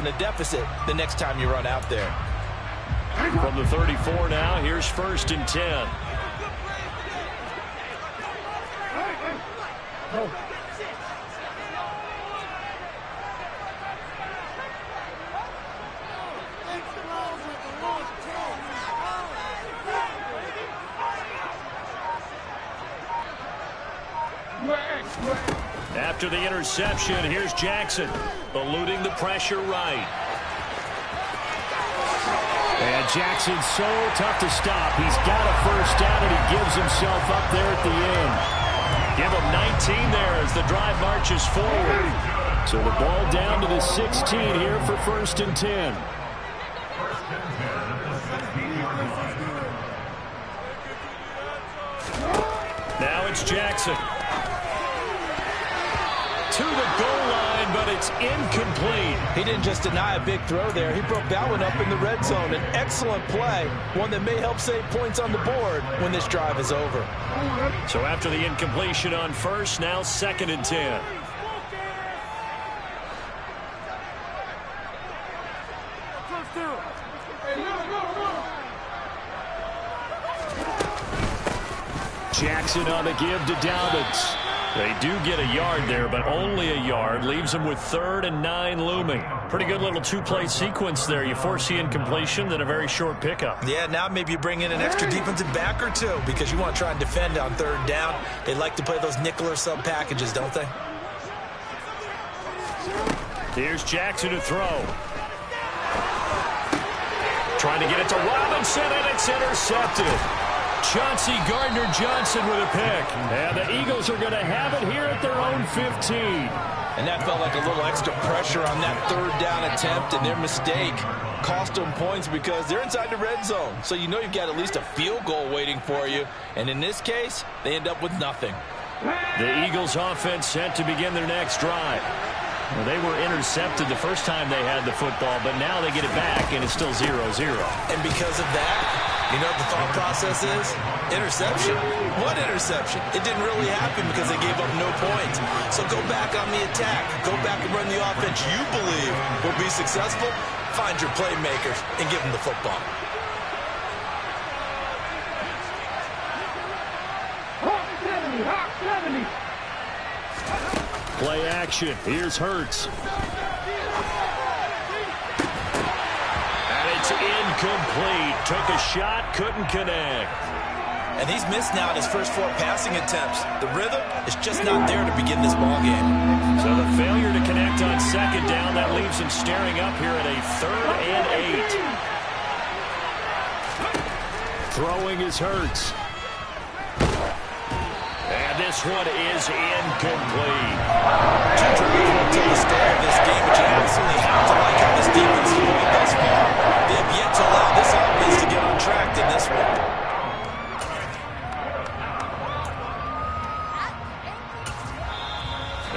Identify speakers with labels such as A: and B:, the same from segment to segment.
A: a deficit the next time you run out there.
B: From the 34 now, here's 1st and 10. After the interception, here's Jackson, eluding the pressure right. And Jackson's so tough to stop. He's got a first down, and he gives himself up there at the end. Give him 19 there as the drive marches forward. So the ball down to the 16 here for 1st and 10. Now it's Jackson. To the goal line, but it's incomplete.
A: He didn't just deny a big throw there. He broke that one up in the red zone. An excellent play, one that may help save points on the board when this drive is over.
B: So after the incompletion on 1st, now 2nd and 10. Jackson on the give to Dobbins. They do get a yard there, but only a yard. Leaves them with 3rd and 9 looming. Pretty good little two-play sequence there. You force the incompletion, then a very short pickup.
A: Yeah, now maybe you bring in an extra defensive back or two because you want to try and defend on 3rd down. They like to play those nickel or sub packages, don't they?
B: Here's Jackson to throw. Trying to get it to Robinson, and it's intercepted. Chauncey Gardner-Johnson with a pick. And the Eagles are going to have it here at their own 15.
A: And that felt like a little extra pressure on that 3rd down attempt, and their mistake cost them points because they're inside the red zone. So you know you've got at least a field goal waiting for you. And in this case, they end up with nothing.
B: The Eagles offense set to begin their next drive. Well, they were intercepted the first time they had the football, but now they get it back, and it's still 0-0.
A: And because of that, you know what the thought process is? Interception. What interception? It didn't really happen because they gave up no points. So go back on the attack. Go back and run the offense you believe will be successful. Find your playmakers and give them the football.
B: Play action. Here's Hurts. And it's incomplete. Took a shot, couldn't connect.
A: And he's missed now in his first 4 passing attempts. The rhythm is just not there to begin this ball game.
B: So the failure to connect on 2nd down, that leaves him staring up here at a 3rd and 8. Throwing is Hurts. And this one is incomplete.
A: Two drives will tell the story of this game, but you absolutely have to like how this defense is going thus far. They have yet to allow this offense to get on track in this one.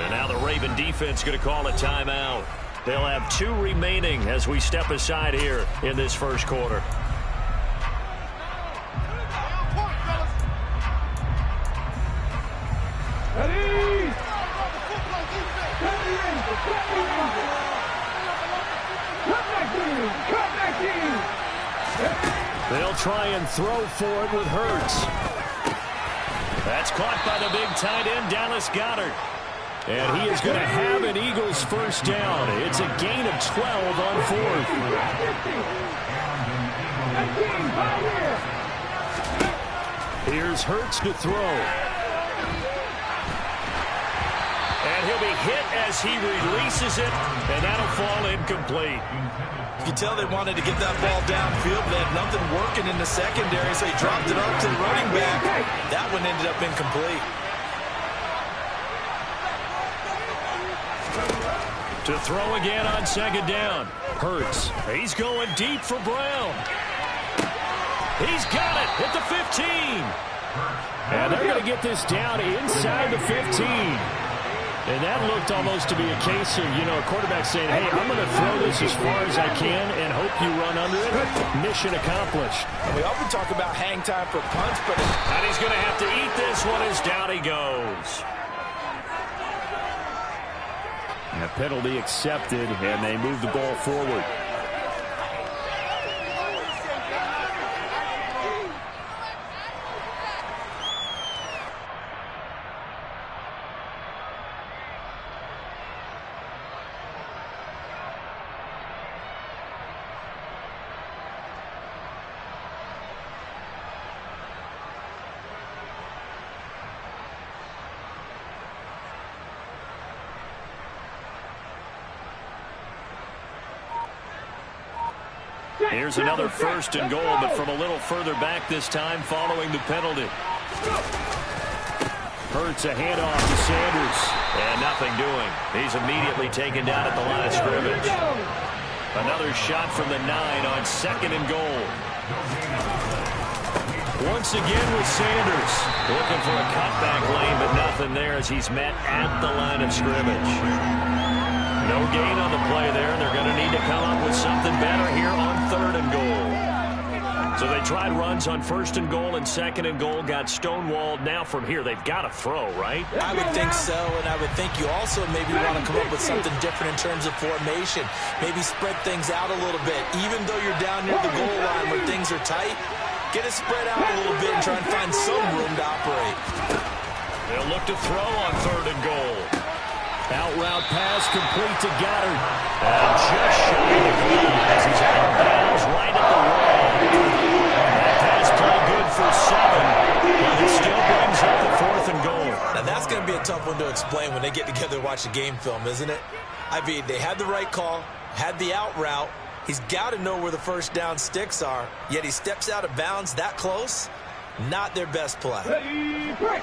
B: And now the Raven defense going to call a timeout. They'll have 2 remaining as we step aside here in this first quarter. They'll try and throw for it with Hurts. That's caught by the big tight end, Dallas Goedert. And he is going to have an Eagles first down. It's a gain of 12 on 4th. Here's Hurts to throw. And he'll be hit as he releases it, and that'll fall incomplete.
A: You can tell they wanted to get that ball downfield, but they had nothing working in the secondary, so he dropped it up to the running back. That one ended up incomplete.
B: To throw again on 2nd down. Hurts. He's going deep for Brown. He's got it at the 15. And they're going to get this down inside the 15. And that looked almost to be a case of, you know, a quarterback saying, hey, I'm going to throw this as far as I can and hope you run under it. Mission accomplished.
A: And we often talk about hang time for punts, but...
B: And he's going to have to eat this one as down he goes.
C: Yeah,
B: penalty accepted, and they move the ball forward. Here's another 1st and goal, but from a little further back this time following the penalty. Hurts a handoff to Sanders, and nothing doing. He's immediately taken down at the line of scrimmage. Another shot from the 9 on 2nd and goal. Once again with Sanders, looking for a cutback lane, but nothing there as he's met at the line of scrimmage. No gain on the play there. They're going to need to come up with something better here on 3rd and goal. So they tried runs on 1st and goal and 2nd and goal, got stonewalled. Now from here, they've got to throw, right?
A: I would think so, and I would think you also maybe want to come up with something different in terms of formation. Maybe spread things out a little bit. Even though you're down near the goal line where things are tight, get it spread out a little bit and try and find some room to operate.
B: They'll look to throw on 3rd and goal. Out route pass complete to Goddard. And just shy of the goal as he's out of bounds right at the wall. That pass played good for 7, but it still brings up the 4th and goal.
A: Now that's going to be a tough one to explain when they get together and watch the game film, isn't it? I mean, they had the right call, had the out route. He's got to know where the 1st down sticks are, yet he steps out of bounds that close. Not their best play.
C: Ready, break.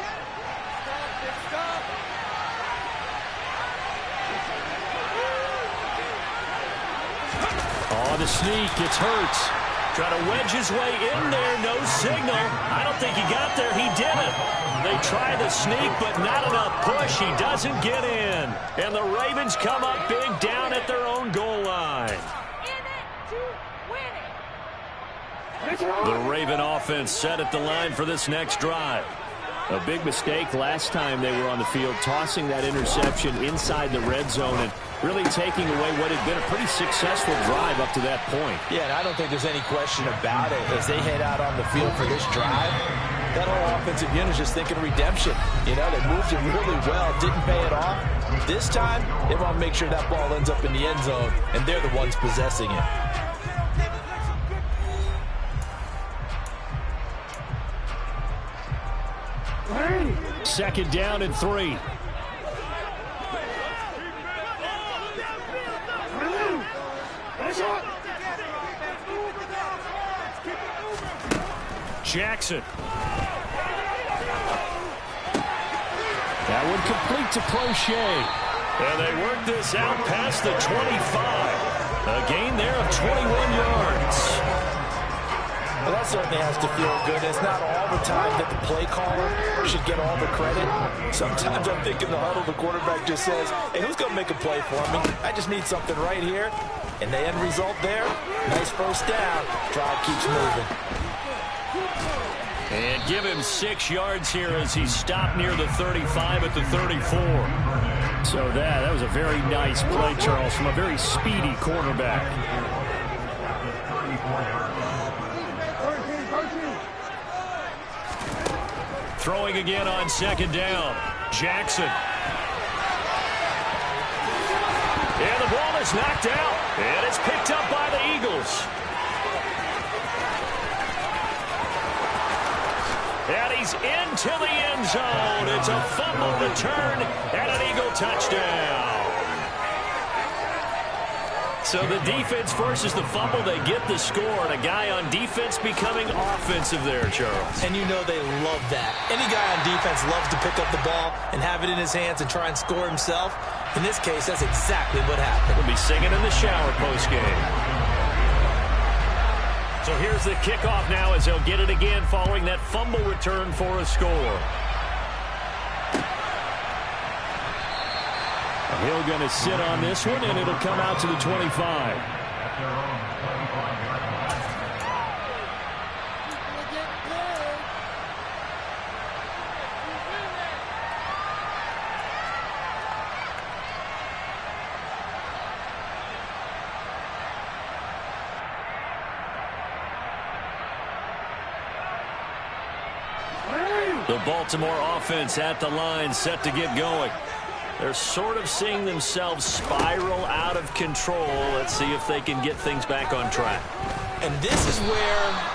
B: On the sneak, it's Hurts. Trying to wedge his way in there, no signal. I don't think he got there, he didn't. They try the sneak, but not enough push. He doesn't get in. And the Ravens come up big down at their own goal line. The Raven offense set at the line for this next drive. A big mistake last time they were on the field, tossing that interception inside the red zone and really taking away what had been a pretty successful drive up to that point.
A: Yeah, and I don't think there's any question about it. As they head out on the field for this drive, that whole offensive unit is just thinking redemption. You know, they moved it really well, didn't pay it off. This time, they want to make sure that ball ends up in the end zone, and they're the ones possessing it.
B: Second down and 3. Jackson. That one complete to Crochet. And they work this out past the 25. A gain there of 21 yards.
A: Well, that certainly has to feel good. It's not all the time that the play caller should get all the credit. Sometimes I'm thinking the huddle, the quarterback just says, hey, who's going to make a play for me? I just need something right here. And the end result there, nice 1st down. Drive keeps moving.
B: And give him 6 yards here as he stopped near the 35 at the 34. So that was a very nice play, Charles, from a very speedy quarterback. Throwing again on 2nd down. Jackson. And the ball is knocked out. And it's picked up by the Eagles. And he's into the end zone. It's a fumble return and an Eagle touchdown. So the defense forces the fumble. They get the score. And a guy on defense becoming offensive there, Charles.
A: And you know they love that. Any guy on defense loves to pick up the ball and have it in his hands and try and score himself. In this case, that's exactly what happened.
B: We'll be singing in the shower postgame. So here's the kickoff now as they'll get it again following that fumble return for a score. Hill going to sit on this one, and it'll come out to the 25. The Baltimore offense at the line, set to get going. They're sort of seeing themselves spiral out of control. Let's see if they can get things back on track.
A: And this is where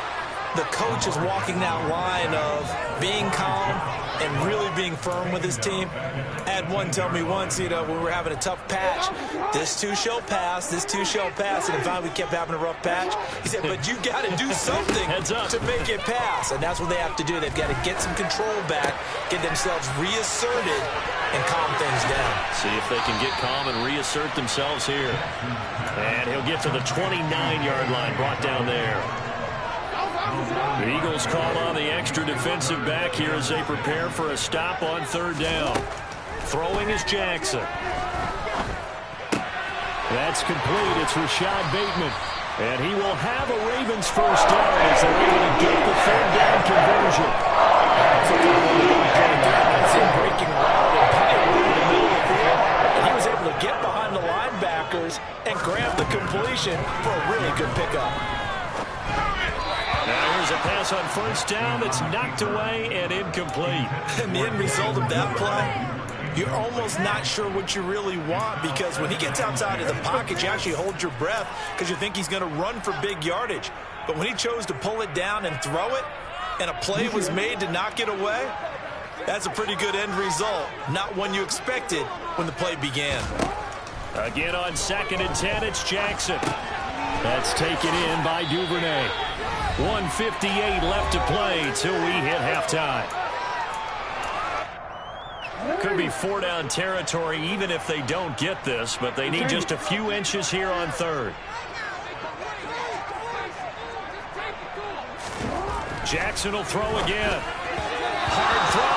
A: the coach is walking that line of being calm and really being firm with his team. I had one tell me once, when we were having a tough patch, this too shall pass, this too shall pass. And finally we kept having a rough patch. He said, but you got to do something to make it pass. And that's what they have to do. They've got to get some control back, get themselves reasserted, and calm things down.
B: See if they can get calm and reassert themselves here. And he'll get to the 29-yard line, brought down there. The Eagles call on the extra defensive back here as they prepare for a stop on third down. Throwing is Jackson. That's complete. It's Rashad Bateman. And he will have a Ravens first down as they're able to get the third down conversion.
A: That's a breaking route and plenty of room in the middle of the field. And he was able to get behind the linebackers and grab the completion for a really good pickup.
B: Now here's a pass on first down that's knocked away and incomplete.
A: And the end result of that play, you're almost not sure what you really want, because when he gets outside of the pocket, you actually hold your breath because you think he's going to run for big yardage. But when he chose to pull it down and throw it, and a play was made to knock it away, that's a pretty good end result. Not one you expected when the play began.
B: Again on 2nd and 10, it's Jackson. That's taken in by Duvernay. 1:58 left to play till we hit halftime. Could be 4-down territory even if they don't get this, but they need just a few inches here on third. Jackson will throw again. Hard throw,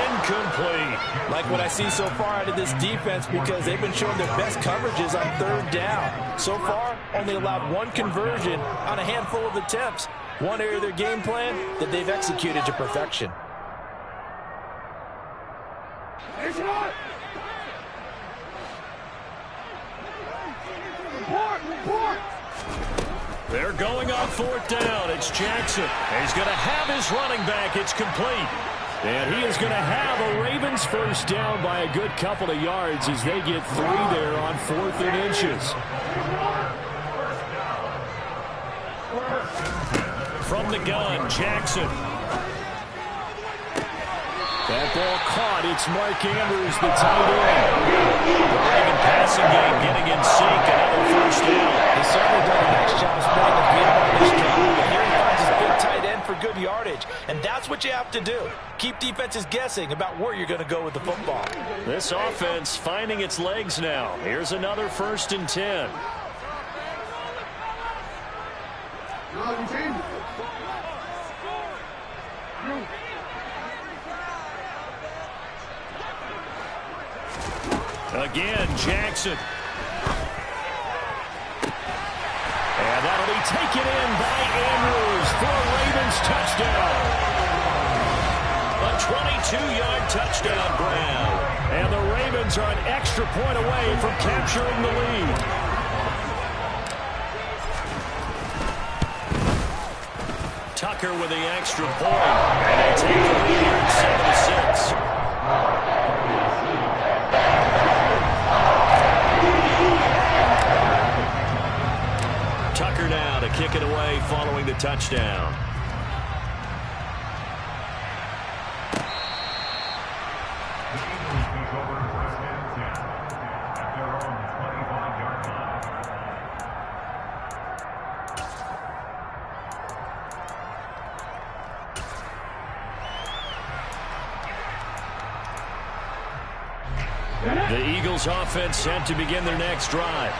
B: incomplete.
A: Like what I see so far out of this defense, because they've been showing their best coverages on third down. So far, only allowed one conversion on a handful of attempts. One area of their game plan that they've executed to perfection.
B: They're going on 4th down. It's Jackson. He's going to have his running back. It's complete. And he is going to have a Ravens first down by a good couple of yards as they get 3 there on 4th and inches. From the gun, Jackson. That ball caught. It's Mark Andrews, the tight end. The Raven passing game getting in sync. Another first down.
A: He's certainly done a nice job spreading the field on this drive. But here he finds his big tight end for good yardage. And that's what you have to do. Keep defenses guessing about where you're going to go with the football.
B: This offense finding its legs now. Here's another 1st and 10. Again, Jackson. And that'll be taken in by Andrews for a Ravens touchdown. A 22-yard touchdown grab. And the Ravens are an extra point away from capturing the lead. Tucker with the extra point. And they take the lead here at 7-6. Tucker now to kick it away following the touchdown. The Eagles offense set to begin their next drive.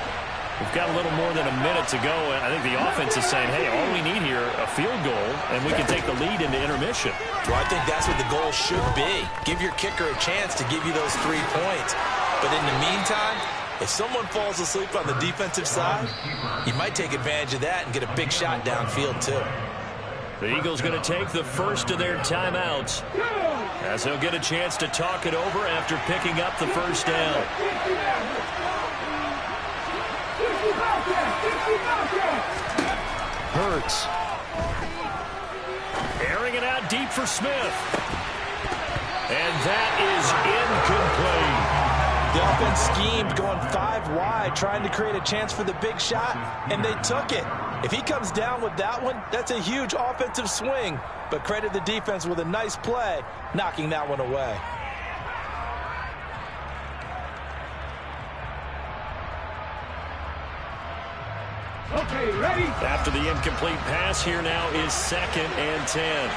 B: We've got a little more than a minute to go, and I think the offense is saying, hey, all we need here, a field goal, and we can take the lead into intermission.
A: Well, I think that's what the goal should be. Give your kicker a chance to give you those 3 points. But in the meantime, if someone falls asleep on the defensive side, you might take advantage of that and get a big shot downfield too.
B: The Eagles going to take the first of their timeouts as they'll get a chance to talk it over after picking up the first down. Hurts. Airing it out deep for Smith. And that is incomplete.
A: The offense schemed, going 5 wide, trying to create a chance for the big shot, and they took it. If he comes down with that one, that's a huge offensive swing. But credit the defense with a nice play, knocking that one away.
C: Okay, ready?
B: After the incomplete pass, here now is 2nd and 10.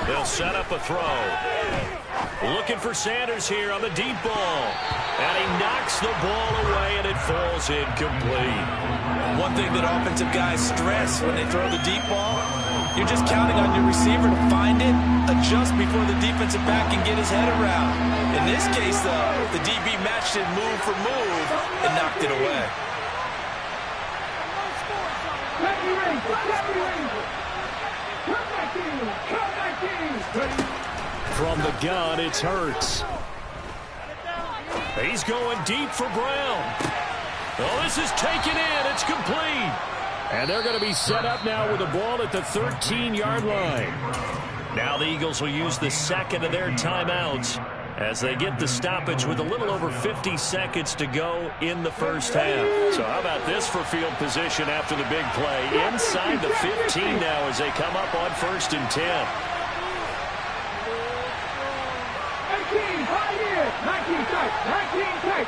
B: They'll set up a throw. Looking for Sanders here on the deep ball. And he knocks the ball away, and it falls incomplete.
A: One thing that offensive guys stress when they throw the deep ball, you're just counting on your receiver to find it, adjust before the defensive back can get his head around. In this case, though, the DB matched it move for move and knocked it away.
B: From the gun, it's Hurts. He's going deep for Brown. Oh, this is taken in. It's complete. And they're going to be set up now with the ball at the 13-yard line. Now the Eagles will use the second of their timeouts as they get the stoppage with a little over 50 seconds to go in the first half. So how about this for field position after the big play? Inside the 15 now as they come up on 1st and 10.
C: 19 tight.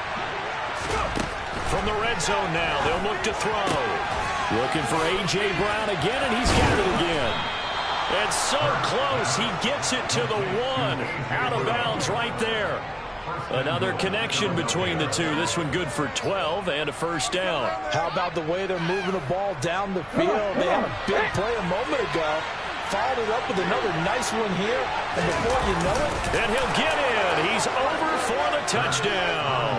B: From the red zone now, they'll look to throw. Looking for A.J. Brown again, and he's got it again. And so close, he gets it to the 1. Out of bounds right there. Another connection between the two. This one good for 12 and a first down.
A: How about the way they're moving the ball down the field? They had a big play a moment ago. Followed it up with another nice one here. And before you know it,
B: and he'll get in. He's over for the touchdown.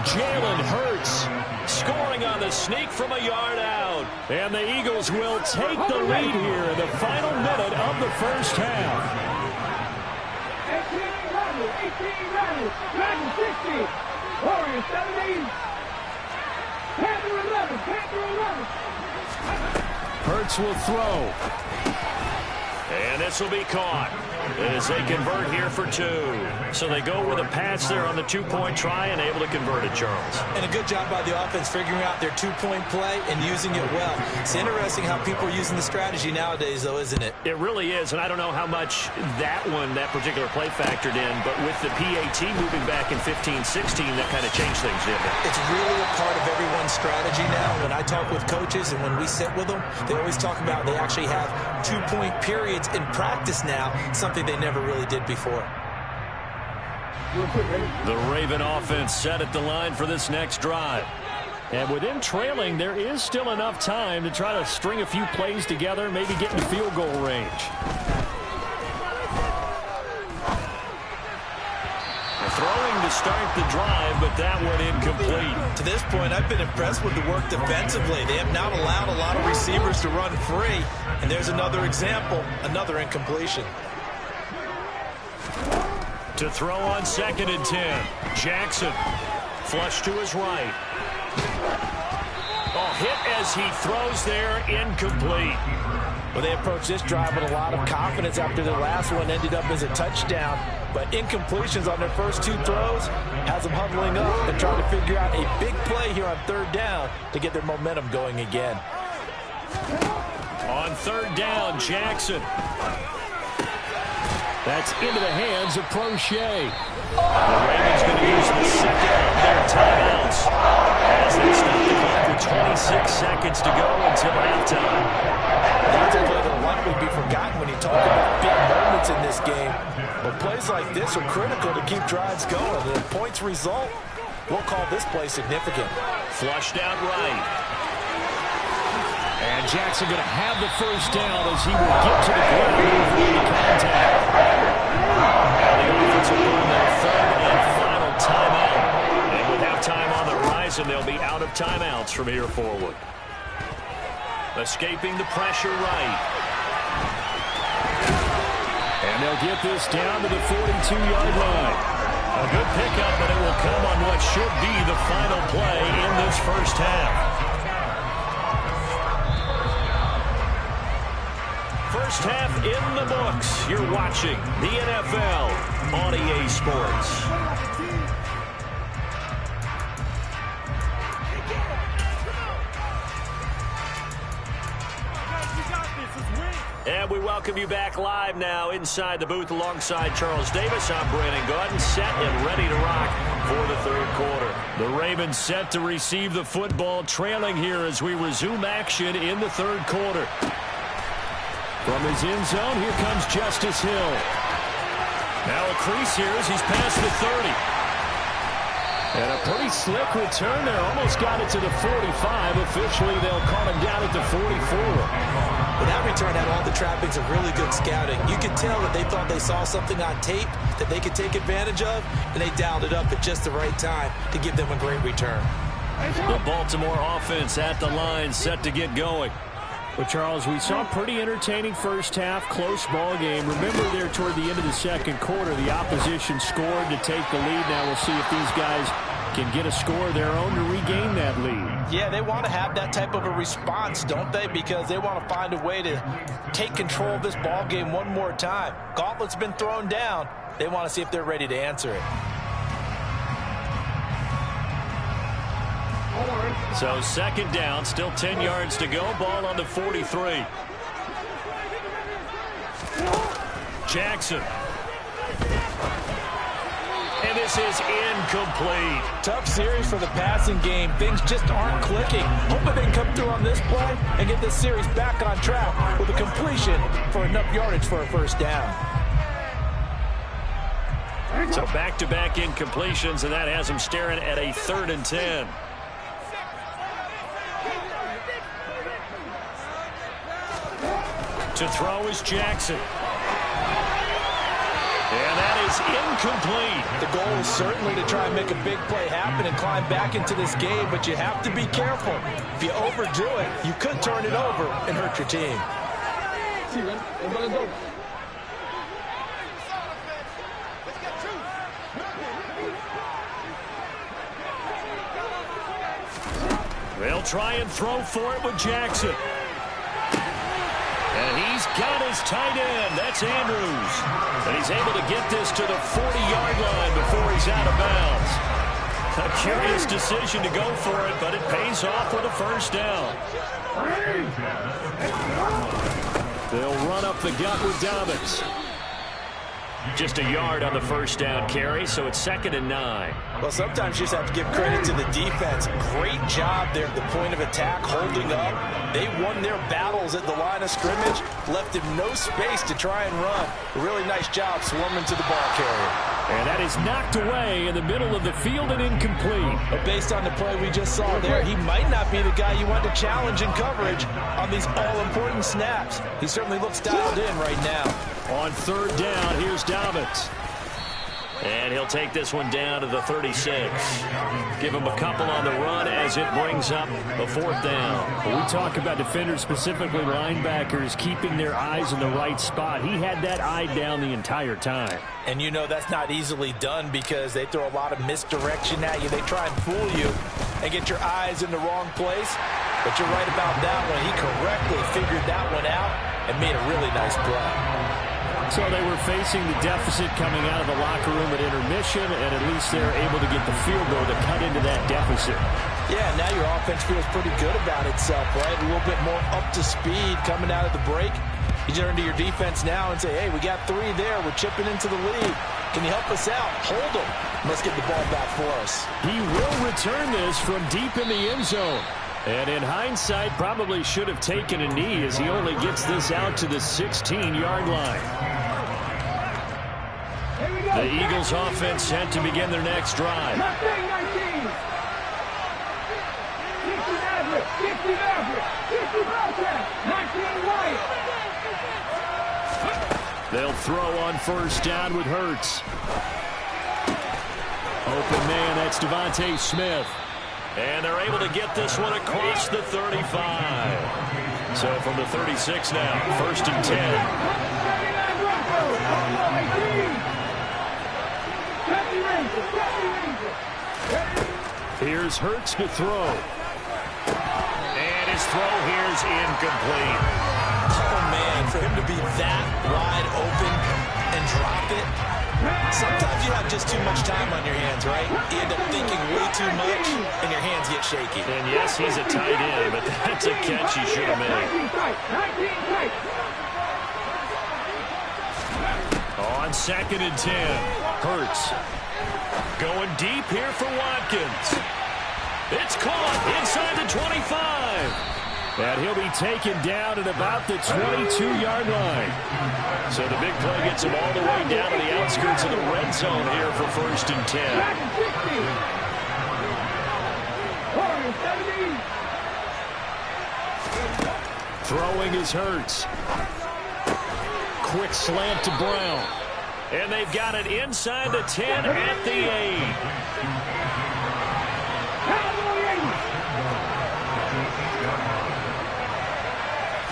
B: Jalen Hurts scoring on the sneak from a yard out. And the Eagles will take the lead here in the final minute of the first half.
C: 18 60. Warriors 17. Panther 11.
B: Hurts will throw. And this will be caught as they convert here for 2. So they go with a pass there on the 2-point try and able to convert it, Charles.
A: And a good job by the offense figuring out their 2-point play and using it well. It's interesting how people are using the strategy nowadays, though, isn't it?
B: It really is, and I don't know how much that particular play factored in, but with the PAT moving back in 15-16, that kind of changed things, didn't it?
A: It's really a part of everyone's strategy now. When I talk with coaches and when we sit with them, they always talk about they actually have 2-point periods in practice now, something they never really did before.
B: The Raven offense set at the line for this next drive. And with them trailing, there is still enough time to try to string a few plays together, maybe get in field goal range. Throwing to start the drive, but that one incomplete.
A: To this point, I've been impressed with the work defensively. They have not allowed a lot of receivers to run free. And there's another example, another incompletion.
B: To throw on 2nd and 10. Jackson, flush to his right. Oh, hit as he throws there, incomplete.
A: Well, they approached this drive with a lot of confidence after their last one ended up as a touchdown. But incompletions on their first 2 throws has them huddling up and trying to figure out a big play here on 3rd down to get their momentum going again.
B: On 3rd down, Jackson. That's into the hands of Prochet. The Ravens going to use the second of their timeouts as they stop the clock with 26 seconds to go until halftime.
A: That's a play that'll likely be forgotten when you talk about big moments in this game. But plays like this are critical to keep drives going. And if points result, we'll call this play significant.
B: Flushed out right. And Jackson going to have the first down as he will get to the ground avoiding the contact. Now the offense will burn their 3rd and final timeout. And with halftime on the horizon, they'll be out of timeouts from here forward. Escaping the pressure right. And they'll get this down to the 42-yard line. A good pickup, but it will come on what should be the final play in this first half. First half in the books. You're watching the NFL on EA Sports. And we welcome you back live now inside the booth alongside Charles Davis. I'm Brandon Gaudin, set and ready to rock for the third quarter. The Ravens set to receive the football, trailing here as we resume action in the third quarter. From his end zone, here comes Justice Hill. Now a crease here as he's past the 30. And a pretty slick return there. Almost got it to the 45. Officially, they'll call him down at the 44.
A: Well, that return had all the trappings of really good scouting. You could tell that they thought they saw something on tape that they could take advantage of, and they dialed it up at just the right time to give them a great return.
B: The Baltimore offense at the line, set to get going. Well, Charles, we saw a pretty entertaining first half, close ball game. Remember there toward the end of the second quarter, the opposition scored to take the lead. Now we'll see if these guys can get a score of their own to regain that lead.
A: Yeah, they want to have that type of a response, don't they? Because they want to find a way to take control of this ball game one more time. Gauntlet's been thrown down. They want to see if they're ready to answer it.
B: So second down, still 10 yards to go. Ball on the 43. Jackson. And this is incomplete.
A: Tough series for the passing game. Things just aren't clicking. Hoping they can come through on this play and get this series back on track with a completion for enough yardage for a first down.
B: So back-to-back incompletions, and that has them staring at a 3rd and 10. To throw is Jackson. And that is incomplete.
A: The goal is certainly to try and make a big play happen and climb back into this game, but you have to be careful. If you overdo it, you could turn it over and hurt your team.
B: They'll try and throw for it with Jackson. And he's got his tight end. That's Andrews. And he's able to get this to the 40-yard line before he's out of bounds. A curious decision to go for it, but it pays off with a first down. They'll run up the gut with Dobbins. Just a yard on the first down carry, so it's 2nd and 9.
A: Well, sometimes you just have to give credit to the defense. Great job there at the point of attack, holding up. They won their battles at the line of scrimmage, left him no space to try and run. A really nice job swarming to the ball carrier.
B: And that is knocked away in the middle of the field and incomplete.
A: But based on the play we just saw there, he might not be the guy you want to challenge in coverage on these all-important snaps. He certainly looks dialed in right now.
B: On 3rd down, here's Dobbins. And he'll take this one down to the 36. Give him a couple on the run as it brings up a 4th down. When we talk about defenders, specifically linebackers, keeping their eyes in the right spot. He had that eye down the entire time.
A: And you know that's not easily done because they throw a lot of misdirection at you. They try and fool you and get your eyes in the wrong place. But you're right about that one. He correctly figured that one out and made a really nice play.
B: So they were facing the deficit coming out of the locker room at intermission, and at least they're able to get the field goal to cut into that deficit.
A: Yeah, now your offense feels pretty good about itself, right? A little bit more up to speed coming out of the break. You turn to your defense now and say, hey, we got 3 there. We're chipping into the lead. Can you help us out? Hold them. Let's get the ball back for us.
B: He will return this from deep in the end zone. And in hindsight, probably should have taken a knee as he only gets this out to the 16-yard line. The Eagles offense set to begin their next drive. They'll throw on 1st down with Hurts. Open man, that's Devontae Smith. And they're able to get this one across the 35. So from the 36 now, 1st and 10. Here's Hurts to throw. And his throw here's incomplete.
A: Oh, man, for him to be that wide open and drop it. Sometimes you have just too much time on your hands, right? You end up thinking way too much, and your hands get shaky.
B: And yes, he's a tight end, but that's a catch he should have made. On 2nd and 10, Hurts going deep here for Watkins. It's caught inside the 25. And he'll be taken down at about the 22-yard line. So the big play gets him all the way down to the outskirts of the red zone here for 1st and 10. Throwing is Hurts. Quick slant to Brown. And they've got it inside the 10 at the 8.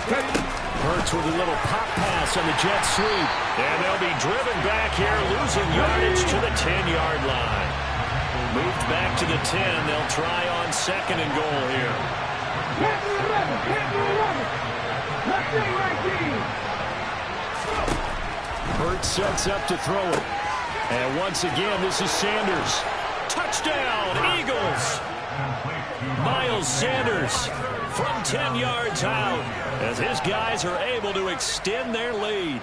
B: Hurts with a little pop pass on the jet sweep. And they'll be driven back here, losing yardage to the 10-yard line. Moved back to the 10. They'll try on 2nd and goal here. Hurts sets up to throw it. And once again, this is Sanders. Touchdown, Eagles! Miles Sanders from 10 yards out as his guys are able to extend their lead.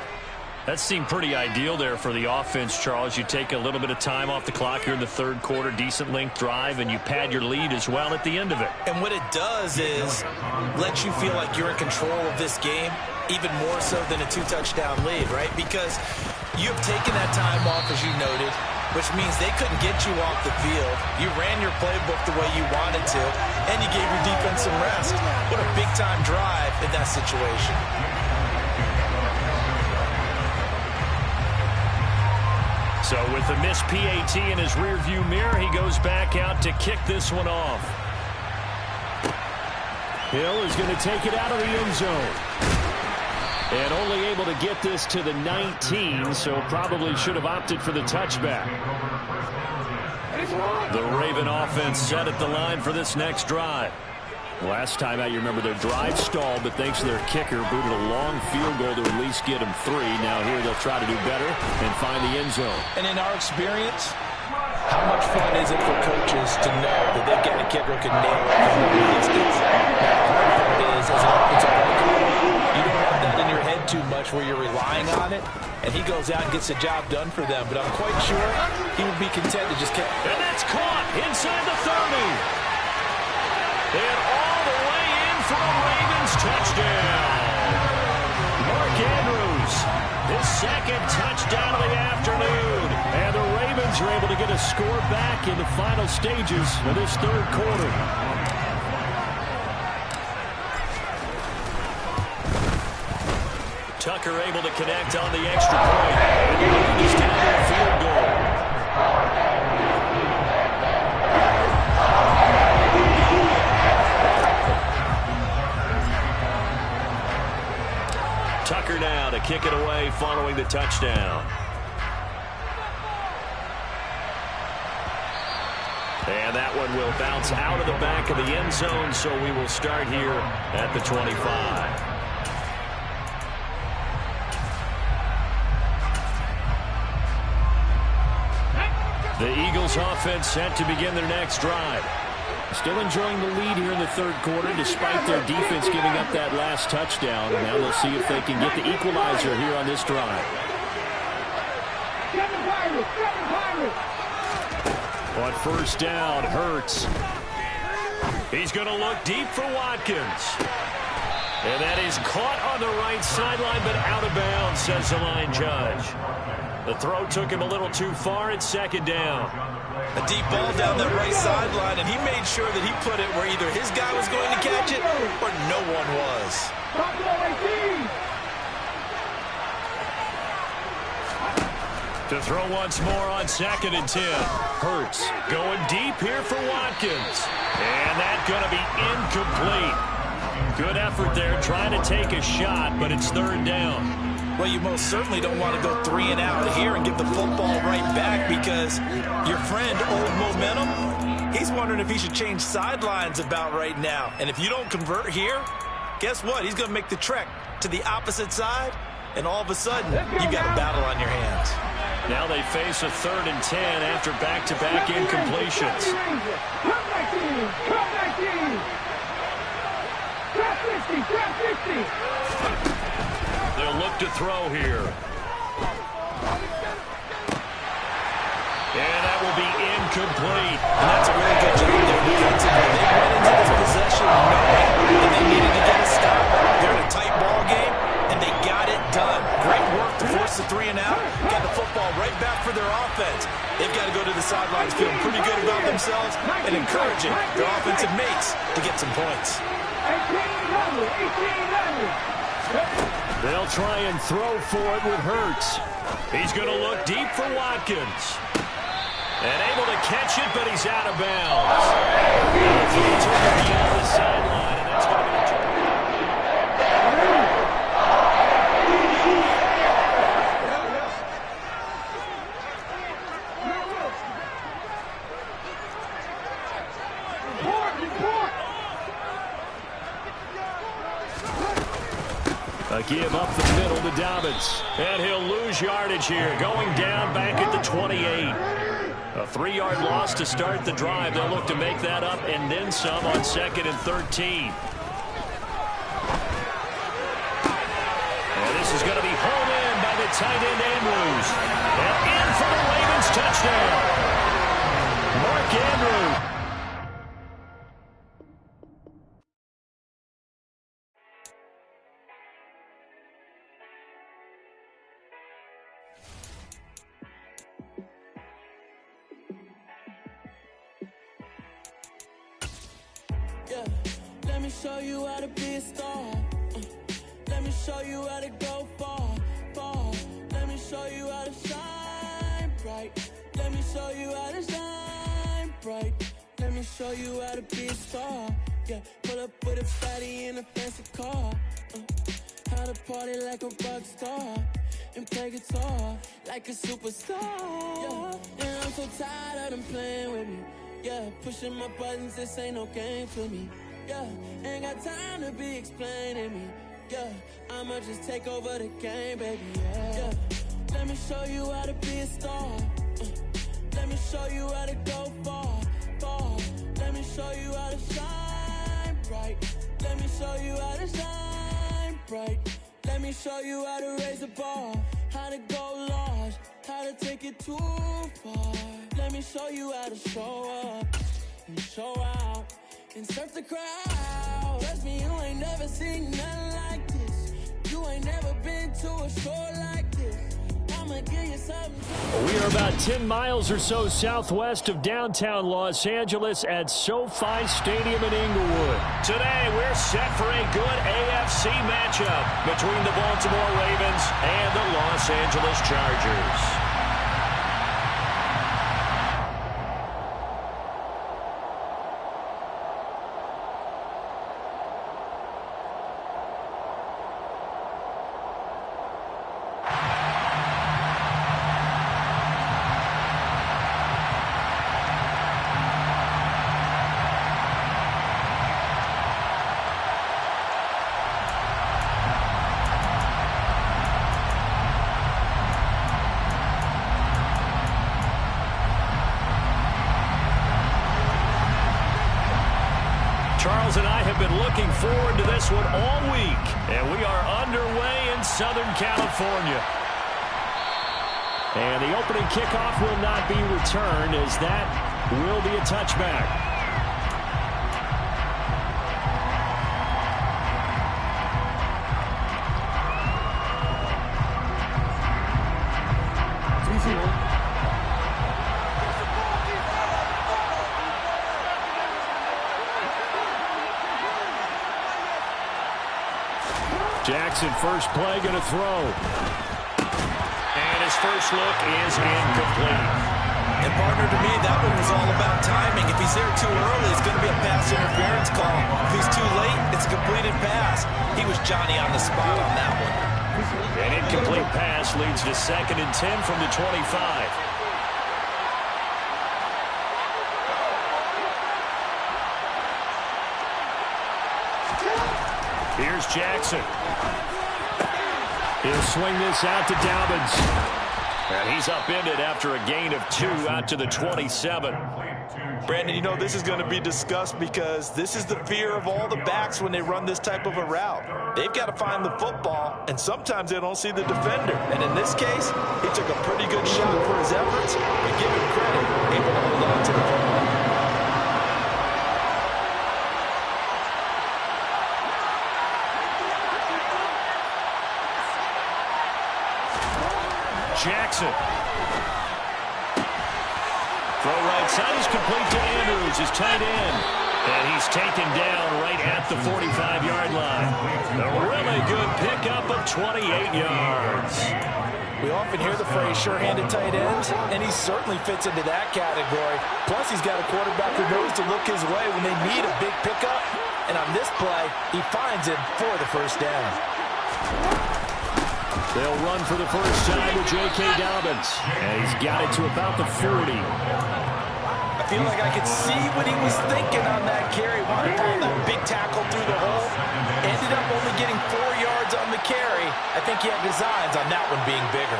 B: That seemed pretty ideal there for the offense, Charles. You take a little bit of time off the clock here in the 3rd quarter, decent length drive, and you pad your lead as well at the end of it.
A: And what it does is let you feel like you're in control of this game, even more so than a 2-touchdown lead, right? Because you've taken that time off, as you noted, which means they couldn't get you off the field. You ran your playbook the way you wanted to, and you gave your defense some rest. What a big-time drive in that situation.
B: So with the missed PAT in his rearview mirror, he goes back out to kick this one off. Hill is going to take it out of the end zone. And only able to get this to the 19, so probably should have opted for the touchback. The Raven offense set at the line for this next drive. Last time out, you remember their drive stalled, but thanks to their kicker, booted a long field goal to at least get them 3. Now here they'll try to do better and find the end zone.
A: And in our experience, how much fun is it for coaches to know that they've got a kicker who can nail it from a distance? Now, the hard part is, as an offensive player, you don't have that in your head too much where you're relying on it, and he goes out and gets the job done for them. But I'm quite sure he would be content to just kick.
B: And that's caught inside the 30. And all the way in for a Ravens touchdown. Mark Andrews, his 2nd touchdown of the afternoon. And the Ravens are able to get a score back in the final stages of this 3rd quarter. Tucker able to connect on the extra point. And the Ravens down to a field goal. Tucker now to kick it away following the touchdown. And that one will bounce out of the back of the end zone, so we will start here at the 25. The Eagles offense set to begin their next drive. Still enjoying the lead here in the 3rd quarter despite their defense giving up that last touchdown. Now they'll see if they can get the equalizer here on this drive. On 1st down, Hurts. He's going to look deep for Watkins. And that is caught on the right sideline, but out of bounds, says the line judge. The throw took him a little too far. It's 2nd down.
A: A deep ball down that right sideline, and he made sure that he put it where either his guy was going to catch it or no one was.
B: To throw once more on 2nd and 10. Hurts going deep here for Watkins. And that's going to be incomplete. Good effort there trying to take a shot, but it's 3rd down.
A: Well, you most certainly don't want to go 3 and out here and give the football right back because your friend, Old Momentum, He's wondering if he should change sidelines about right now. And if you don't convert here, guess what? He's going to make the trek to the opposite side, and all of a sudden, you've got a battle on your hands.
B: Now they face a 3rd and 10 after back-to-back incompletions.
C: Come back in! Come back in! Trap 50! Trap 50!
B: They'll look to throw here. And that will be incomplete.
A: And that's a really good job there defensively. They went into this possession knowing that they needed to get a stop. They're in a tight ball game, and they got it done. Great work to force the 3 and out, get the football right back for their offense. They've got to go to the sidelines feeling pretty good about themselves and encouraging their offensive mates to get some points.
C: 18-11.
B: They'll try and throw for it with Hurts. He's going to look deep for Watkins. And able to catch it, but he's out of bounds. He took it beyond the sideline, and that's going to be a turn. A give up the middle to Dobbins. And he'll lose yardage here, going down back at the 28. A 3-yard loss to start the drive. They'll look to make that up and then some on 2nd and 13. And this is going to be home in by the tight end Andrews. And in for the Ravens touchdown. Mark Andrews.
D: Let me show you how to be a star. Let me show you how to go far, far. Let me show you how to shine bright. Let me show you how to shine bright. Let me show you how to be a star. Yeah, pull up with a fatty in a fancy car. How to party like a rock star and play guitar like a superstar. Yeah, and I'm so tired of them playing with me. Yeah, pushing my buttons, this ain't no game to me. Yeah, ain't got time to be explaining me. Yeah, I'ma just take over the game, baby. Yeah, let me show you how to be a star. Let me show you how to go far, far. Let me show you how to shine bright. Let me show you how to shine bright. Let me show you how to raise the bar, how to go large, how to take it too far. Let me show you how to show up and show out and surf the crowd. Trust me, you ain't never seen nothing like this. You ain't never been to a show like this. I'ma give you something.
B: We are about 10 miles or so southwest of downtown Los Angeles at SoFi Stadium in Inglewood. Today, we're set for a good AFC matchup between the Baltimore Ravens and the Los Angeles Chargers. Charles and I have been looking forward to this one all week, and we are underway in Southern California. And the opening kickoff will not be returned, as that will be a touchback. Jackson, first play, going to throw. And his first look is incomplete.
A: And partner, to me, that one was all about timing. If he's there too early, it's going to be a pass interference call. If he's too late, it's a completed pass. He was Johnny on the spot on that one.
B: An incomplete pass leads to 2nd and 10 from the 25. Here's Jackson. He'll swing this out to Dobbins. And he's upended after a gain of 2 out to the 27.
A: Brandon, you know, this is going to be discussed because this is the fear of all the backs when they run this type of a route. They've got to find the football, and sometimes they don't see the defender. And in this case, he took a pretty good shot for his efforts, but give him credit, able to hold on to the football.
B: Jackson. Throw right side is complete to Andrews, his tight end. And he's taken down right at the 45-yard line. A really good pickup of 28 yards.
A: We often hear the phrase sure-handed tight ends, and he certainly fits into that category. Plus, he's got a quarterback who knows to look his way when they need a big pickup. And on this play, he finds him for the first down.
B: They'll run for the first time with J.K. Dobbins. And he's got it to about the 40.
A: I feel like I could see what he was thinking on that carry. Wanted to pull that big tackle through the hole. Ended up only getting 4 yards on the carry. I think he had designs on that one being bigger.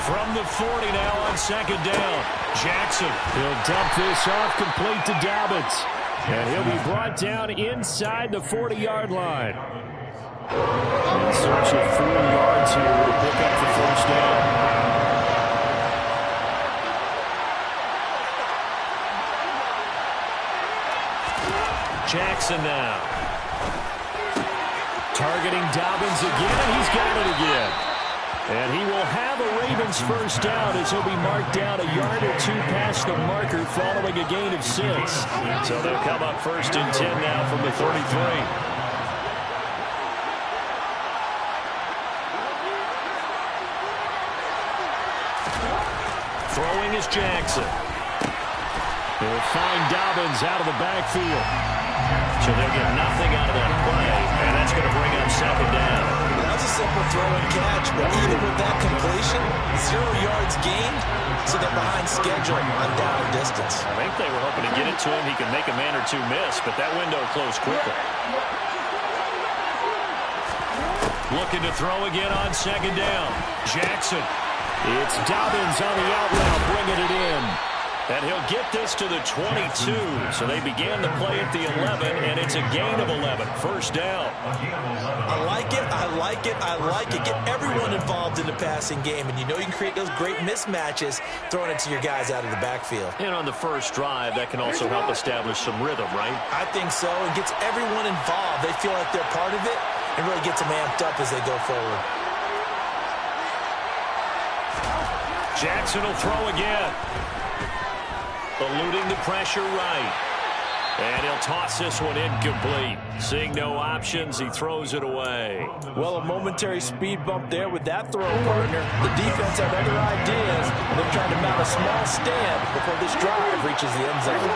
B: From the 40 now on second down. Jackson. He'll dump this off complete to Dobbins. And he'll be brought down inside the 40-yard line. In search of 4 yards here to pick up the first down. Jackson now. Targeting Dobbins again, and he's got it again. And he will have a Ravens first down as he'll be marked down a yard or 2 past the marker following a gain of 6. So they'll come up first and 10 now from the 33. Throwing is Jackson. He'll find Dobbins out of the backfield. So they'll get nothing out of that play, and that's going to bring up second down.
A: That was a simple throw and catch, but even with that completion, 0 yards gained, so they're behind schedule on down and distance.
B: I think they were hoping to get it to him. He could make a man or 2 miss, but that window closed quickly. Looking to throw again on second down. Jackson. It's Dobbins on the out route, bringing it in. And he'll get this to the 22. So they began the play at the 11, and it's a gain of 11. First down.
A: I like it, I like it, I like it. Get everyone involved in the passing game, and you know you can create those great mismatches throwing it to your guys out of the backfield.
B: And on the first drive, that can also help establish some rhythm, right?
A: I think so. It gets everyone involved. They feel like they're part of it, and really gets them amped up as they go forward.
B: Jackson will throw again. Eluding the pressure right. And he'll toss this one incomplete. Seeing no options, he throws it away.
A: Well, a momentary speed bump there with that throw, partner. The defense had other ideas. They're trying to mount a small stand before this drive reaches the end zone.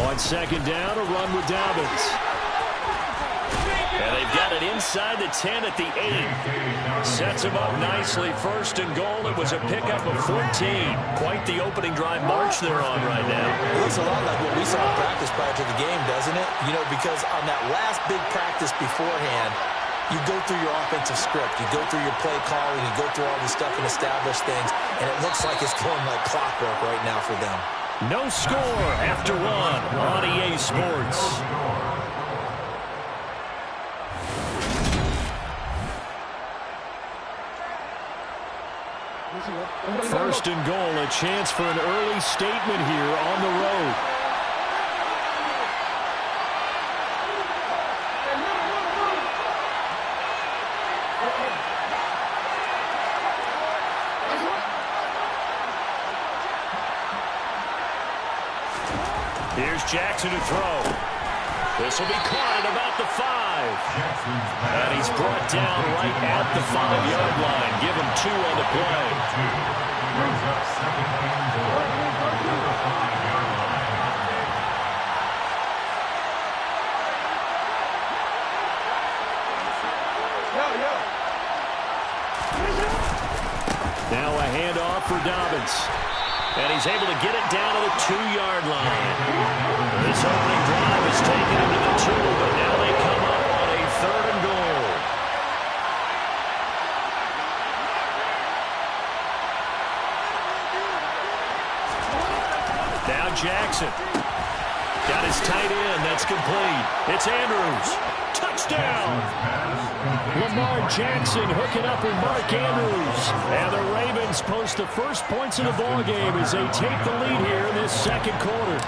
B: On second down, a run with Dobbins. And they've got it inside the 10 at the 8. Sets him up nicely. First and goal. It was a pickup of 14. Quite the opening drive march they're on right now.
A: It looks a lot like what we saw in practice prior to the game, doesn't it? You know, because on that last big practice beforehand, you go through your offensive script. You go through your play calling. You go through all this stuff and establish things. And it looks like it's going like clockwork right now for them.
B: No score after 1 on EA Sports. First and goal, a chance for an early statement here on the road. Here's Jackson to throw. This will be caught at about the 5. And he's brought down right at the 5-yard line. Give him 2 on the play.
E: Brings up second and goal at the 5-yard line.
B: Now a handoff for Dobbins. And he's able to get it down to the 2-yard line. This opening drive is taken into the 2, but now they come up on a 3rd and goal. Now Jackson. Got his tight end. That's complete. It's Andrews. Touchdown. Lamar Jackson hooking up with Mark Andrews. And the Ravens post the first points of the ballgame as they take the lead here in this second quarter.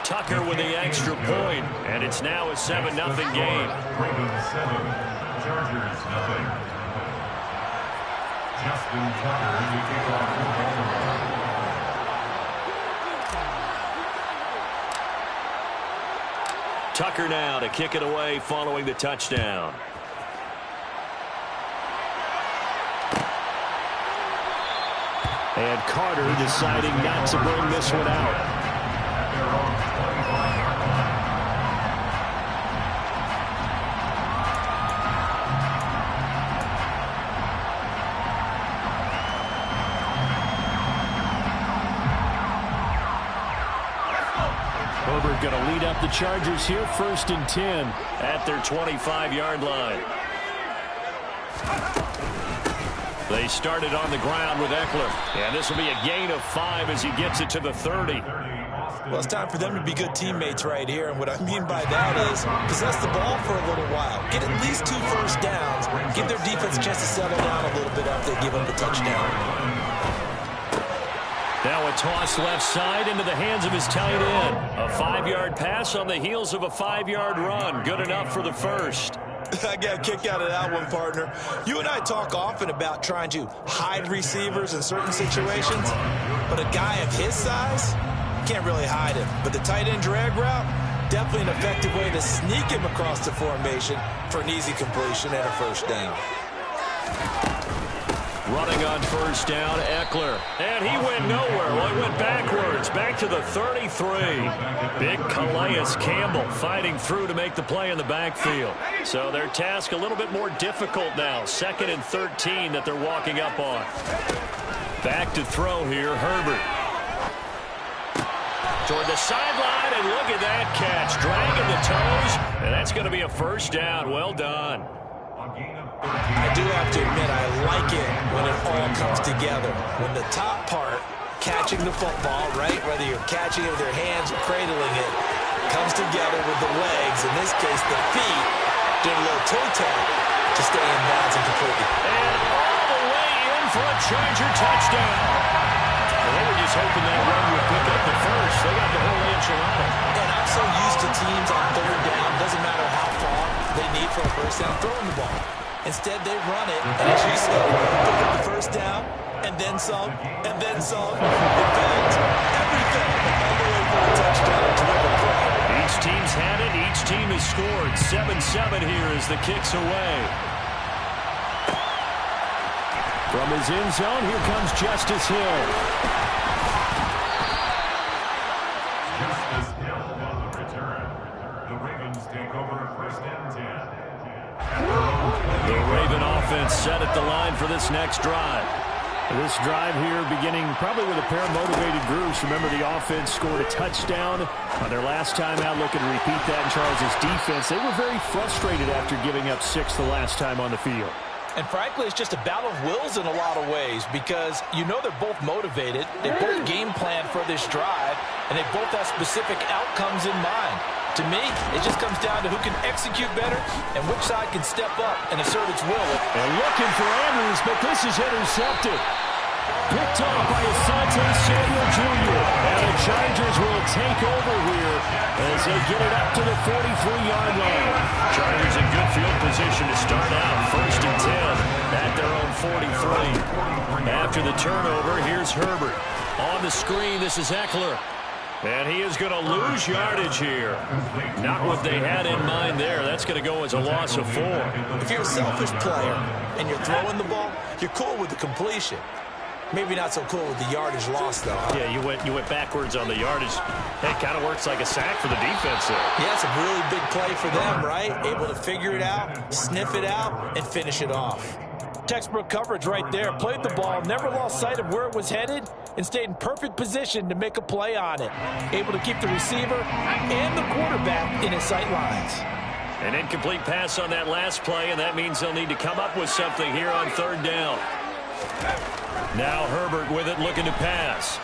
B: Tucker with the extra point, and it's now a 7-0 game.
E: Ravens 7, Chargers 0. Justin Tucker to kick off the ball.
B: Tucker now to kick it away following the touchdown. And Carter deciding not to bring this one out. Herbert going to lead up the Chargers here, 1st and 10 at their 25-yard line. They started on the ground with Eckler, and this will be a gain of 5 as he gets it to the 30.
A: Well, it's time for them to be good teammates right here, and what I mean by that is possess the ball for a little while. Get at least 2 first downs. Give their defense a chance to settle down a little bit after they give up a touchdown.
B: Now a toss left side into the hands of his tight end. A 5-yard pass on the heels of a 5-yard run. Good enough for the first.
A: I got a kick out of that one, partner. You and I talk often about trying to hide receivers in certain situations, but a guy of his size, can't really hide him. But the tight end drag route, definitely an effective way to sneak him across the formation for an easy completion and a first down.
B: Running on first down, Eckler. And he went nowhere. Well, he went backwards, back to the 33. Big Calais Campbell fighting through to make the play in the backfield. So their task a little bit more difficult now. 2nd and 13 that they're walking up on. Back to throw here, Herbert. Toward the sideline, and look at that catch. Dragging the toes, and that's going to be a first down. Well done.
A: I do have to admit, I like it when it all comes together. When the top part, catching the football, right, whether you're catching it with your hands or cradling it, comes together with the legs, in this case the feet, doing a little toe tap to stay in bounds and completely.
B: And all the way in for a Charger touchdown. Well, they were just hoping that run would pick up the first. They got the whole enchilada.
A: And I'm so used to teams on 3rd down, doesn't matter how far they need for a first down, throwing the ball. Instead, they run it, and as you said, they get the first down, and then some, and then some. In fact, everything all the way for a touchdown to win the play.
B: Each team's had it. Each team has scored. 7-7 here as the kick's away. From his end zone, here comes Justice Hill.
E: Justice Hill on the return. The Ravens take over 1st and 10.
B: The Raven offense set at the line for this next drive. This drive here beginning probably with a pair of motivated groups. Remember, the offense scored a touchdown on their last time out. Looking to repeat that in Charles' defense. They were very frustrated after giving up 6 the last time on the field.
A: And frankly, it's just a battle of wills in a lot of ways because you know they're both motivated. They both game plan for this drive, and they both have specific outcomes in mind. To me, it just comes down to who can execute better and which side can step up and assert its will.
B: And looking for Andrews, but this is intercepted. Picked off by Asante Samuel Jr. And the Chargers will take over here as they get it up to the 43-yard line. Chargers in good field position to start out. 1st and 10 at their own 43. After the turnover, here's Herbert. On the screen, this is Eckler. And he is going to lose yardage here. Not what they had in mind there. That's going to go as a loss of 4.
A: If you're a selfish player and you're throwing the ball, you're cool with the completion. Maybe not so cool with the yardage loss, though. Huh?
B: Yeah, you went backwards on the yardage. It kind of works like a sack for the defense there.
A: Yeah, it's a really big play for them, right? Able to figure it out, sniff it out, and finish it off.
F: Textbook coverage right there. Played the ball, never lost sight of where it was headed, and stayed in perfect position to make a play on it. Able to keep the receiver and the quarterback in his sight lines.
B: An incomplete pass on that last play, and that means they'll need to come up with something here on 3rd down. Now Herbert with it, looking to pass.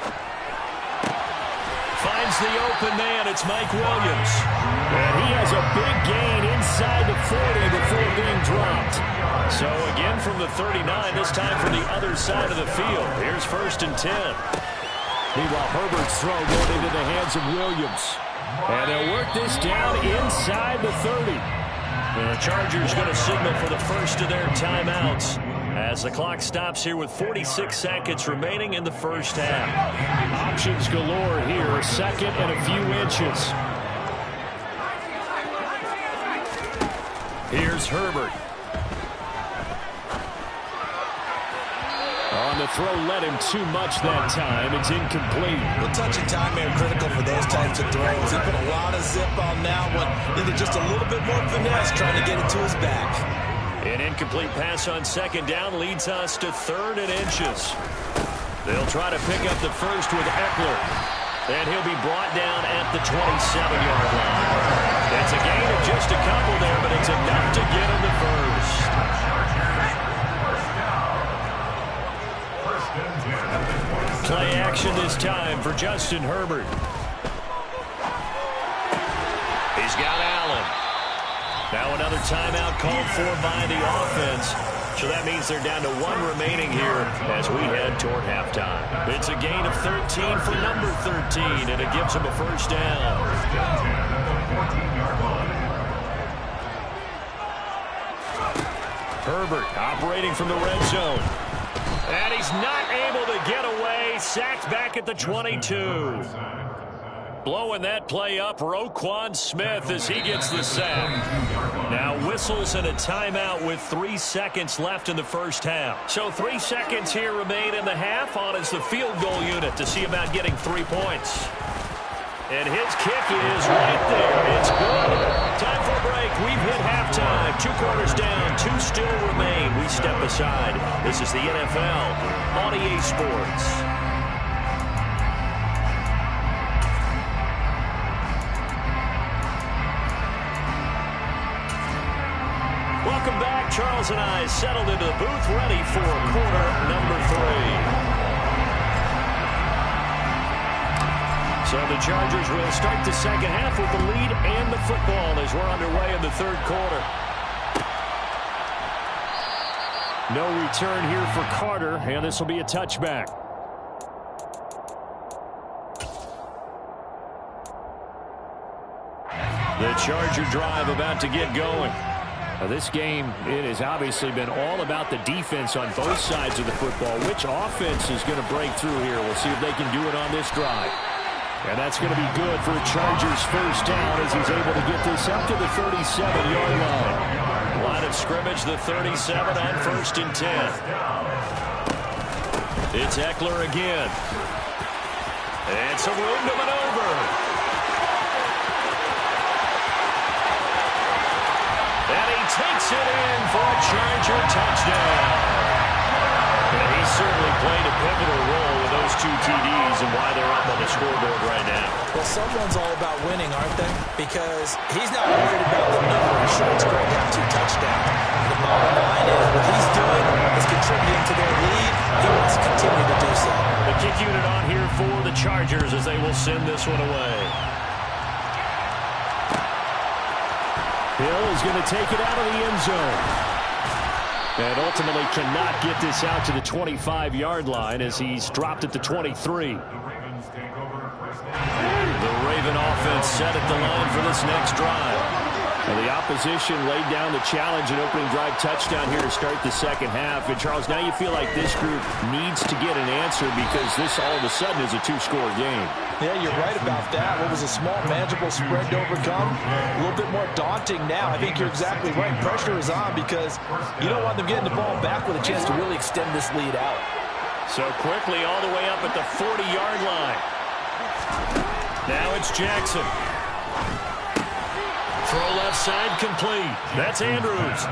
B: Finds the open man. It's Mike Williams.
F: And he has a big gain inside the 40 before being dropped.
B: So again from the 39, this time from the other side of the field. Here's 1st and 10.
F: Meanwhile, Herbert's throw going into the hands of Williams. And they'll work this down inside the 30.
B: And the Chargers going to signal for the first of their timeouts as the clock stops here with 46 seconds remaining in the first half.
F: Options galore here, 2nd and a few inches.
B: Here's Herbert.
F: On the throw, led him too much that time. It's incomplete.
A: Well, touch and time are critical for those types of throws. He put a lot of zip on that one. Needed just a little bit more finesse trying to get it to his back.
B: An incomplete pass on 2nd down leads us to 3rd and inches. They'll try to pick up the first with Eckler. And he'll be brought down at the 27-yard line. It's a gain of just a couple there, but it's enough to get him the first. Play action this time for Justin Herbert. He's got Allen. Now another timeout called for by the offense. So that means they're down to 1 remaining here as we head toward halftime. It's a gain of 13 for number 13, and it gives them a first down. Herbert operating from the red zone. And he's not able to get away. Sacked back at the 22. Blowing that play up, Roquan Smith as he gets the sack. Now whistles and a timeout with 3 seconds left in the first half. So 3 seconds here remain in the half. On is the field goal unit to see about getting 3 points. And his kick is right there. It's good. Time for a break. We've hit halftime. 2 quarters down. 2 still remain. We step aside. This is the NFL on EA Sports. Welcome back. Charles and I settled into the booth, ready for quarter number 3. So the Chargers will start the second half with the lead and the football as we're underway in the 3rd quarter.
F: No return here for Carter, and this will be a touchback.
B: The Charger drive about to get going.
F: Now this game, it has obviously been all about the defense on both sides of the football. Which offense is going to break through here? We'll see if they can do it on this drive. And that's going to be good for the Chargers' first down as he's able to get this up to the 37-yard line.
B: Line of scrimmage, the 37 on 1st and 10. It's Eckler again. And some room to maneuver. And he takes it in for a Charger touchdown. And he certainly played a pivotal role with those 2 TDs and why they're up on the scoreboard right now.
A: Well, someone's all about winning, aren't they? Because he's not worried about the number. He's sure it's great to have 2 touchdowns. The bottom line is what he's doing is contributing to their lead. He wants to continue to do so.
B: The kick unit on here for the Chargers as they will send this one away.
F: Hill is going to take it out of the end zone. And ultimately cannot get this out to the 25-yard line as he's dropped at the 23.
B: The Raven offense set at the line for this next drive.
F: And the opposition laid down the challenge and opening drive touchdown here to start the second half. And, Charles, now you feel like this group needs to get an answer because this all of a sudden is a two-score game.
A: Yeah, you're right about that. What was a small, manageable spread to overcome, a little bit more daunting now. I think you're exactly right. Pressure is on because you don't want them getting the ball back with a chance to really extend this lead out.
F: So quickly all the way up at the 40-yard line. Now it's Jackson. Throw left side complete. That's Andrews.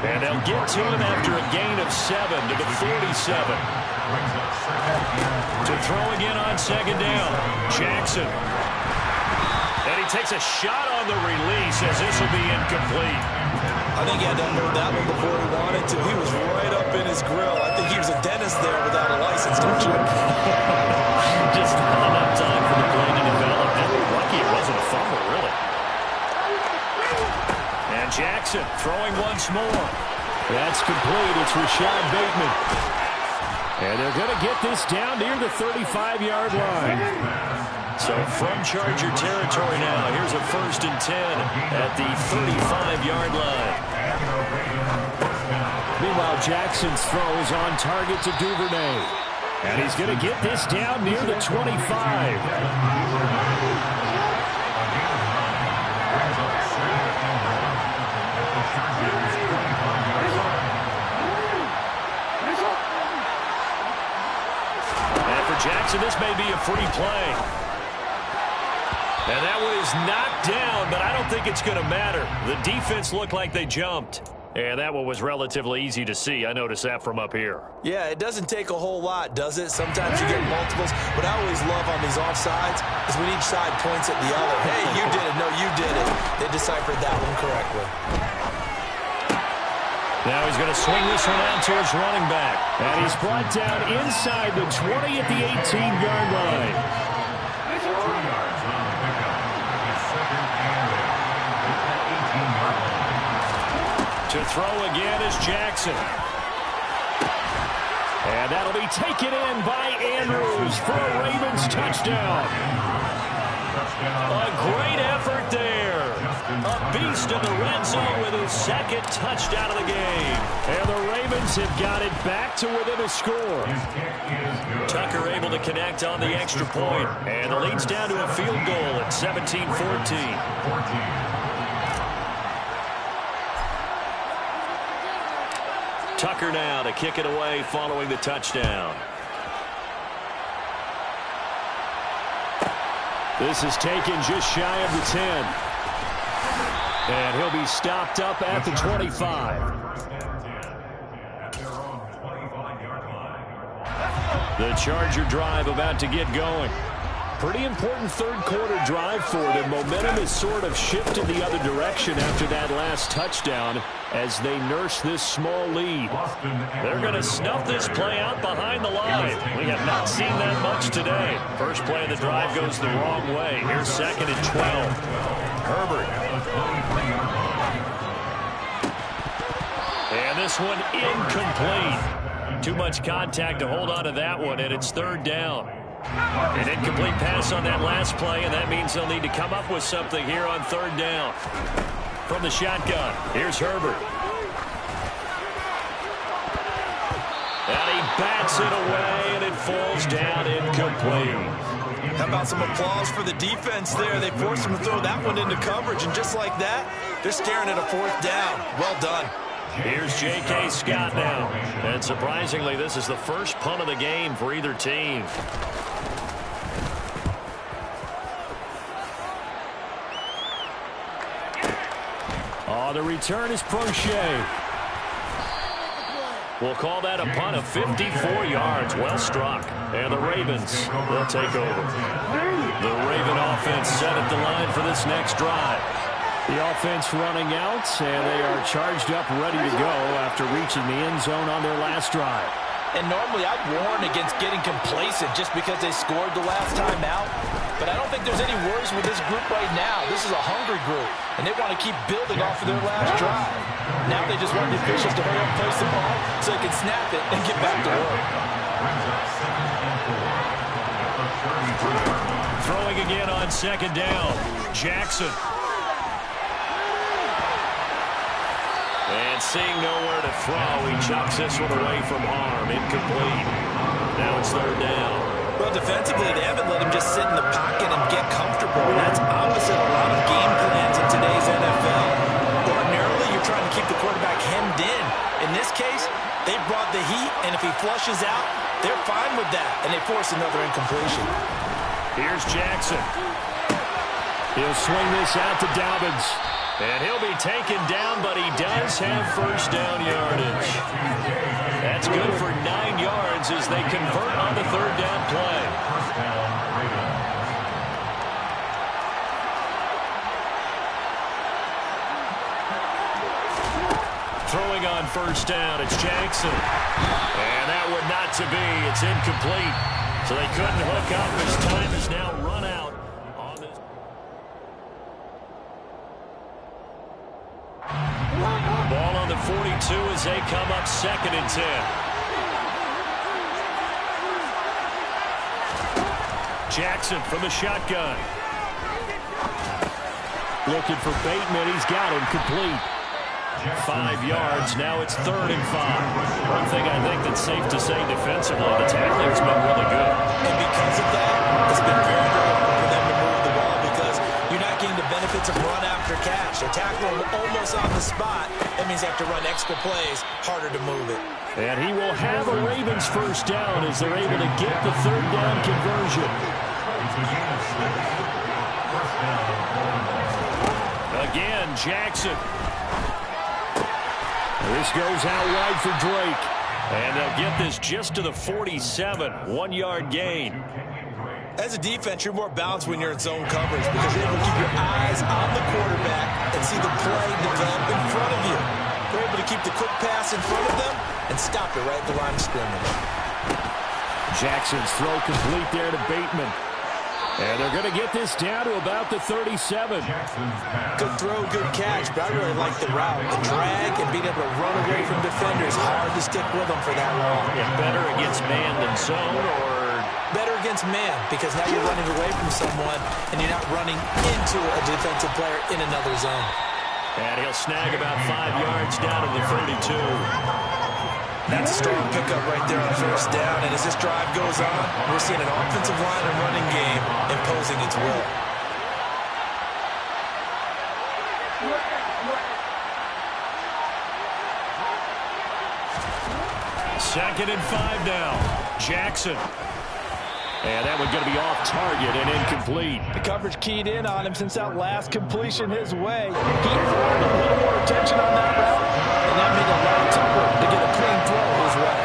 F: And they'll get to him after a gain of 7 to the 47. To throw again on second down. Jackson. And he takes a shot on the release as this will be incomplete.
A: I think he had to unload that one before he wanted to. He was right up in his grill. I think he was a dentist there without a license, don't you?
F: Just not enough time for the play to develop. And lucky it wasn't a fumble, really. And Jackson throwing once more. That's complete. It's Rashad Bateman. And they're going to get this down near the 35-yard line. So from Charger territory now, here's a 1st and 10 at the 35-yard line. Meanwhile, Jackson's throw is on target to Duvernay. And he's going to get this down near the 25. Jackson, this may be a free play. And that one is knocked down, but I don't think it's going to matter. The defense looked like they jumped. And that one was relatively easy to see. I noticed that from up here.
A: Yeah, it doesn't take a whole lot, does it? Sometimes you get multiples. What I always love on these offsides is when each side points at the other. Hey, you did it. No, you did it. They deciphered that one correctly.
F: Now he's going to swing this one out towards running back. And he's brought down inside the 20 at the 18-yard line. To throw again is Jackson. And that'll be taken in by Andrews for a Ravens touchdown. A great effort there. A beast in the red zone with his second touchdown of the game. And the Ravens have got it back to within a score. Tucker able to connect on the extra point. And the lead's down to a field goal at 17-14. Tucker now to kick it away following the touchdown. This is taken just shy of the 10. And he'll be stopped up at the 25. The Charger drive about to get going. Pretty important third quarter drive for them. Momentum has sort of shifted the other direction after that last touchdown as they nurse this small lead. They're going to snuff this play out behind the line. We have not seen that much today. First play of the drive goes the wrong way. Here's 2nd and 12. Herbert. And this one incomplete. Too much contact to hold on to that one, and it's 3rd down. An incomplete pass on that last play, and that means they'll need to come up with something here on 3rd down. From the shotgun, here's Herbert. And he bats it away, and it falls down incomplete.
A: How about some applause for the defense there? They forced him to throw that one into coverage, and just like that, they're staring at a 4th down. Well done.
F: Here's J.K. Scott now. And surprisingly, this is the first punt of the game for either team. Oh, the return is Prochet. We'll call that a punt of 54 yards. Well struck. And the Ravens, they'll take over. The Raven offense set at the line for this next drive. The offense running out, and they are charged up, ready to go after reaching the end zone on their last drive.
A: And normally I'd warn against getting complacent just because they scored the last time out. But I don't think there's any worries with this group right now. This is a hungry group, and they want to keep building off of their last drive. Now they just want the officials to hurry up and place the ball so they can snap it and get back to work.
F: Throwing again on 2nd down. Jackson.
B: And seeing nowhere to throw, he chucks this one away from harm. Incomplete. Now it's third down.
A: Well, defensively, they haven't let him just sit in the pocket and get comfortable. And that's opposite a lot of game plans in today's NFL. Ordinarily, you're trying to keep the quarterback hemmed in. In this case, they brought the heat, and if he flushes out, they're fine with that, and they force another incompletion.
B: Here's Jackson. He'll swing this out to Dobbins. And he'll be taken down, but he does have first down yardage. That's good for 9 yards as they convert on the third down play. Throwing on first down, it's Jackson. And that one not to be. It's incomplete. So they couldn't hook up as time is now run out. Ball on the 42 as they come up 2nd and 10. Jackson from the shotgun. Looking for Bateman. He's got him complete. 5 yards. Now it's 3rd and 5. One thing I think that's safe to say defensively, the tackling's been really good.
A: And because of that, it's been very hard for them to move the ball because you're not getting the benefits of run after catch. They're tackling almost on the spot. That means they have to run extra plays, harder to move it.
B: And he will have a Ravens first down as they're able to get the third down conversion. Again, Jackson. This goes out wide for Drake. And they'll get this just to the 47. 1-yard gain.
A: As a defense, you're more balanced when you're in zone coverage because you're able to keep your eyes on the quarterback and see the play develop in front of you. You're able to keep the quick pass in front of them and stop it right at the line of scrimmage.
B: Jackson's throw complete there to Bateman. And they're going to get this down to about the 37.
A: Good throw, good catch, but I really like the route. The drag and being able to run away from defenders. Hard to stick with them for that long.
B: And better against man than zone, or?
A: Better against man, because now you're running away from someone and you're not running into a defensive player in another zone.
B: And he'll snag about 5 yards down to the 32.
A: That's a strong pickup right there on first down. And as this drive goes on, we're seeing an offensive line and running game imposing its will.
B: Second and 5 now. Jackson. And that one's going to be off target and incomplete.
A: The coverage keyed in on him since that last completion his way. He wanted a little more attention on that route, and that made it a lot tougher to get a clean throw his way.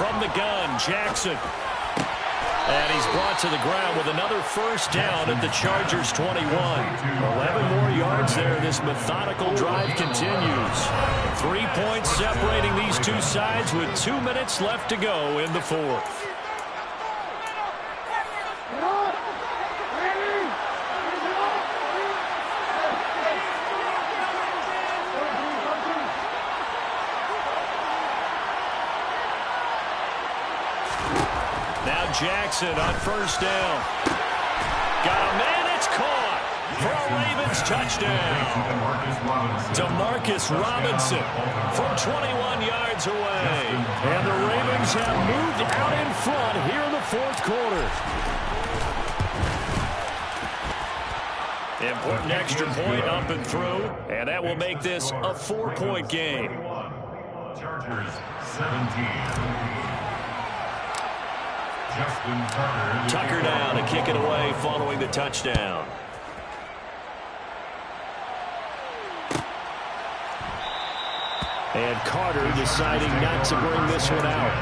B: From the gun, Jackson. And he's brought to the ground with another first down at the Chargers' 21. 11 more yards there. This methodical drive continues. 3 points separating these two sides with 2 minutes left to go in the fourth. Jackson on first down. Got a man, it's caught for a Ravens touchdown. DeMarcus Robinson from 21 yards away. And the Ravens have moved out in front here in the fourth quarter. Important extra point up and through, and that will make this a 4-point game.
E: Chargers 17.
B: Tucker down to kick it away following the touchdown. And Carter deciding not to bring this one out.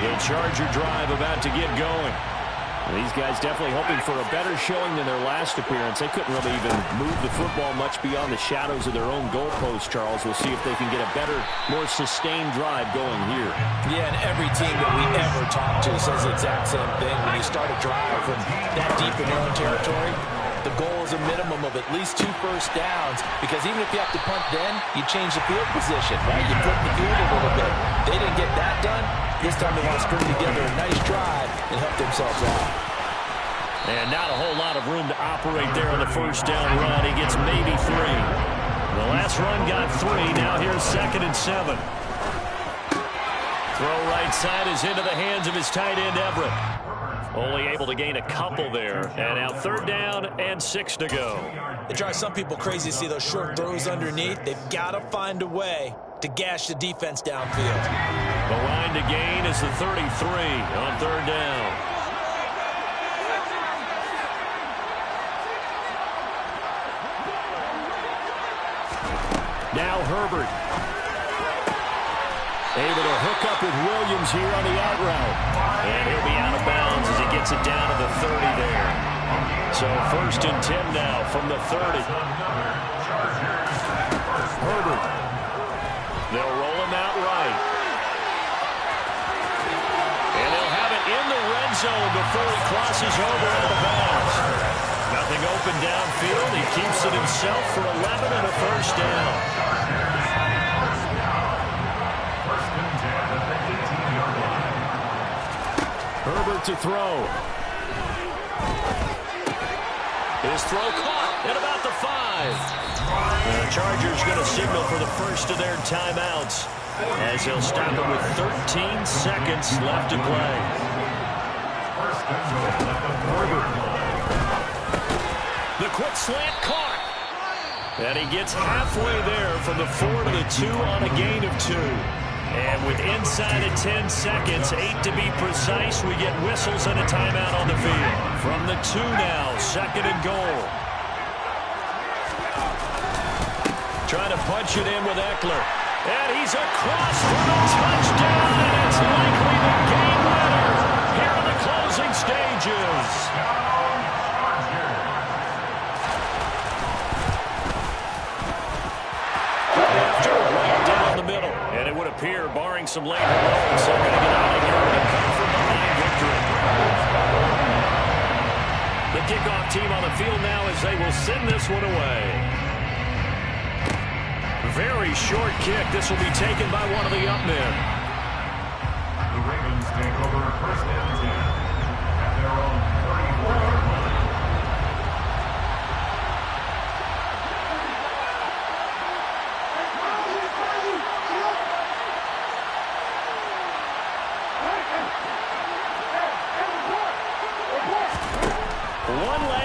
B: The Charger drive about to get going. These guys definitely hoping for a better showing than their last appearance. They couldn't really even move the football much beyond the shadows of their own goalpost, Charles. We'll see if they can get a better, more sustained drive going here.
A: Yeah, and every team that we ever talk to says the exact same thing. When you start a drive from that deep in your own territory, the goal is a minimum of at least 2 first downs, because even if you have to punt then, you change the field position, right? You flip the field a little bit. They didn't get that done. This time they want to string together a nice drive and help themselves out.
F: And not a whole lot of room to operate there on the first down run. He gets maybe 3. The last run got 3. Now here's 2nd and 7. Throw right side is into the hands of his tight end, Everett. Only able to gain a couple there. And now 3rd down and 6 to go.
A: It drives some people crazy to see those short throws underneath. They've got to find a way to gash the defense downfield.
F: The line to gain is the 33 on 3rd down. Now Herbert. Able to hook up with Williams here on the out route. And he'll be out of bounds as he gets it down to the 30 there. So 1st and 10 now from the 30. Herbert. They'll roll him out right. And they'll have it in the red zone before he crosses over out of bounds. Nothing open downfield. He keeps it himself for 11 and a first down. Herbert to throw. His throw caught at about the 5. And the Chargers going to signal for the first of their timeouts as he'll stop it with 13 seconds left to play. Herbert. The quick slant caught. And he gets halfway there from the 4 to the 2 on a gain of 2. And with inside of 10 seconds, 8 to be precise, we get whistles and a timeout on the field. From the 2 now, 2nd and goal. Trying to punch it in with Eckler. And he's across for the touchdown, and it's likely the game winner here in the closing stages. Here, barring some late heroics, they're going to get out of here with a come-from-behind victory. The kickoff team on the field now as they will send this one away. Very short kick. This will be taken by one of the up men.
E: The Ravens take over 1st and 10 at their own 34-yard line.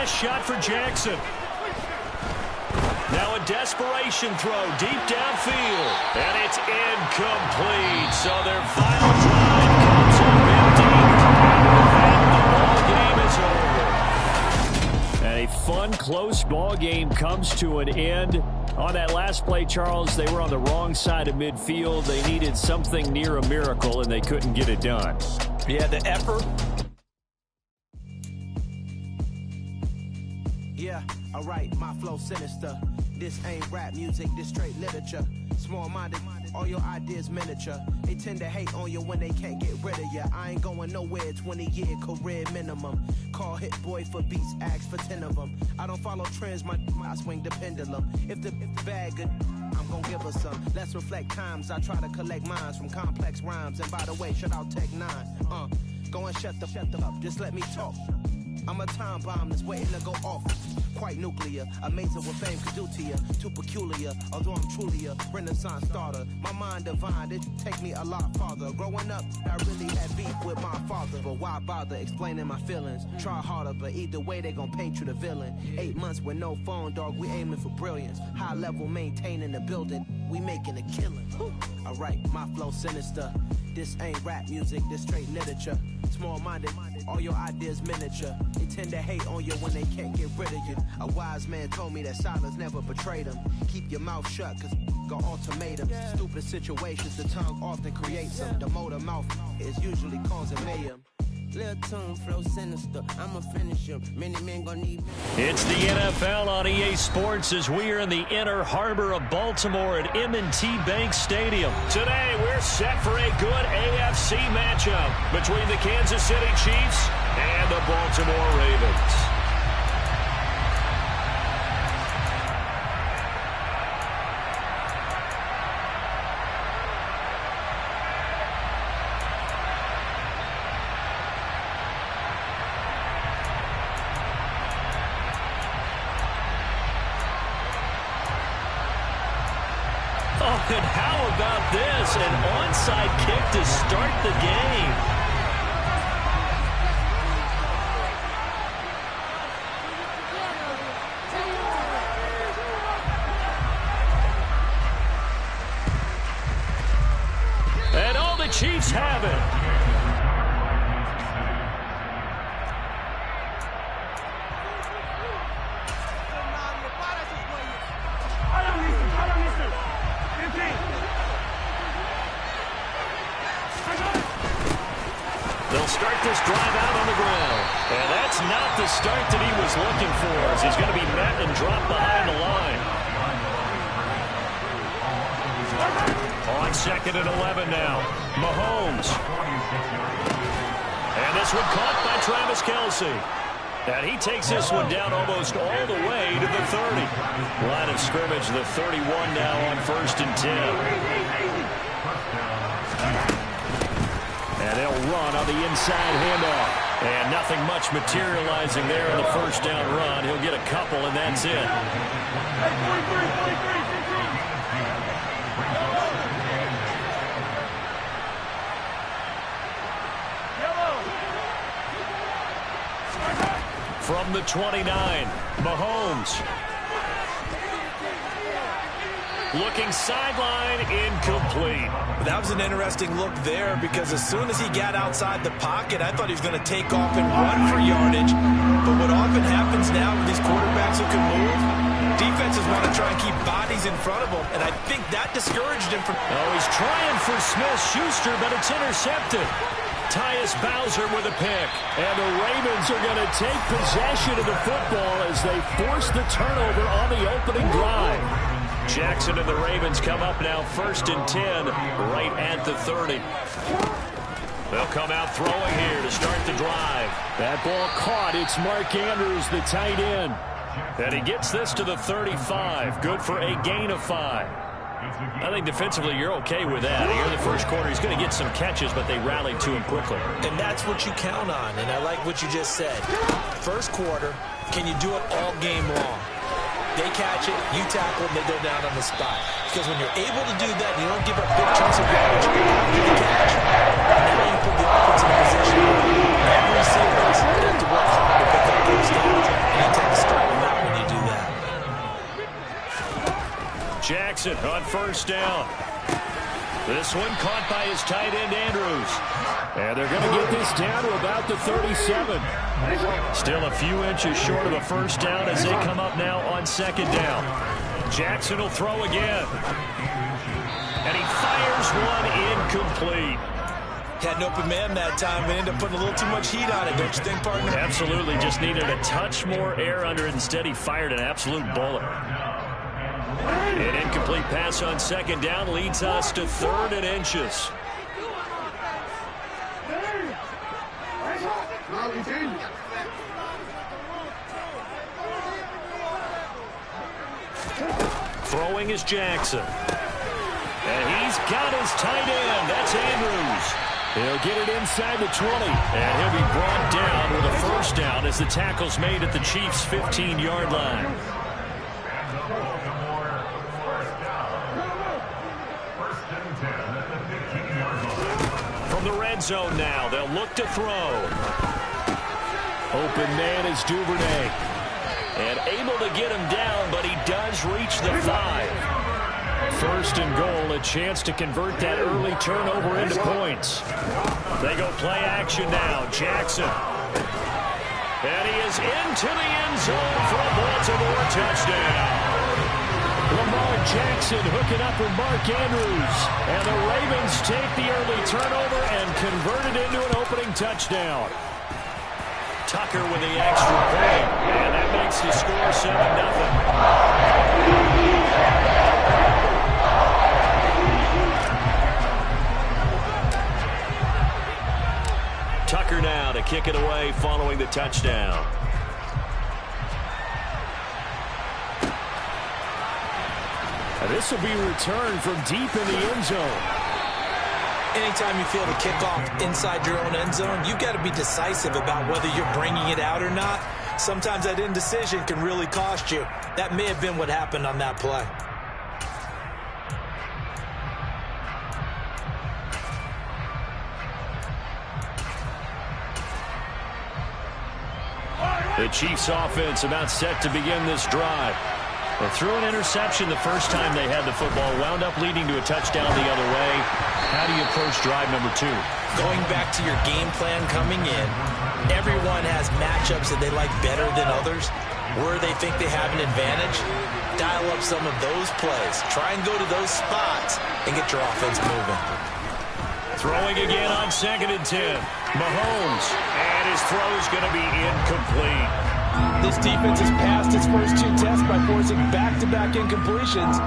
F: Shot for Jackson. Now a desperation throw deep downfield. And it's incomplete. So their final drive comes up empty. And the ball game is over. And a fun, close ball game comes to an end. On that last play, Charles, they were on the wrong side of midfield. They needed something near a miracle, and they couldn't get it done.
A: Yeah, the effort.
G: Yeah, alright, my flow sinister. This ain't rap music, this straight literature. Small-minded, all your ideas miniature. They tend to hate on you when they can't get rid of you. I ain't going nowhere, 20-year career minimum. Call Hit Boy for beats, ask for 10 of them. I don't follow trends, I swing the pendulum. If the bag good, I'm gonna give her some. Let's reflect times, I try to collect minds from complex rhymes. And by the way, shout out Tech 9. Go and shut the up, just let me talk. I'm a time bomb that's waiting to go off. Quite nuclear, amazing what fame could do to you. Too peculiar, although I'm truly a renaissance starter. My mind divine, it take me a lot farther. Growing up, I really had beef with my father. But why bother explaining my feelings? Try harder, but either way they gon' paint you the villain. 8 months with no phone, dog, we aiming for brilliance. High level maintaining the building, we making a killing. Alright, my flow sinister. This ain't rap music, this straight literature. Small-minded, all your ideas miniature. They tend to hate on you when they can't get rid of you. A wise man told me that silence never betrayed him. Keep your mouth shut, cause got ultimatums. Stupid situations, the tongue often creates them. The motor mouth is usually causing mayhem. Little tune, flow sinister, I'ma finish him. Many men gonna need me.
F: It's the NFL on EA Sports as we are in the inner harbor of Baltimore at M&T Bank Stadium. Today, we're set for a good AFC matchup between the Kansas City Chiefs and the Baltimore Ravens.
B: Oh, and how about this? An onside kick to start the game. And all the Chiefs have it. They'll start this drive out on the ground. And that's not the start that he was looking for, as he's going to be met and dropped behind the line. On 2nd and 11 now. Mahomes. And this one caught by Travis Kelce. And he takes this one down almost all the way to the 30. Line of scrimmage, the 31 now on 1st and 10. And they'll run on the inside handoff. And nothing much materializing there on the first down run. He'll get a couple, and that's it. From the 29, Mahomes. Looking sideline, incomplete.
A: That was an interesting look there, because as soon as he got outside the pocket, I thought he was going to take off and run for yardage. But what often happens now with these quarterbacks who can move, defenses want to try and keep bodies in front of them, and I think that discouraged him from...
B: Oh, he's trying for Smith-Schuster, but it's intercepted. Tyus Bowser with a pick. And the Ravens are going to take possession of the football as they force the turnover on the opening drive. Jackson and the Ravens come up now 1st and 10, right at the 30. They'll come out throwing here to start the drive. That ball caught. It's Mark Andrews, the tight end. And he gets this to the 35. Good for a gain of 5. I think defensively you're okay with that. Here in the first quarter, he's going to get some catches, but they rallied to him quickly.
A: And that's what you count on, and I like what you just said. First quarter, can you do it all game long? They catch it, you tackle them, they go down on the spot. Because when you're able to do that, you don't give up big chunks of yardage after the catch. And now you put the offense in a position where every receiver has to work hard to pick up those downs, and you tend to start them out when you do that.
B: Jackson on 1st down. This one caught by his tight end, Andrews. And they're going to get this down to about the 37. Still a few inches short of a first down as they come up now on 2nd down. Jackson will throw again. And he fires one incomplete.
A: Had an open man that time and ended up putting a little too much heat on it, don't you think, partner?
B: Absolutely. Just needed a touch more air under it. Instead, he fired an absolute bullet. An incomplete pass on 2nd down leads us to 3rd and inches. Throwing is Jackson. And he's got his tight end. That's Andrews. He'll get it inside the 20. And he'll be brought down with a first down as the tackle's made at the Chiefs' 15-yard line. From the red zone now, they'll look to throw. Open man is Duvernay. And able to get him down, but he does reach the 5. 1st and goal, a chance to convert that early turnover into points. They go play action now. Jackson. And he is into the end zone for a Baltimore touchdown. Lamar Jackson hooking up with Mark Andrews. And the Ravens take the early turnover and convert it into an opening touchdown. Tucker with the extra point. And that makes the score 7-0. Tucker now to kick it away following the touchdown. And this will be returned from deep in the end zone.
A: Anytime you feel the kickoff inside your own end zone, you've got to be decisive about whether you're bringing it out or not. Sometimes that indecision can really cost you. That may have been what happened on that play.
F: The Chiefs offense about set to begin this drive. They threw an interception the first time they had the football, wound up leading to a touchdown the other way. How do you approach drive number 2?
A: Going back to your game plan coming in, everyone has matchups that they like better than others. Where they think they have an advantage, dial up some of those plays. Try and go to those spots and get your offense moving.
F: Throwing again on 2nd and 10. Mahomes, and his throw is going to be incomplete.
A: This defense has passed its first 2 tests by forcing back-to-back incompletions.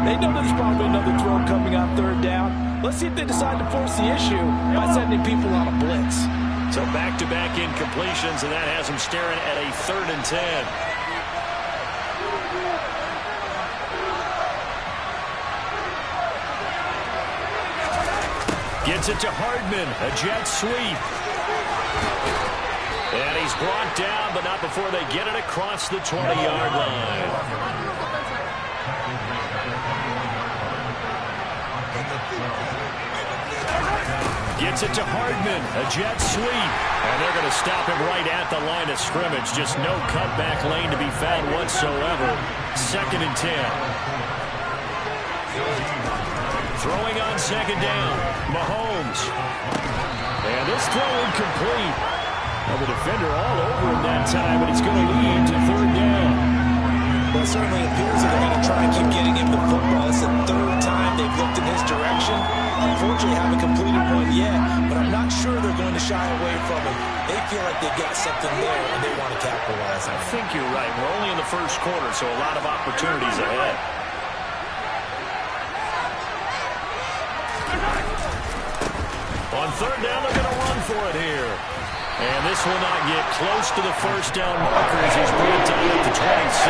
A: They know there's probably another throw coming on 3rd down. Let's see if they decide to force the issue by sending people on a blitz.
F: So back-to-back incompletions, and that has them staring at a 3rd and 10. Gets it to Hardman, a jet sweep. And he's brought down, but not before they get it across the 20-yard line. Gets it to Hardman, a jet sweep. And they're going to stop him right at the line of scrimmage. Just no cutback lane to be found whatsoever. 2nd and 10. Throwing on 2nd down, Mahomes. And this throw incomplete. Well, the defender all over him that time, but it's going to lead to 3rd down.
A: Well, it certainly appears that they're going to try and keep getting him the football. It's the 3rd time they've looked in his direction. Unfortunately, haven't completed one yet, but I'm not sure they're going to shy away from him. They feel like they've got something there, and they want to capitalize on it.
F: I think you're right. We're only in the first quarter, so a lot of opportunities ahead. On 3rd down, they're going to run for it here. And this will not get close to the first down marker as he's brought down at the 26.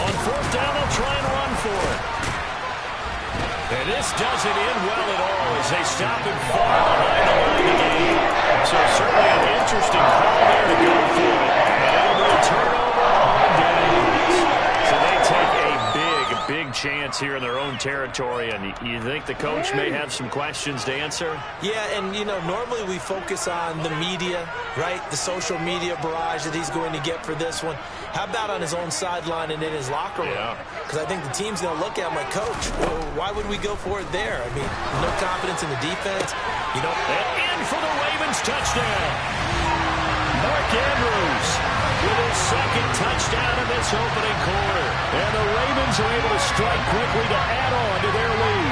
F: On 4th down, they'll try and run for it. And this doesn't end well at all as they stop him far behind the line of the game. So certainly an interesting call there to go for it. And it'll be a turnover on downs. So they take a big chance here in their own territory, and you think the coach may have some questions to answer?
A: Yeah, and, you know, normally we focus on the media, right? The social media barrage that he's going to get for this one. How about on his own sideline and in his locker room? Because I think the team's going to look at him like, Coach, well, why would we go for it there? I mean, no confidence in the defense. You know,
F: and in for the Ravens touchdown. Mark Andrews with his 2nd touchdown in this opening quarter. And the Ravens are able to strike quickly to add on to their lead.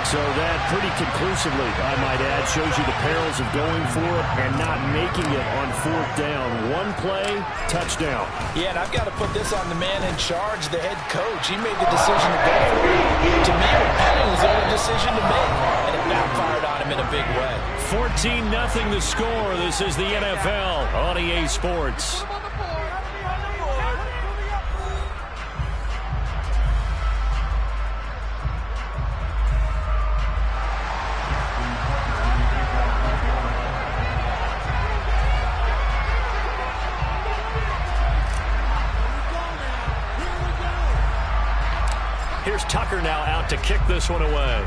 F: So that pretty conclusively, I might add, shows you the perils of going for it and not making it on 4th down. One play, touchdown.
A: Yeah, and I've got to put this on the man in charge, the head coach. He made the decision to go for it. To me, repenting was the only decision to make, and it backfired on him in a big way.
F: 14-0 the score. This is the NFL on EA Sports. Here's Tucker now out to kick this one away.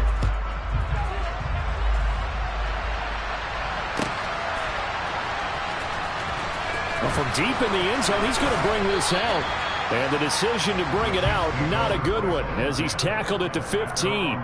F: Well, from deep in the end zone, he's going to bring this out. And the decision to bring it out, not a good one, as he's tackled at the 15.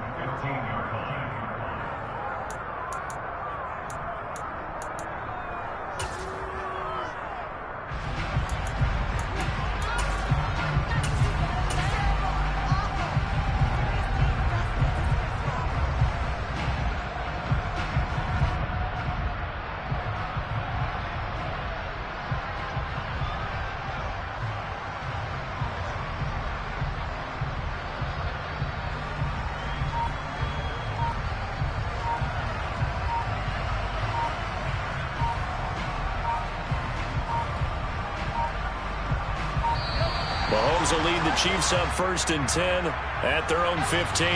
F: Mahomes will lead the Chiefs up 1st and 10 at their own 15.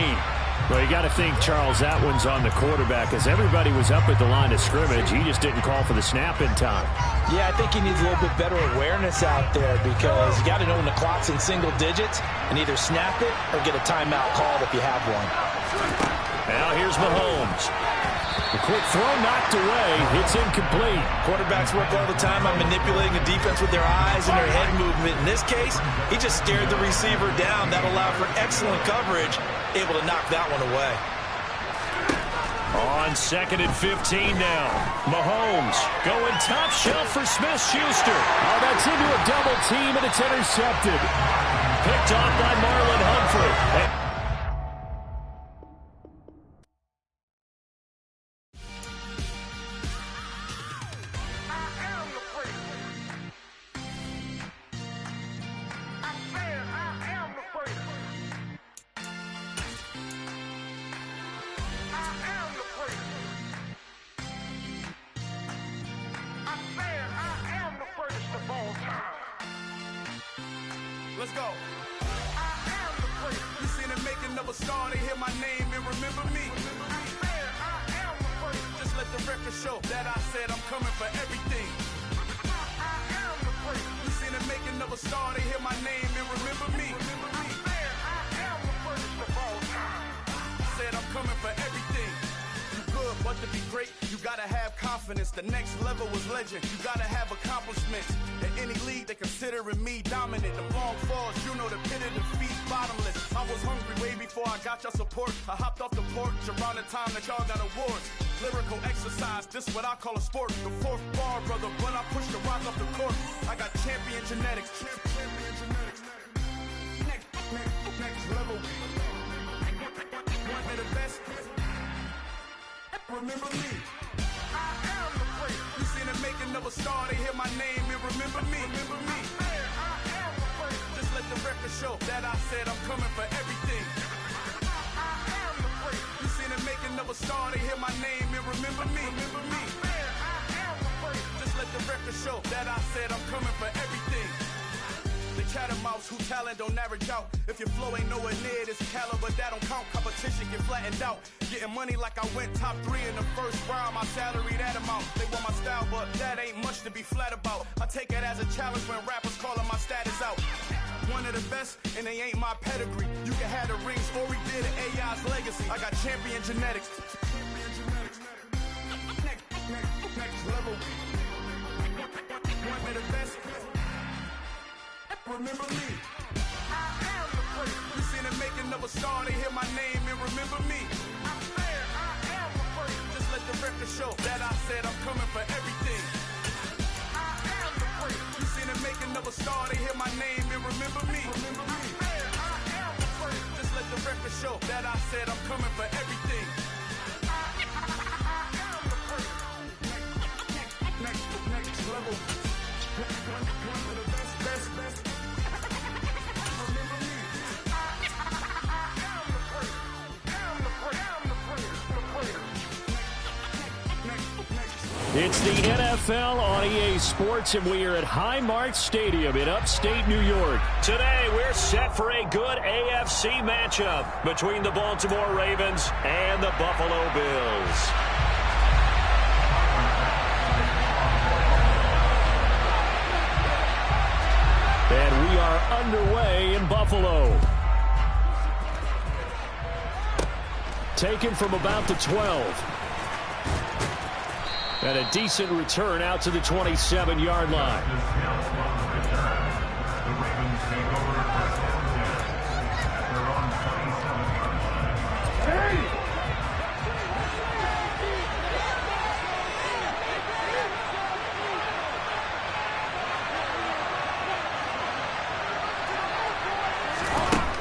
F: Well, you got to think, Charles, that one's on the quarterback, as everybody was up at the line of scrimmage. He just didn't call for the snap in time.
A: Yeah, I think he needs a little bit better awareness out there, because you got to know when the clock's in single digits and either snap it or get a timeout called if you have one.
F: Now here's Mahomes.
B: The quick throw knocked away. It's incomplete.
A: Quarterbacks work all the time on manipulating a defense with their eyes and their head movement. In this case, he just stared the receiver down. That allowed for excellent coverage, able to knock that one away.
B: On 2nd and 15 now. Mahomes going top shelf for Smith-Schuster. Oh, that's into a double team, and it's intercepted. Picked off by Marlon Humphrey.
H: Let's go. You seen the making of a star, they hear my name and remember me. Just let the record show that I said I'm coming for everything. You seen the making of a star, they hear my name and remember me. Said I'm coming for everything. You good, but to be great, you gotta have confidence. The next level was legend. You gotta have accomplishments. In any league, they considering me dominant. The long falls, you know the pit of defeat, bottomless. I was hungry way before I got your support. I hopped off the porch around the time that y'all got awards. Lyrical exercise, this what I call a sport. The fourth bar, brother, when I push the rock off the court. I got champion genetics. Next level. One of the best. Remember me. You seen the making of a star, they hear my name and remember me. Just let the record show that I said I'm coming for everything. You seen the making of a star, they hear my name and remember me. Just let the record show that I said I'm coming for everything. The chattermouths who talent don't average out. If your flow ain't nowhere near this caliber, that don't count. Competition get flattened out. Getting money like I went top 3 in the first round. My salary that amount. They want my style, but that ain't much to be flat about. I take it as a challenge when rappers calling my status out. One of the best, and they ain't my pedigree. You can have the rings, or we did an AI's legacy. I got champion genetics. Next level. One of the best. Remember me. You seen the making of a star, they hear my name and remember me. Just let the record show that I said I'm coming for everything. You seen the making of a star, they hear my name and remember me. Just let the record show that I said I'm coming for everything. Next level. One of the best.
B: It's the NFL on EA Sports, and we are at Highmark Stadium in upstate New York. Today, we're set for a good AFC matchup between the Baltimore Ravens and the Buffalo Bills. And we are underway in Buffalo. Taken from about the 12. And a decent return out to the 27-yard line.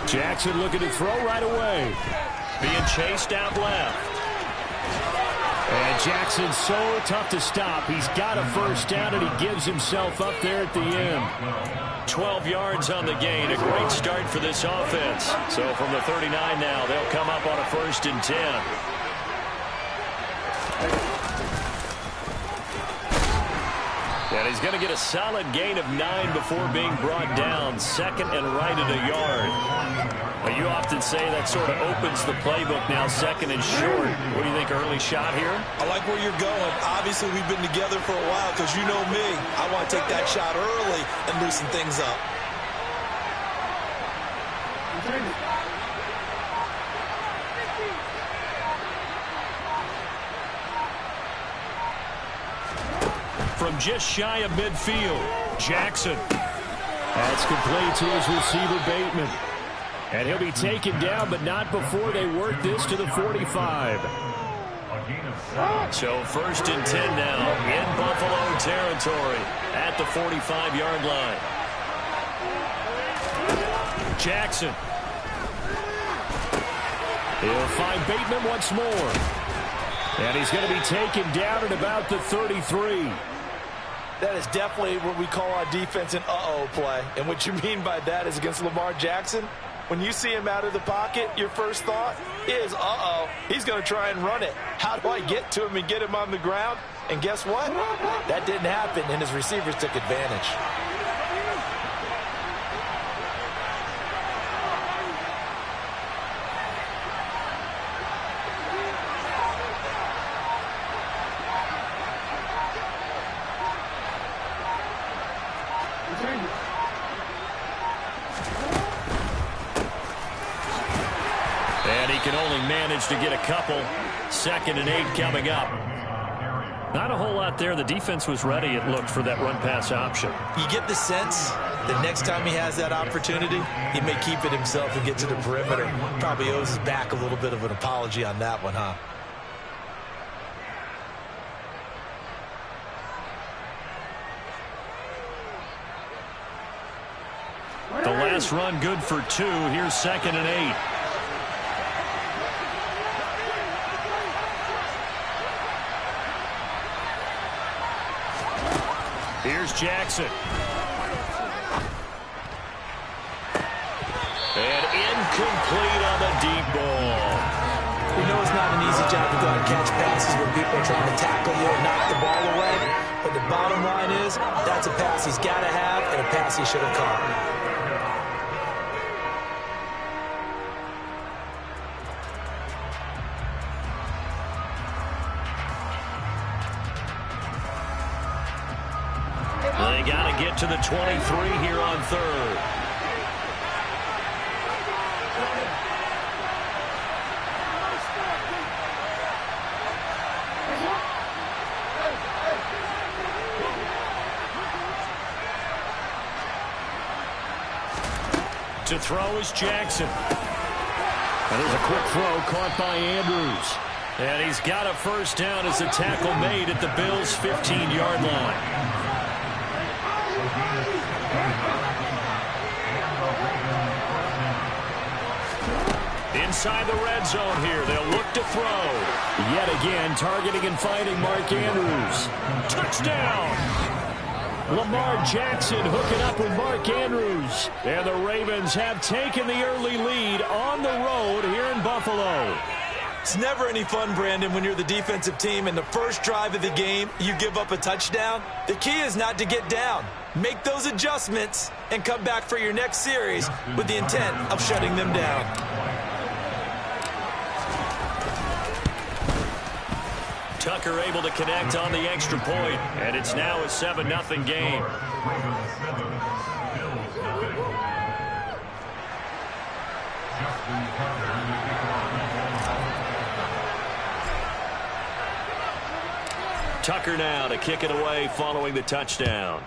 B: Jackson looking to throw right away. Being chased out left. And Jackson's so tough to stop. He's got a first down, and he gives himself up there at the end. 12 yards on the gain. A great start for this offense. So from the 39 now, they'll come up on a 1st and 10. And he's going to get a solid gain of 9 before being brought down. 2nd and right at a yard. But you often say that sort of opens the playbook now, 2nd and short. What do you think, early shot here?
A: I like where you're going. Obviously, we've been together for a while because you know me. I want to take that shot early and loosen things up.
B: him just shy of midfield. Jackson. That's complete to his receiver, Bateman. And he'll be taken down, but not before they work this to the 45. So 1st and 10 now in Buffalo territory at the 45-yard line. Jackson. He'll find Bateman once more. And he's going to be taken down at about the 33.
A: That is definitely what we call our defense an uh-oh play. And what you mean by that is against Lamar Jackson, when you see him out of the pocket, your first thought is, uh-oh, he's going to try and run it. How do I get to him and get him on the ground? And guess what? That didn't happen, and his receivers took advantage.
B: And he can only manage to get a couple. 2nd and 8 coming up. Not a whole lot there. The defense was ready, it looked, for that run-pass option.
A: You get the sense that next time he has that opportunity, he may keep it himself and get to the perimeter. Probably owes his back a little bit of an apology on that one, huh?
B: The last run good for 2. Here's 2nd and 8. Here's Jackson. And incomplete on the deep ball.
A: We know it's not an easy job to go out and catch passes when people are trying to tackle you and knock the ball away. But the bottom line is, that's a pass he's got to have and a pass he should have caught.
B: They got to get to the 23 here on 3rd. To throw is Jackson. And there's a quick throw caught by Andrews. And he's got a first down as the tackle made at the Bills' 15-yard line. Inside the red zone here. They'll look to throw. Yet again, targeting and finding Mark Andrews. Touchdown! Lamar Jackson hooking up with Mark Andrews. And the Ravens have taken the early lead on the road here in Buffalo.
A: It's never any fun, Brandon, when you're the defensive team and the first drive of the game, you give up a touchdown. The key is not to get down. Make those adjustments and come back for your next series with the intent of shutting them down.
B: Tucker able to connect on the extra point, and it's now a 7-0 game. Tucker now to kick it away following the touchdown.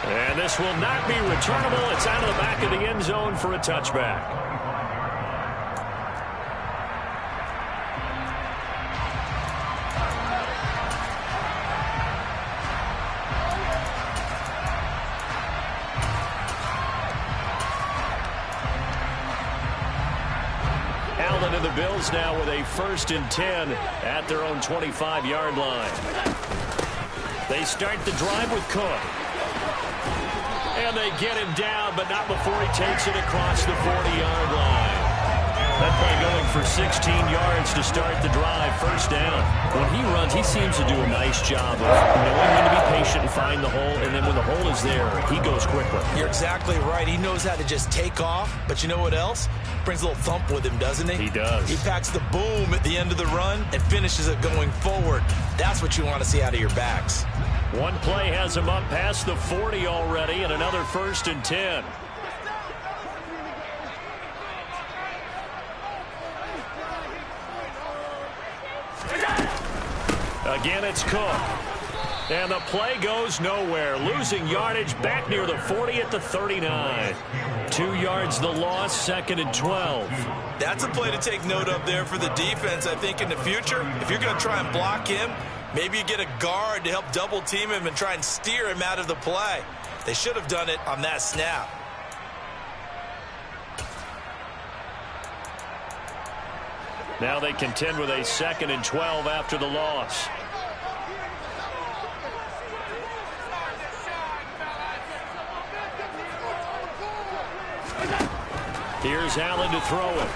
B: And this will not be returnable. It's out of the back of the end zone for a touchback. The Bills now with a 1st and 10 at their own 25-yard line. They start the drive with Cook. And they get him down, but not before he takes it across the 40-yard line. That play going for 16 yards to start the drive. 1st down. When he runs, he seems to do a nice job of knowing when to be patient and find the hole, and then when the hole is there, he goes quickly.
A: You're exactly right. He knows how to just take off, but you know what else? Brings a little thump with him, doesn't he?
B: He does.
A: He packs the boom at the end of the run and finishes it going forward. That's what you want to see out of your backs.
B: One play has him up past the 40 already, and another 1st and 10. Again, it's Cook. And the play goes nowhere. Losing yardage back near the 40 at the 39. 2 yards the loss, 2nd and 12.
A: That's a play to take note of there for the defense. I think in the future, if you're going to try and block him, maybe you get a guard to help double team him and try and steer him out of the play. They should have done it on that snap.
B: Now they contend with a 2nd and 12 after the loss. Here's Allen to throw it.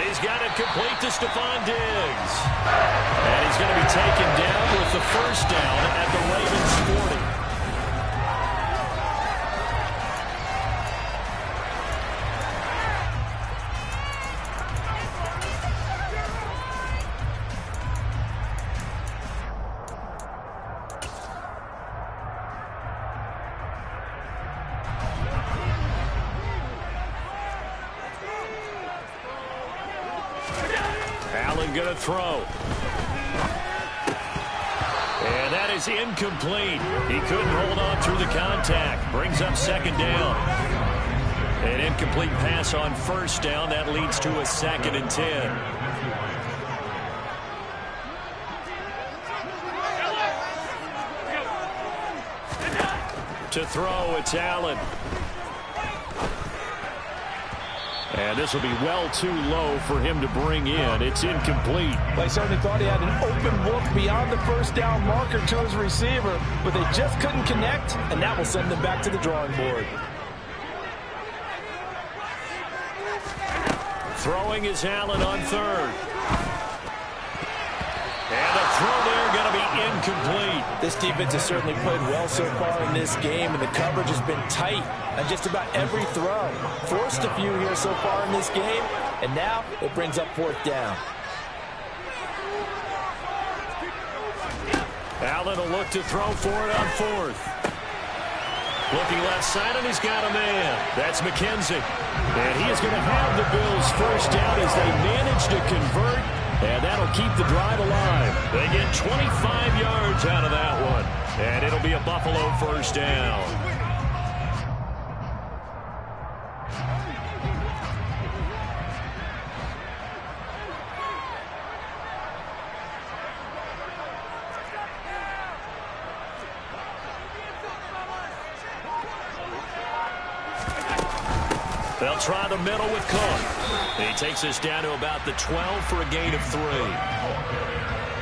B: He's got it complete to Stephon Diggs. And he's going to be taken down with the first down at the Ravens 40. Going to throw. And that is incomplete. He couldn't hold on through the contact. Brings up 2nd down. An incomplete pass on 1st down. That leads to a 2nd and 10. To throw, it's Allen. And this will be well too low for him to bring in. It's incomplete.
I: They certainly thought he had an open look beyond the first down marker to his receiver, but they just couldn't connect, and that will send them back to the drawing board.
B: Throwing is Allen on 3rd. And the throw there going to be incomplete.
I: This defense has certainly played well so far in this game, and the coverage has been tight on just about every throw. Forced a few here so far in this game, and now it brings up 4th down.
B: Allen will look to throw for it on 4th. Looking left side, and he's got a man. That's McKenzie. And he is going to have the Bills' first down as they manage to convert. And that'll keep the drive alive. They get 25 yards out of that one. And it'll be a Buffalo first down. They'll try the middle with Cook. And he takes us down to about the 12 for a gain of 3.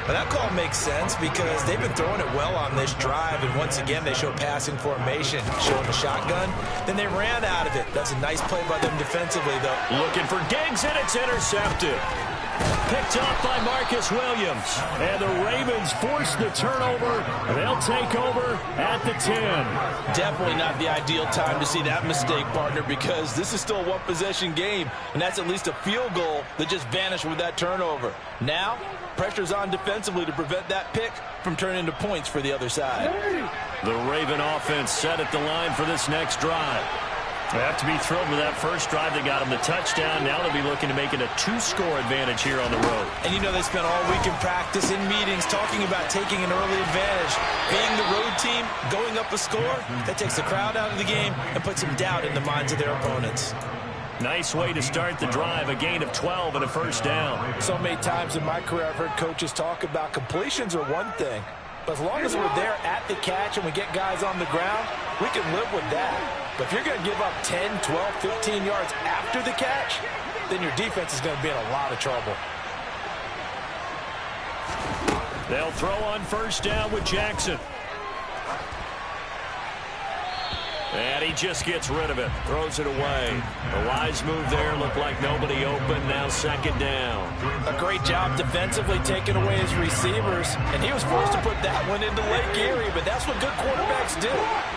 A: But that call makes sense because they've been throwing it well on this drive, and once again they show passing formation, showing the shotgun. Then they ran out of it. That's a nice play by them defensively, though.
B: Looking for Diggs, and it's intercepted. Picked up by Marcus Williams. And the Ravens force the turnover. They'll take over at the 10.
I: Definitely not the ideal time to see that mistake, partner, because this is still a one-possession game, and that's at least a field goal that just vanished with that turnover. Now, pressure's on defensively to prevent that pick from turning into points for the other side.
B: The Raven offense set at the line for this next drive. They have to be thrilled with that first drive. They got them the touchdown. Now they'll be looking to make it a 2-score advantage here on the road.
A: And you know they spent all week in practice, in meetings, talking about taking an early advantage. Being the road team, going up a score, that takes the crowd out of the game and puts some doubt in the minds of their opponents.
B: Nice way to start the drive, a gain of 12 and a first down.
I: So many times in my career I've heard coaches talk about completions are one thing, but as long as we're there at the catch and we get guys on the ground, we can live with that. But if you're going to give up 10, 12, 15 yards after the catch, then your defense is going to be in a lot of trouble.
B: They'll throw on first down with Jackson. And he just gets rid of it, throws it away. The wise move there, looked like nobody open, now second down.
I: A great job defensively taking away his receivers, and he was forced to put that one into Lake Erie, but that's what good quarterbacks do.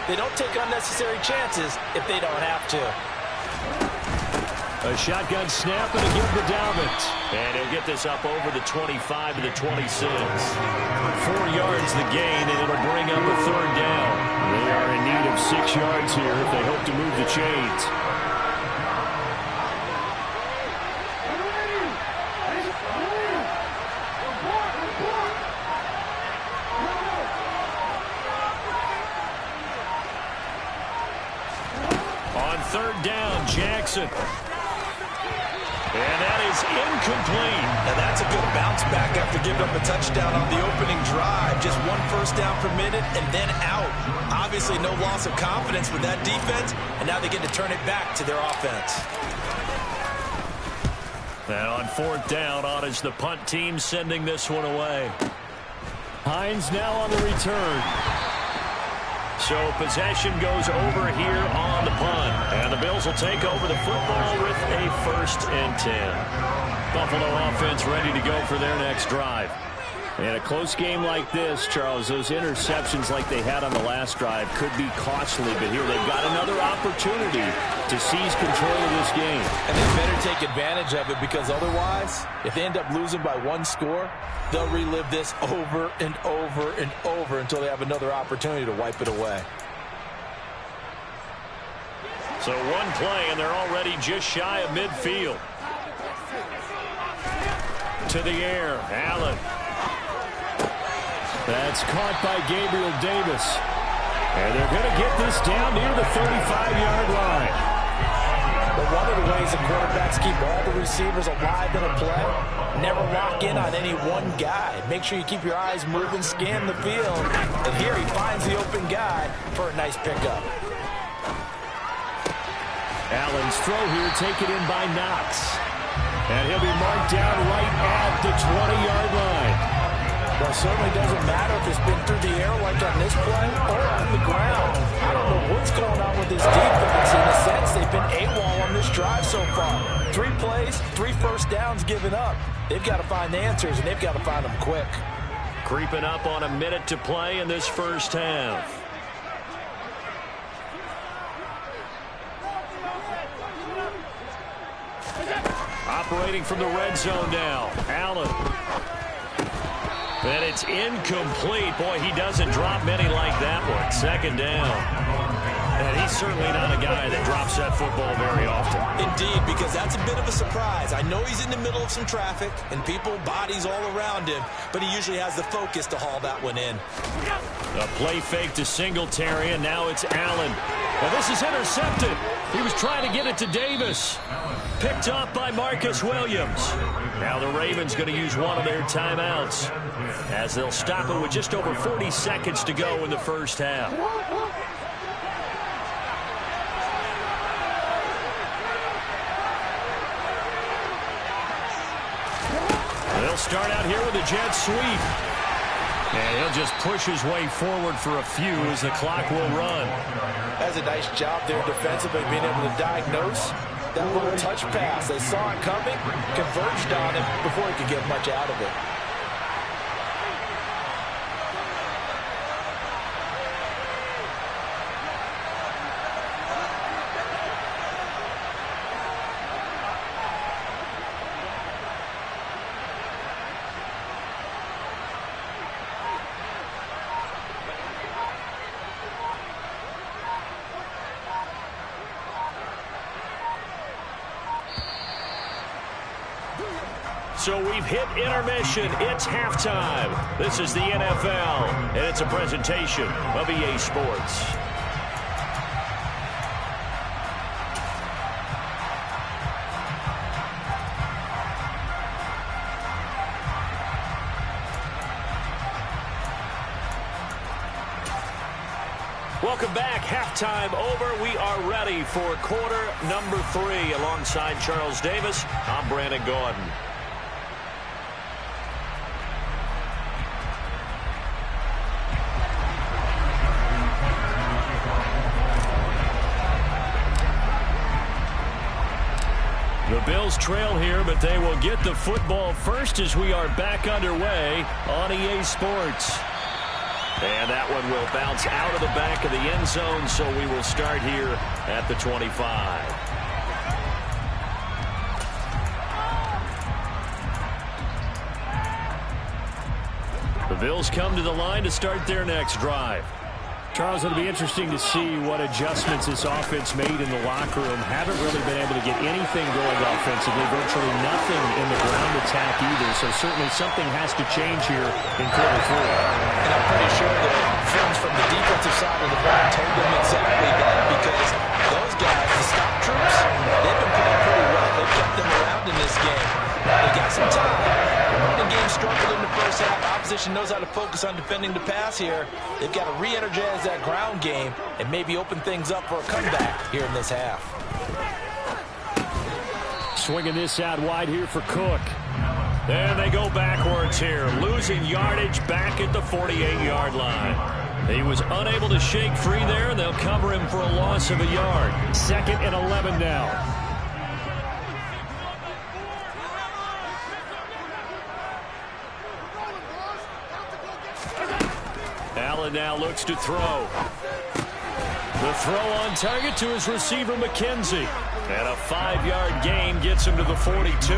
I: They don't take unnecessary chances if they don't have to.
B: A shotgun snap and a give to Dalvin. And he'll get this up over the 25 to the 26. 4 yards the gain, and it'll bring up a third down. They are in need of 6 yards here if they hope to move the chains. third down, Jackson. And that is incomplete.
A: And that's a good bounce back after giving up a touchdown on the opening drive. Just 1 first down permitted and then out. Obviously no loss of confidence with that defense, and now they get to turn it back to their offense.
B: And on fourth down, on is the punt team sending this one away. Hines now on the return. So possession goes over here on the punt. And the Bills will take over the football with a 1st and 10. Buffalo offense ready to go for their next drive. In a close game like this, Charles, those interceptions like they had on the last drive could be costly. But here they've got another opportunity to seize control of this game.
I: And they better take advantage of it, because otherwise, if they end up losing by 1 score, they'll relive this over and over and over until they have another opportunity to wipe it away.
B: So one play, and they're already just shy of midfield. To the air, Allen. That's caught by Gabriel Davis. And they're going to get this down near the 35-yard line.
I: But one of the ways the quarterbacks keep all the receivers alive in a play, never lock in on any one guy. Make sure you keep your eyes moving, scan the field. And here he finds the open guy for a nice pickup.
B: Allen's throw here taken in by Knox. And he'll be marked down right at the 20-yard line.
I: Well, it certainly doesn't matter if it's been through the air like on this play or on the ground. I don't know what's going on with this defense. In a sense, they've been AWOL on this drive so far. 3 plays, 3 first downs given up. They've got to find the answers, and they've got to find them quick.
B: Creeping up on a minute to play in this first half. Operating from the red zone now, Allen. And it's incomplete. Boy, he doesn't drop many like that one. 2nd down. And he's certainly not a guy that drops that football very often.
A: Indeed, because that's a bit of a surprise. I know he's in the middle of some traffic and people, bodies all around him, but he usually has the focus to haul that one in.
B: A play fake to Singletary, and now it's Allen. Well, this is intercepted. He was trying to get it to Davis. Picked off by Marcus Williams. Now the Ravens going to use one of their timeouts, as they'll stop it with just over 40 seconds to go in the first half. They'll start out here with a jet sweep. And he'll just push his way forward for a few as the clock will run.
I: That's a nice job there defensively, being able to diagnose that little touch pass. They saw it coming, converged on him before he could get much out of it.
B: So we've hit intermission. It's halftime. This is the NFL, and it's a presentation of EA Sports. Welcome back. Halftime over. We are ready for quarter number 3. Alongside Charles Davis, I'm Brandon Gordon. The Bills trail here, but they will get the football first as we are back underway on EA Sports. And that one will bounce out of the back of the end zone, so we will start here at the 25. The Bills come to the line to start their next drive. Charles, it'll be interesting to see what adjustments this offense made in the locker room. Haven't really been able to get anything going offensively, virtually nothing in the ground attack either. So certainly something has to change here in quarter 3.
I: And I'm pretty sure that friends from the defensive side of the ball told them exactly that, because those guys, the organization knows how to focus on defending the pass here. They've got to re-energize that ground game and maybe open things up for a comeback here in this half.
F: Swinging this out wide here for Cook. And they go backwards here, losing yardage back at the 48-yard line. He was unable to shake free there, and they'll cover him for a loss of a yard. 2nd and 11 now. Allen now looks to throw. The throw on target to his receiver, McKenzie. And a 5-yard gain gets him to the 42.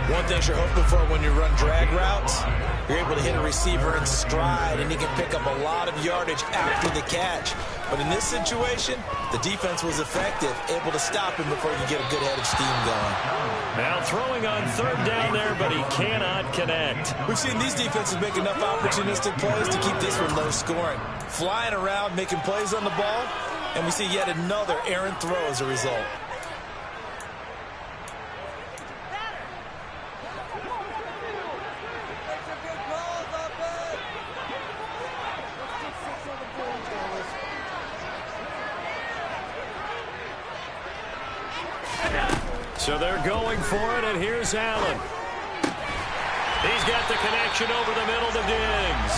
A: One thing you're hoping for when you run drag routes, you're able to hit a receiver in stride, and he can pick up a lot of yardage after the catch. But in this situation, the defense was effective, able to stop him before you get a good head of steam going.
F: Now throwing on 3rd down there, but he cannot connect.
A: We've seen these defenses make enough opportunistic plays to keep this one low scoring. Flying around, making plays on the ball, and we see yet another errant throw as a result.
F: So they're going for it, and here's Allen. He's got the connection over the middle to Diggs.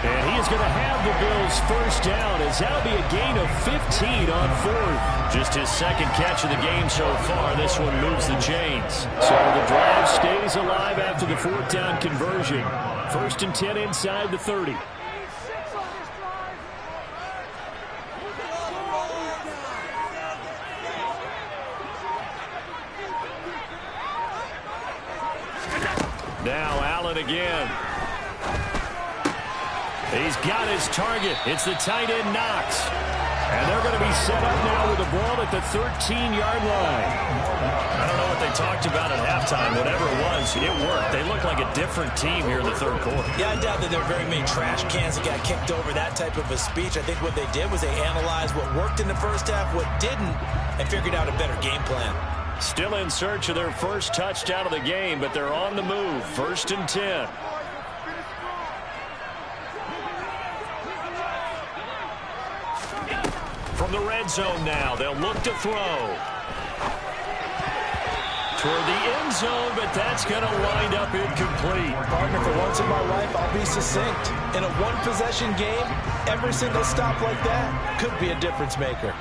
F: And he is going to have the Bills' first down, as that'll be a gain of 15 on 4th. Just his 2nd catch of the game so far. This one moves the chains. So the drive stays alive after the 4th down conversion. 1st and 10 inside the 30. Now Allen again. He's got his target. It's the tight end Knox. And they're going to be set up now with the ball at the 13-yard line. I don't know what they talked about at halftime. Whatever it was, it worked. They look like a different team here in the 3rd quarter.
A: Yeah, I doubt that there are very many trash cans that got kicked over, that type of a speech. I think what they did was they analyzed what worked in the first half, what didn't, and figured out a better game plan.
F: Still in search of their first touchdown of the game, but they're on the move. 1st and 10. From the red zone now, they'll look to throw. Toward the end zone, but that's going to wind up incomplete.
I: Partner, for once in my life, I'll be succinct. In a one-possession game, every single stop like that could be a difference maker.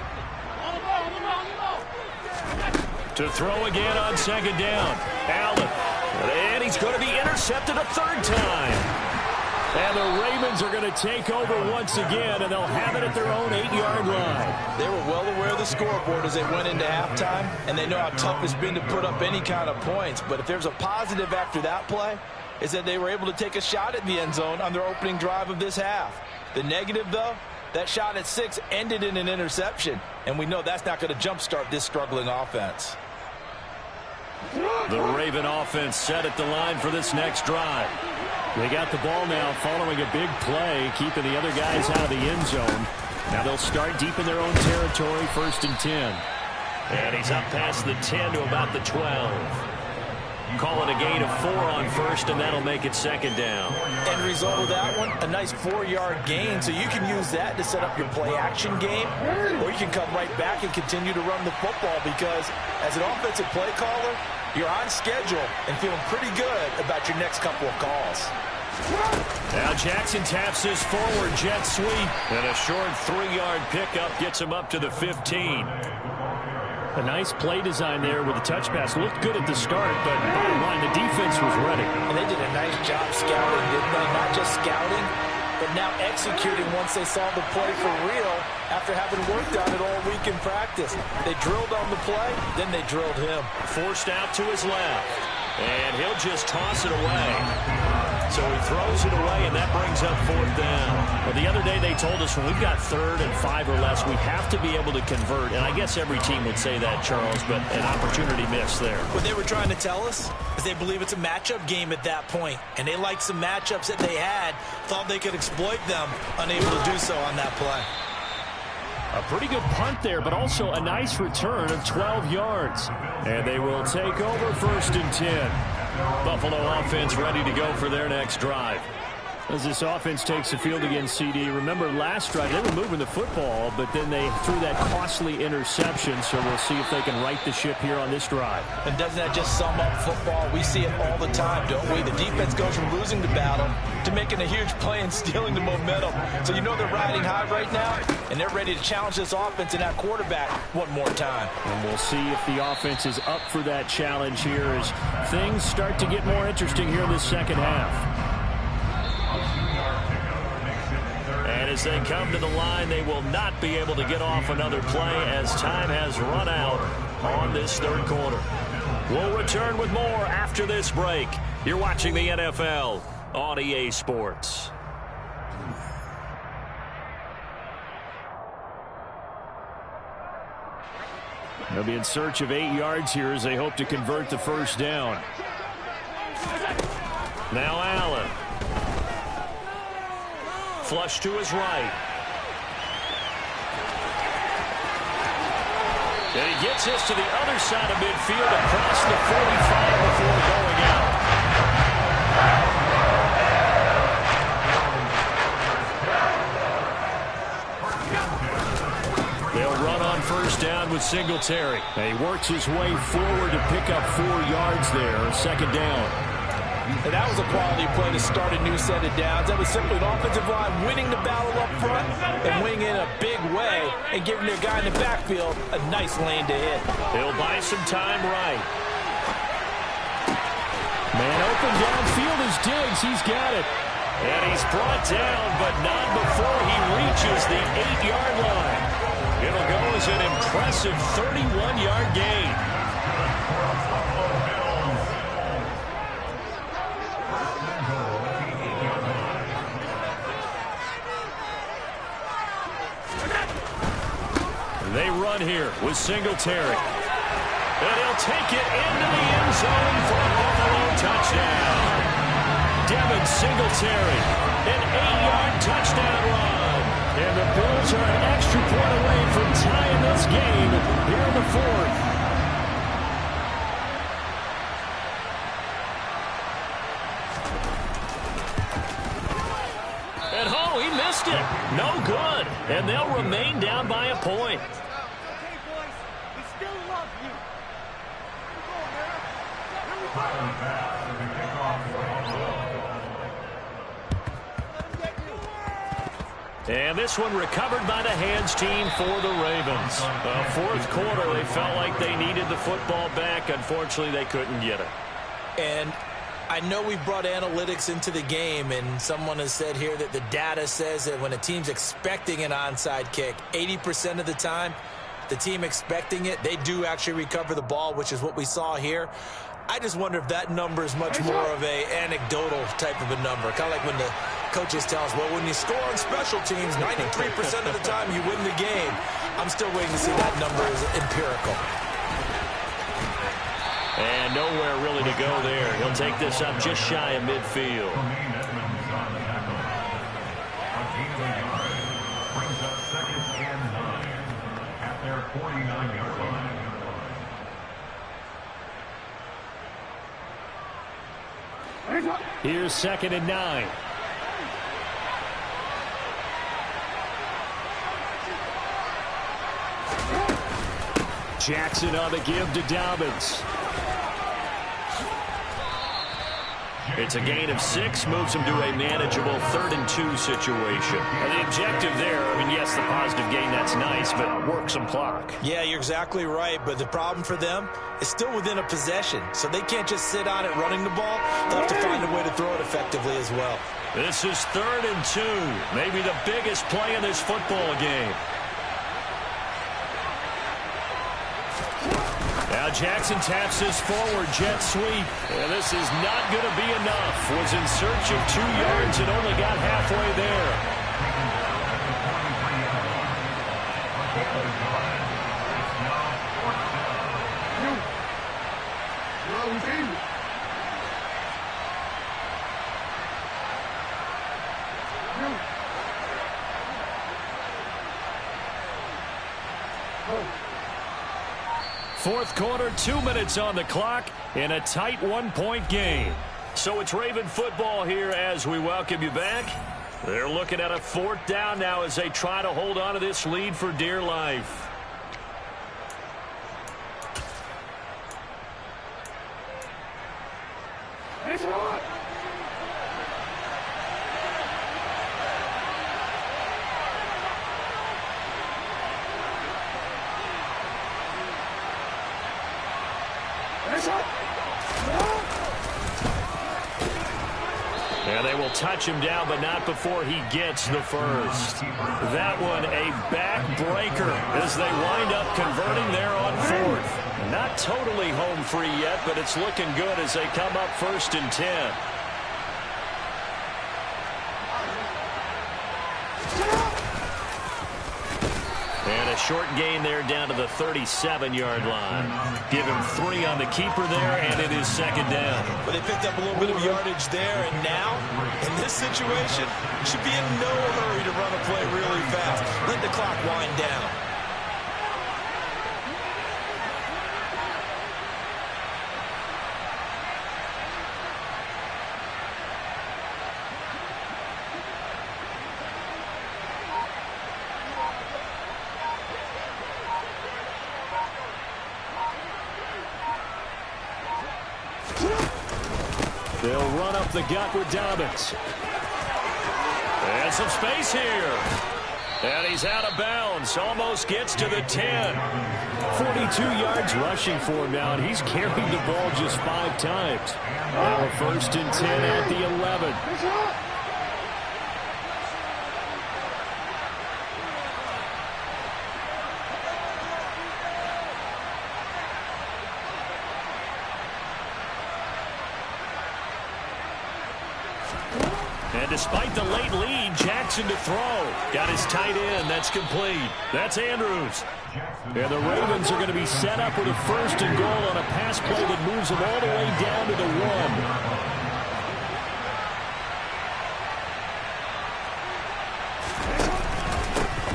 F: To throw again on 2nd down. Allen. And he's going to be intercepted a 3rd time. And the Ravens are going to take over once again, and they'll have it at their own 8-yard line.
I: They were well aware of the scoreboard as they went into halftime, and they know how tough it's been to put up any kind of points. But if there's a positive after that play, is that they were able to take a shot at the end zone on their opening drive of this half. The negative, though, that shot at 6 ended in an interception, and we know that's not going to jumpstart this struggling offense.
F: The Raven offense set at the line for this next drive. They got the ball now following a big play, keeping the other guys out of the end zone. Now they'll start deep in their own territory, 1st and 10. And he's up past the 10 to about the 12. Call it a gain of 4 on 1st, and that'll make it 2nd down.
I: End result of that one, a nice 4-yard gain, so you can use that to set up your play-action game, or you can come right back and continue to run the football, because as an offensive play caller, you're on schedule and feeling pretty good about your next couple of calls.
F: Now Jackson taps his forward jet sweep, and a short 3-yard pickup gets him up to the 15.
B: A nice play design there with the touch pass. Looked good at the start, but bottom line, the defense was ready.
I: And they did a nice job scouting, didn't they? Not just scouting, but now executing once they saw the play for real after having worked on it all week in practice. They drilled on the play, then they drilled him.
F: Forced out to his left, and he'll just toss it away. So he throws it away, and that brings up 4th down. Well, the other day they told us when we've got 3rd and 5 or less, we have to be able to convert. And I guess every team would say that, Charles, but an opportunity missed there.
A: What they were trying to tell us is they believe it's a matchup game at that point. And they liked some matchups that they had, thought they could exploit them, unable to do so on that play.
B: A pretty good punt there, but also a nice return of 12 yards.
F: And they will take over 1st and 10.
B: Buffalo offense ready to go for their next drive. As this offense takes the field against CD, remember last drive they were moving the football, but then they threw that costly interception, so we'll see if they can right the ship here on this drive.
I: And doesn't that just sum up football? We see it all the time, don't we? The defense goes from losing the battle to making a huge play and stealing the momentum. So you know they're riding high right now, and they're ready to challenge this offense and that quarterback one more time.
B: And we'll see if the offense is up for that challenge here as things start to get more interesting here in this second half. And as they come to the line, they will not be able to get off another play as time has run out on this third quarter. We'll return with more after this break. You're watching the NFL on EA Sports. They'll be in search of 8 yards here as they hope to convert the first down. Now Allen. Flush to his right. And he gets this to the other side of midfield across the 45 before going out. They'll run on first down with Singletary. And he works his way forward to pick up 4 yards there. Second down.
I: And that was a quality play to start a new set of downs. That was simply an offensive line winning the battle up front and winning in a big way and giving their guy in the backfield a nice lane to hit.
B: He'll buy some time right. Man open downfield is Diggs. He's got it. And he's brought down, but not before he reaches the 8-yard line. It'll go as an impressive 31-yard gain. They run here with Singletary. And he'll take it into the end zone for a Buffalo touchdown. Devin Singletary, an 8-yard touchdown run. And the Bills are an extra point away from tying this game here in the fourth. And oh, he missed it. No good. And they'll remain down by a point. And this one recovered by the hands team for the Ravens. Fourth quarter, they felt like they needed the football back. Unfortunately, they couldn't get it.
I: And I know we brought analytics into the game, and someone has said here that the data says that when a team's expecting an onside kick, 80% of the time, the team expecting it, they do actually recover the ball, which is what we saw here. I just wonder if that number is much more of a anecdotal type of a number. Kind of like when the coaches tell us, well, when you score on special teams, 93% of the time you win the game. I'm still waiting to see that number is empirical.
B: And nowhere really to go there. He'll take this up just shy of midfield.
E: Brings up 2nd and 9 at their 49-yard line.
B: Here's 2nd and 9. Jackson on the give to Dobbins. It's a gain of 6, moves him to a manageable 3rd and 2 situation. And the objective there, I mean, yes, the positive gain, that's nice, but work some clock.
I: Yeah, you're exactly right, but the problem for them is still within a possession, so they can't just sit on it running the ball. They'll have to find a way to throw it effectively as well.
B: This is 3rd and 2, maybe the biggest play in this football game. Now Jackson taps this forward jet sweep. And this is not going to be enough. Was in search of 2 yards and only got halfway there. Fourth quarter, 2 minutes on the clock in a tight one-point game. So it's Raven football here as we welcome you back. They're looking at a fourth down now as they try to hold on to this lead for dear life.
C: It's on.
B: And they will touch him down, but not before he gets the first. That one a backbreaker as they wind up converting there on fourth. Not totally home free yet, but it's looking good as they come up 1st and 10. And a short gain there down to the 37-yard line. Give him 3 on the keeper there, and it is 2nd down.
A: But they picked up a little bit of yardage there, and now, in this situation, should be in no hurry to run a play really fast. Let the clock wind down.
B: They'll run up the gut with Dobbins. And some space here. And he's out of bounds. Almost gets to the 10. 42 yards rushing for him now, and he's carried the ball just 5 times. Now a 1st and 10 at the 11. And despite the late lead, Jackson to throw. Got his tight end. That's complete. That's Andrews. And the Ravens are going to be set up with a 1st and goal on a pass play that moves them all the way down to the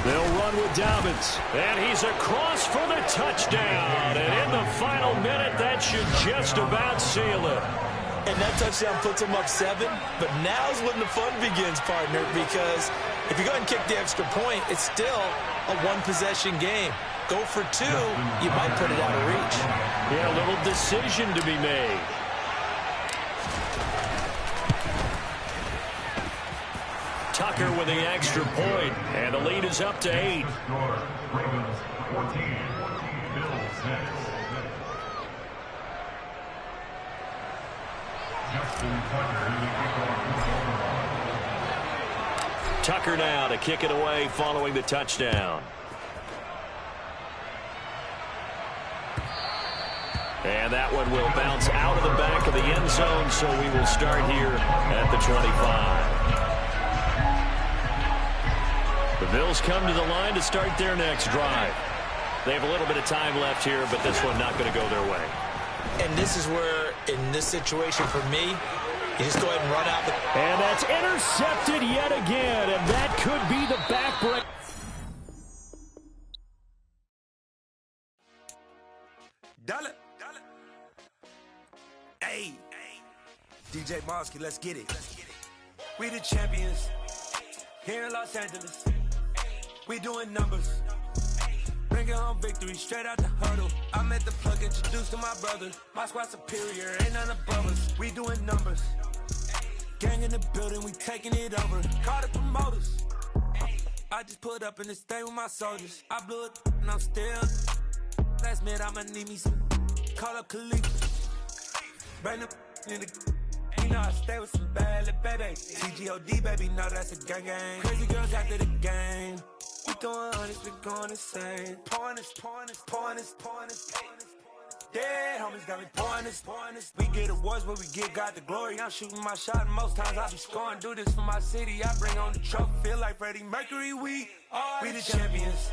B: 1. They'll run with Dobbins. And he's across for the touchdown. And in the final minute, that should just about seal it.
A: And that touchdown puts them up 7, but now's when the fun begins, partner, because if you go ahead and kick the extra point, it's still a one-possession game. Go for 2, you might put it out of reach.
B: Yeah, a little decision to be made. Tucker with the extra point, and the lead is up to 8.
E: Ravens 14, Bills 6.
B: Tucker now to kick it away following the touchdown. And that one will bounce out of the back of the end zone, so we will start here at the 25. The Bills come to the line to start their next drive. They have a little bit of time left here, but this one not going to go their way.
A: And this is where, in this situation for me, you just go ahead and run out the...
B: And that's intercepted yet again, and that could be the backbreak.
J: Dollar. Hey. DJ Mosky, let's get it. We the champions here in Los Angeles. We doing numbers. Bringing home victory straight out the huddle. I met the plug, introduced to my brother. My squad superior, ain't none above us. We doing numbers. Gang in the building, we taking it over. Call the promoters. I just put up in this thing with my soldiers. I blew it and I'm still. Last minute, I'ma need me some. Call up Khalif. Bring them in the. You know I stay with some bad little baby. TGOD, baby, know that's a gang gang. Crazy girls after the game. We throwing hundreds, we going insane. Pouring this. Dead homies got me pouring this. We get awards, but we give God the glory. I'm shooting my shot, and most times I be scoring. Do this for my city, I bring on the trophy. Feel like Freddie Mercury, we the champions.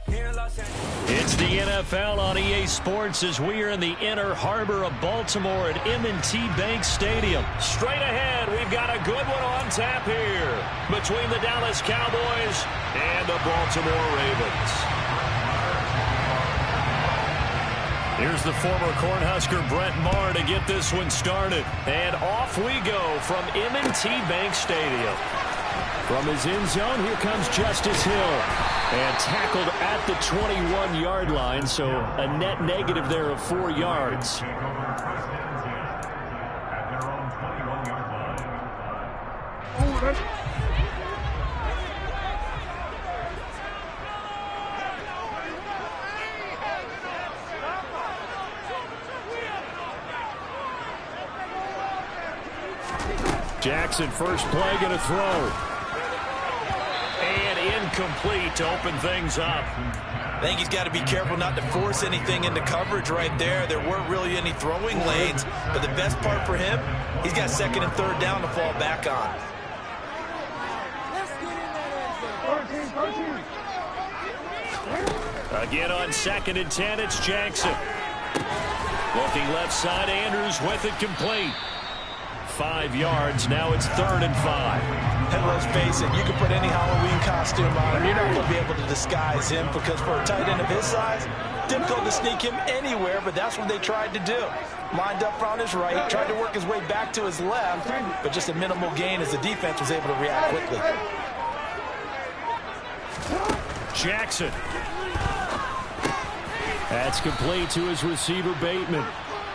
J: Here in Los Angeles.
B: It's the NFL on EA Sports as we are in the inner harbor of Baltimore at M&T Bank Stadium. Straight ahead, we've got a good one on tap here between the Dallas Cowboys and the Baltimore Ravens. Here's the former Cornhusker Brett Maher to get this one started. And off we go from M&T Bank Stadium. From his end zone, here comes Justice Hill. And tackled at the 21-yard line, so a net negative there of 4 yards. Jackson, first play, going to throw. And incomplete to open things up.
A: I think he's got to be careful not to force anything into coverage right there. There weren't really any throwing lanes, but the best part for him, he's got second and third down to fall back on.
B: Again on 2nd and 10, it's Jackson. Looking left side, Andrews with it complete. 5 yards, now it's 3rd and 5.
I: And let's face it, you can put any Halloween costume on him. You're not going to be able to disguise him because for a tight end of his size, difficult to sneak him anywhere, but that's what they tried to do. Lined up on his right, tried to work his way back to his left, but just a minimal gain as the defense was able to react quickly.
B: Jackson. That's complete to his receiver, Bateman.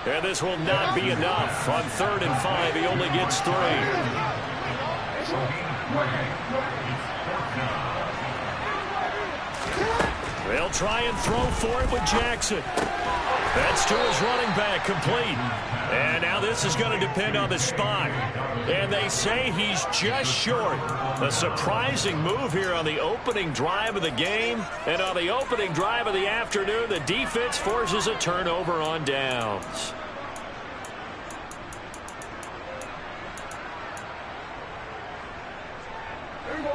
B: And this will not be enough. On 3rd and 5, he only gets 3. They'll try and throw for it with Jackson. That's to his running back, complete. And now this is going to depend on the spot. And they say he's just short. A surprising move here on the opening drive of the game. And on the opening drive of the afternoon, the defense forces a turnover on downs.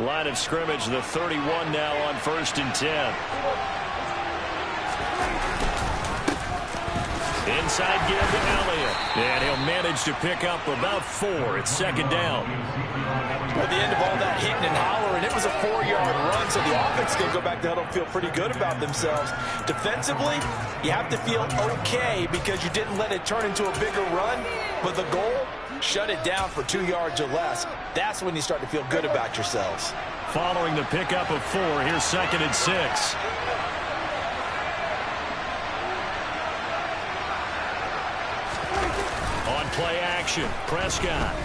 B: Line of scrimmage, the 31 now on 1st and 10. Inside give to Elliott. And he'll manage to pick up about 4. It's 2nd down.
I: At the end of all that hitting and hollering, it was a 4-yard run, so the offense can go back to huddle and feel pretty good about themselves. Defensively, you have to feel okay because you didn't let it turn into a bigger run, but the goal, shut it down for 2 yards or less. That's when you start to feel good about yourselves.
B: Following the pickup of 4, here's 2nd and 6. On play action, Prescott.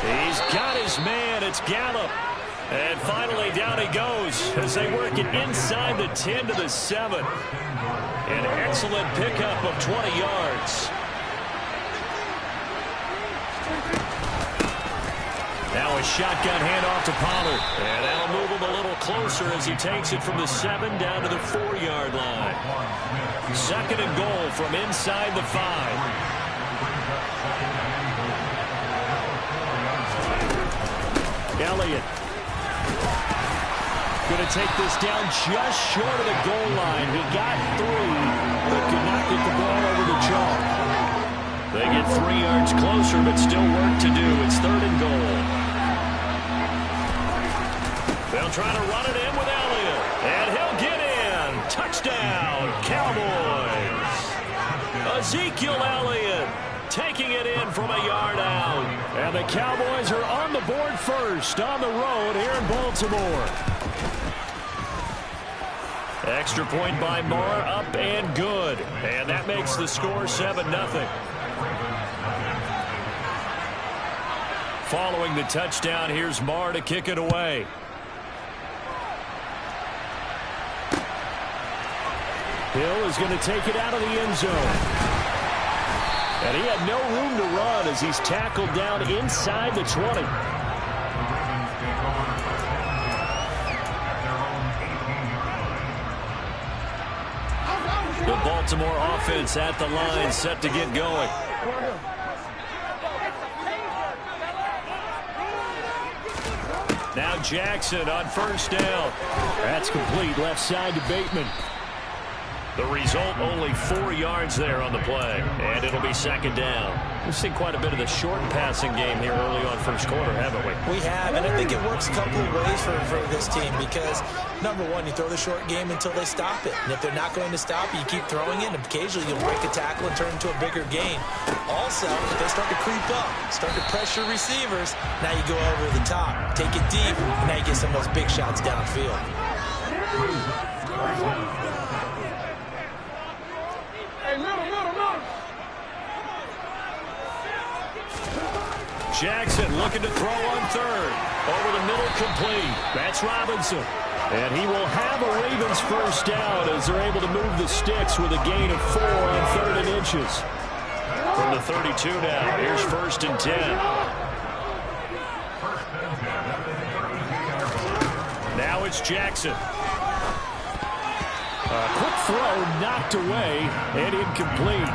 B: He's got his man, it's Gallup. And finally down he goes as they work it inside the 10 to the 7. An excellent pickup of 20 yards. Now a shotgun handoff to Pollard. And that'll move him a little closer as he takes it from the 7 down to the 4-yard line. 2nd and goal from inside the 5. Elliott. Going to take this down just short of the goal line. He got 3, but could not get the ball over the chalk. They get 3 yards closer, but still work to do. It's 3rd and goal. They'll try to run it in with Elliott. And he'll get in. Touchdown, Cowboys. Ezekiel Elliott taking it in from a yard out. And the Cowboys are on the board first on the road here in Baltimore. Extra point by Maher, up and good. And that makes the score 7-0. Following the touchdown, here's Maher to kick it away. Hill is going to take it out of the end zone. And he had no room to run as he's tackled down inside the 20. The Baltimore offense at the line, set to get going. Now Jackson on 1st down. That's complete, left side to Bateman. The result, only 4 yards there on the play, and it'll be second down. We've seen quite a bit of the short passing game here early on first quarter, haven't we?
A: We have, and I think it works a couple of ways for this team because, number one, you throw the short game until they stop it. And if they're not going to stop it, you keep throwing it, and occasionally you'll break a tackle and turn into a bigger gain. Also, if they start to creep up, start to pressure receivers, now you go over the top, take it deep, and now you get some of those big shots downfield.
B: Jackson looking to throw on third. Over the middle, complete. That's Robinson. And he will have a Ravens first down as they're able to move the sticks with a gain of 4 on 3rd and inches. From the 32 now, here's 1st and 10. Now it's Jackson. Quick throw knocked away and incomplete.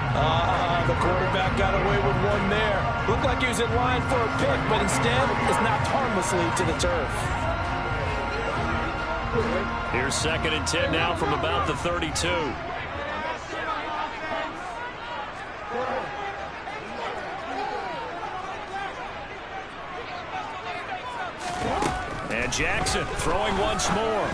I: The quarterback got away with one there. Looked like he was in line for a pick, but instead is knocked harmlessly to the turf.
B: Here's 2nd and 10 now from about the 32. And Jackson throwing once more.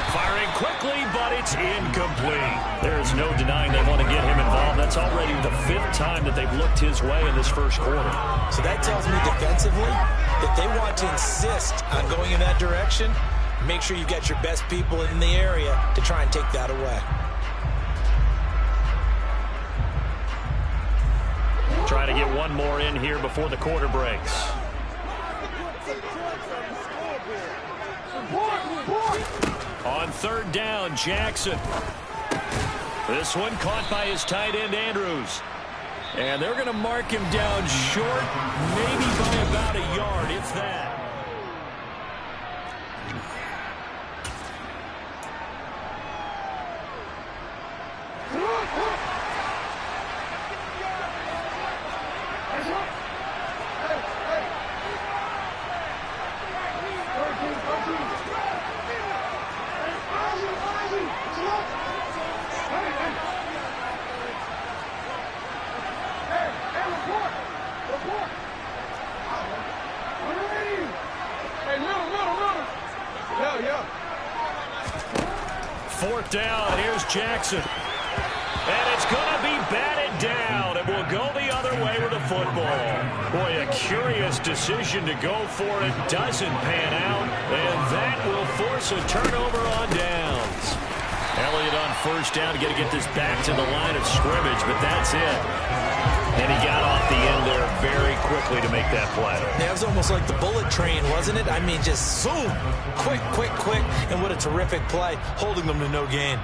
B: Firing quickly, but it's incomplete. There's no denying they want to get him involved. That's already the 5th time that they've looked his way in this first quarter.
A: So that tells me defensively that they want to insist on going in that direction. Make sure you've got your best people in the area to try and take that away.
B: Trying to get one more in here before the quarter breaks. On 3rd down, Jackson. This one caught by his tight end, Andrews. And they're going to mark him down short, maybe by about a yard, if that. Fourth down, here's Jackson. And it's going to be batted down. It will go the other way with the football. Boy, a curious decision to go for it. Doesn't pan out. And that will force a turnover on downs. Elliott on 1st down to get this back to the line of scrimmage, but that's it. And he got off the end there very quickly to make that play.
A: That was almost like the bullet train, wasn't it? I mean, just zoom, quick, quick, quick, and what a terrific play, holding them to no gain.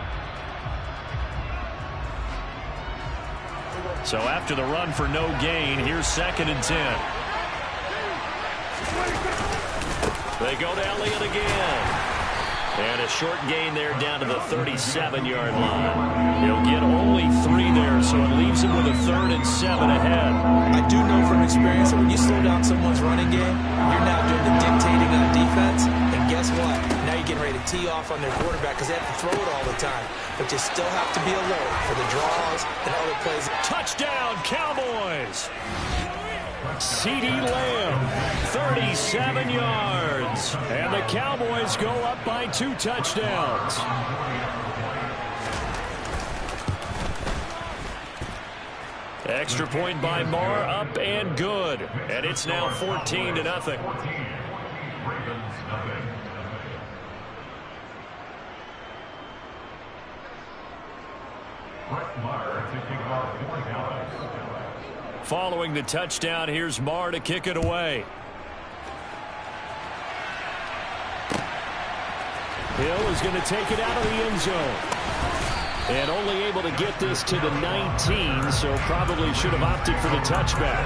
B: So after the run for no gain, here's 2nd and 10. They go to Elliott again. And a short gain there down to the 37-yard line. He'll get only 3 there, so it leaves him with a 3rd and 7 ahead.
A: I do know from experience that when you slow down someone's running game, you're now doing the dictating on defense. And guess what? Now you're getting ready to tee off on their quarterback because they have to throw it all the time. But you still have to be alert for the draws and other plays.
B: Touchdown, Cowboys! CeeDee Lamb, 37 yards. And the Cowboys go up by 2 touchdowns. Extra point by Marr, up and good. And it's now 14-0. Following the touchdown, here's Marr to kick it away. Hill is going to take it out of the end zone. And only able to get this to the 19, so probably should have opted for the touchback.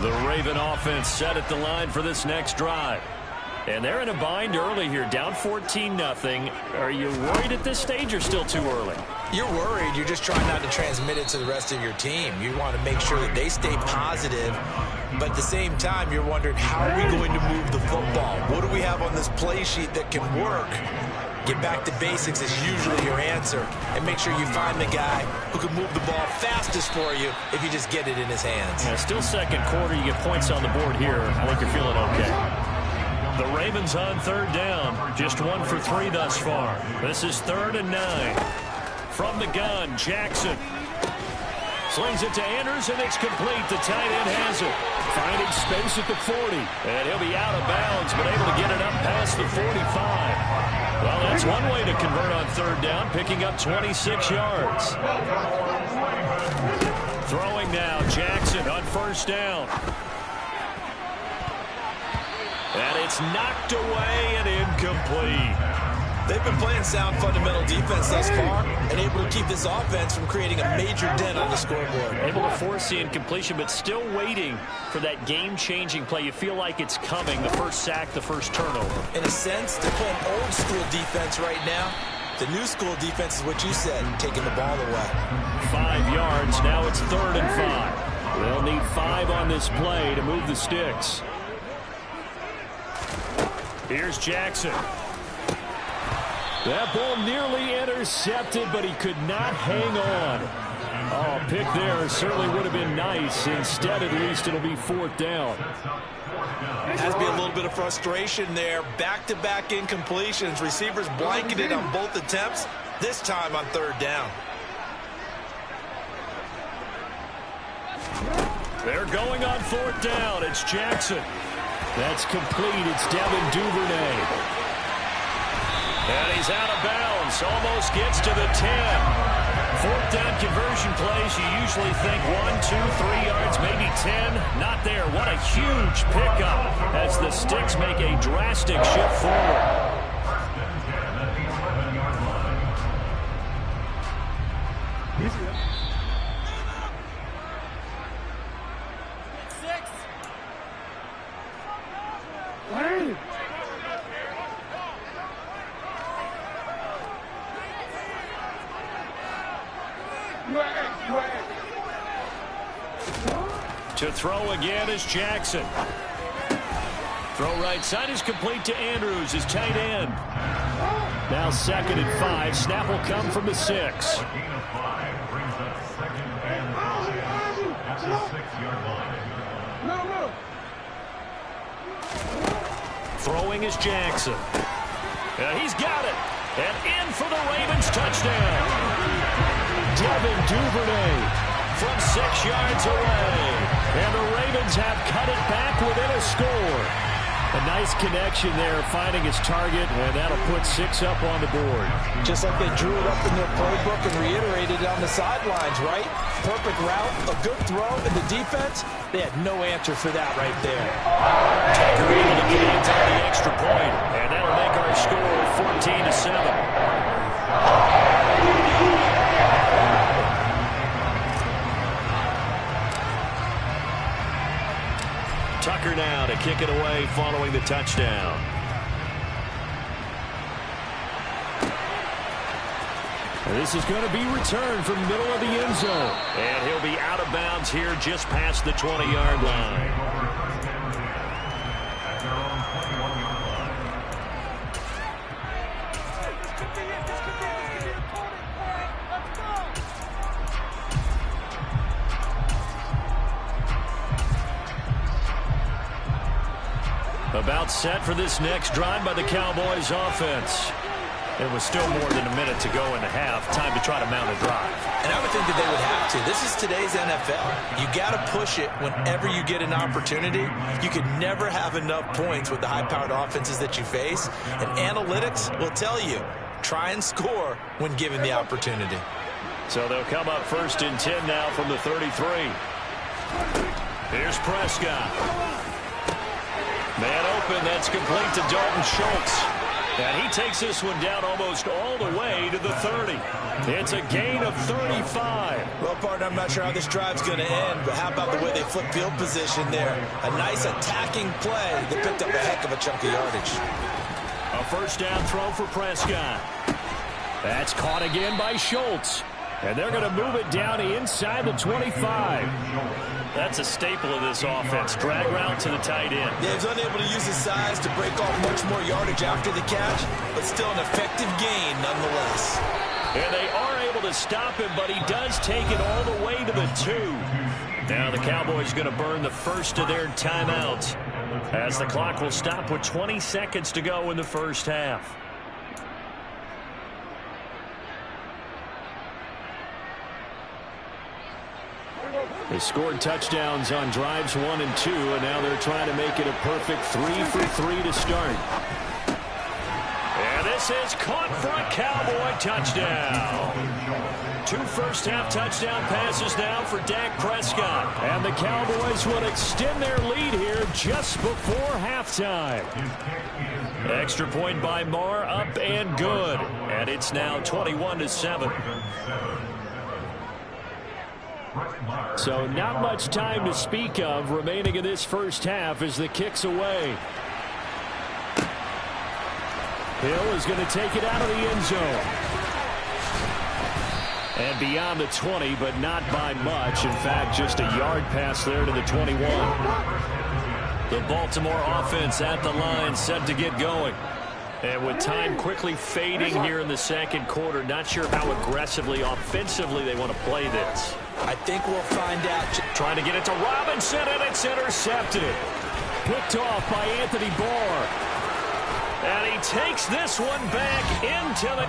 B: The Raven offense set at the line for this next drive. And they're in a bind early here, down 14-0. Are you worried at this stage or still too early?
I: You're worried. You're just trying not to transmit it to the rest of your team. You want to make sure that they stay positive, but at the same time, you're wondering, how are we going to move the football? What do we have on this play sheet that can work? Get back to basics is usually your answer, and make sure you find the guy who can move the ball fastest for you if you just get it in his hands.
F: Yeah, still second quarter. You get points on the board here. I think you're feeling okay. The Ravens on third down. Just 1 for 3 thus far. This is 3rd and 9. From the gun, Jackson slings it to Andrews, and it's complete. The tight end has it. Finding space at the 40. And he'll be out of bounds, but able to get it up past the 45. Well, that's one way to convert on third down, picking up 26 yards. Throwing now, Jackson on first down. And it's knocked away and incomplete.
A: They've been playing sound fundamental defense thus far and able to keep this offense from creating a major dent on the scoreboard.
F: Able to force the incompletion, but still waiting for that game-changing play. You feel like it's coming, the first sack, the first turnover.
A: In a sense, they're playing old-school defense right now. The new school defense is what you said, taking the ball away.
F: 5 yards. Now it's 3rd and 5. They'll need 5 on this play to move the sticks. Here's Jackson. That ball nearly intercepted, but he could not hang on. Oh, pick there certainly would have been nice. Instead, at least, it'll be 4th down.
A: Has to be a little bit of frustration there. Back-to-back incompletions. Receivers blanketed on both attempts, this time on 3rd down.
F: They're going on 4th down. It's Jackson. That's complete. It's Devin Duvernay. And he's out of bounds. Almost gets to the 10. 4th down conversion plays. You usually think 1, 2, 3 yards, maybe 10. Not there. What a huge pickup as the Sticks make a drastic shift forward. To throw again is Jackson. Throw right side is complete to Andrews, his tight end. Now 2nd and 5. Snap will come from the 6. Throwing is Jackson. He's got it. And in for the Ravens touchdown. Devin Duvernay from 6 yards away. And the Ravens have cut it back within a score. A nice connection there, finding his target, and that'll put 6 up on the board.
I: Just like they drew it up in their playbook and reiterated it on the sidelines, right? Perfect route, a good throw, and the defense, they had no answer for that right there.
F: Tucker able to get into the extra point, and that'll make our score 14-7. Tucker now to kick it away following the touchdown. And this is going to be returned from the middle of the end zone. And he'll be out of bounds here just past the 20-yard line. About set for this next drive by the Cowboys offense. It was still more than a minute to go in the half. Time to try to mount a drive.
A: And I would think that they would have to. This is today's NFL. You got to push it whenever you get an opportunity. You can never have enough points with the high-powered offenses that you face. And analytics will tell you, try and score when given the opportunity.
F: So they'll come up 1st and 10 now from the 33. Here's Prescott. Man open, that's complete to Dalton Schultz. And he takes this one down almost all the way to the 30. It's a gain of 35.
A: Well, partner, I'm not sure how this drive's going to end, but how about the way they flip field position there? A nice attacking play that picked up a heck of a chunk of yardage.
F: A 1st down throw for Prescott.
B: That's caught again by Schultz. And they're going to move it down inside the 25.
F: That's a staple of this offense. Drag route to the tight end.
A: Yeah, he's unable to use his size to break off much more yardage after the catch, but still an effective gain nonetheless.
B: And they are able to stop him, but he does take it all the way to the 2. Now the Cowboys going to burn the first of their timeouts as the clock will stop with 20 seconds to go in the first half. They scored touchdowns on drives 1 and 2, and now they're trying to make it a perfect 3 for 3 to start. And this is caught for a Cowboy touchdown. 2 first-half touchdown passes now for Dak Prescott. And the Cowboys will extend their lead here just before halftime. Extra point by Marr, up and good. And it's now 21-7. So not much time to speak of remaining in this first half as the kick's away. Hill is going to take it out of the end zone. And beyond the 20, but not by much. In fact, just a yard pass there to the 21. The Baltimore offense at the line, set to get going. And with time quickly fading here in the second quarter, not sure how aggressively, offensively they want to play this.
A: I think we'll find out.
B: Trying to get it to Robinson, and it's intercepted. Picked off by Anthony Barr. And he takes this one back into the...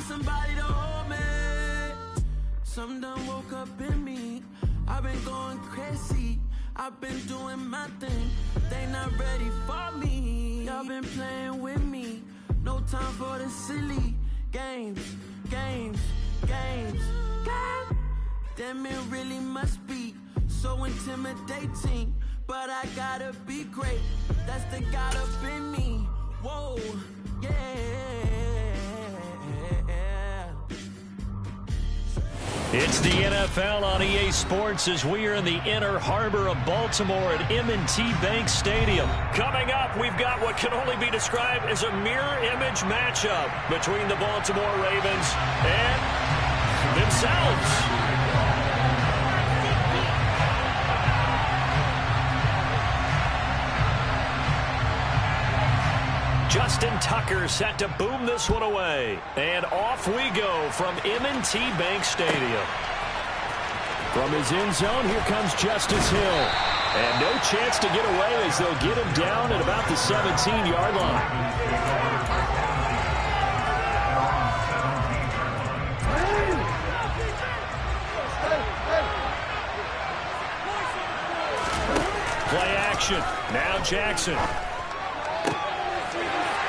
D: Somebody to hold me. Something done woke up in me. I've been going crazy. I've been doing my thing. They not ready for me. Y'all been playing with me. No time for the silly games. God damn, it really must be so intimidating. But I gotta be great. That's the God up in me. Whoa, yeah.
B: It's the NFL on EA Sports as we are in the inner harbor of Baltimore at M&T Bank Stadium. Coming up, we've got what can only be described as a mirror image matchup between the Baltimore Ravens and themselves. Justin Tucker set to boom this one away. And off we go from M&T Bank Stadium. From his end zone, here comes Justice Hill. And no chance to get away as they'll get him down at about the 17-yard line. Play action. Now Jackson.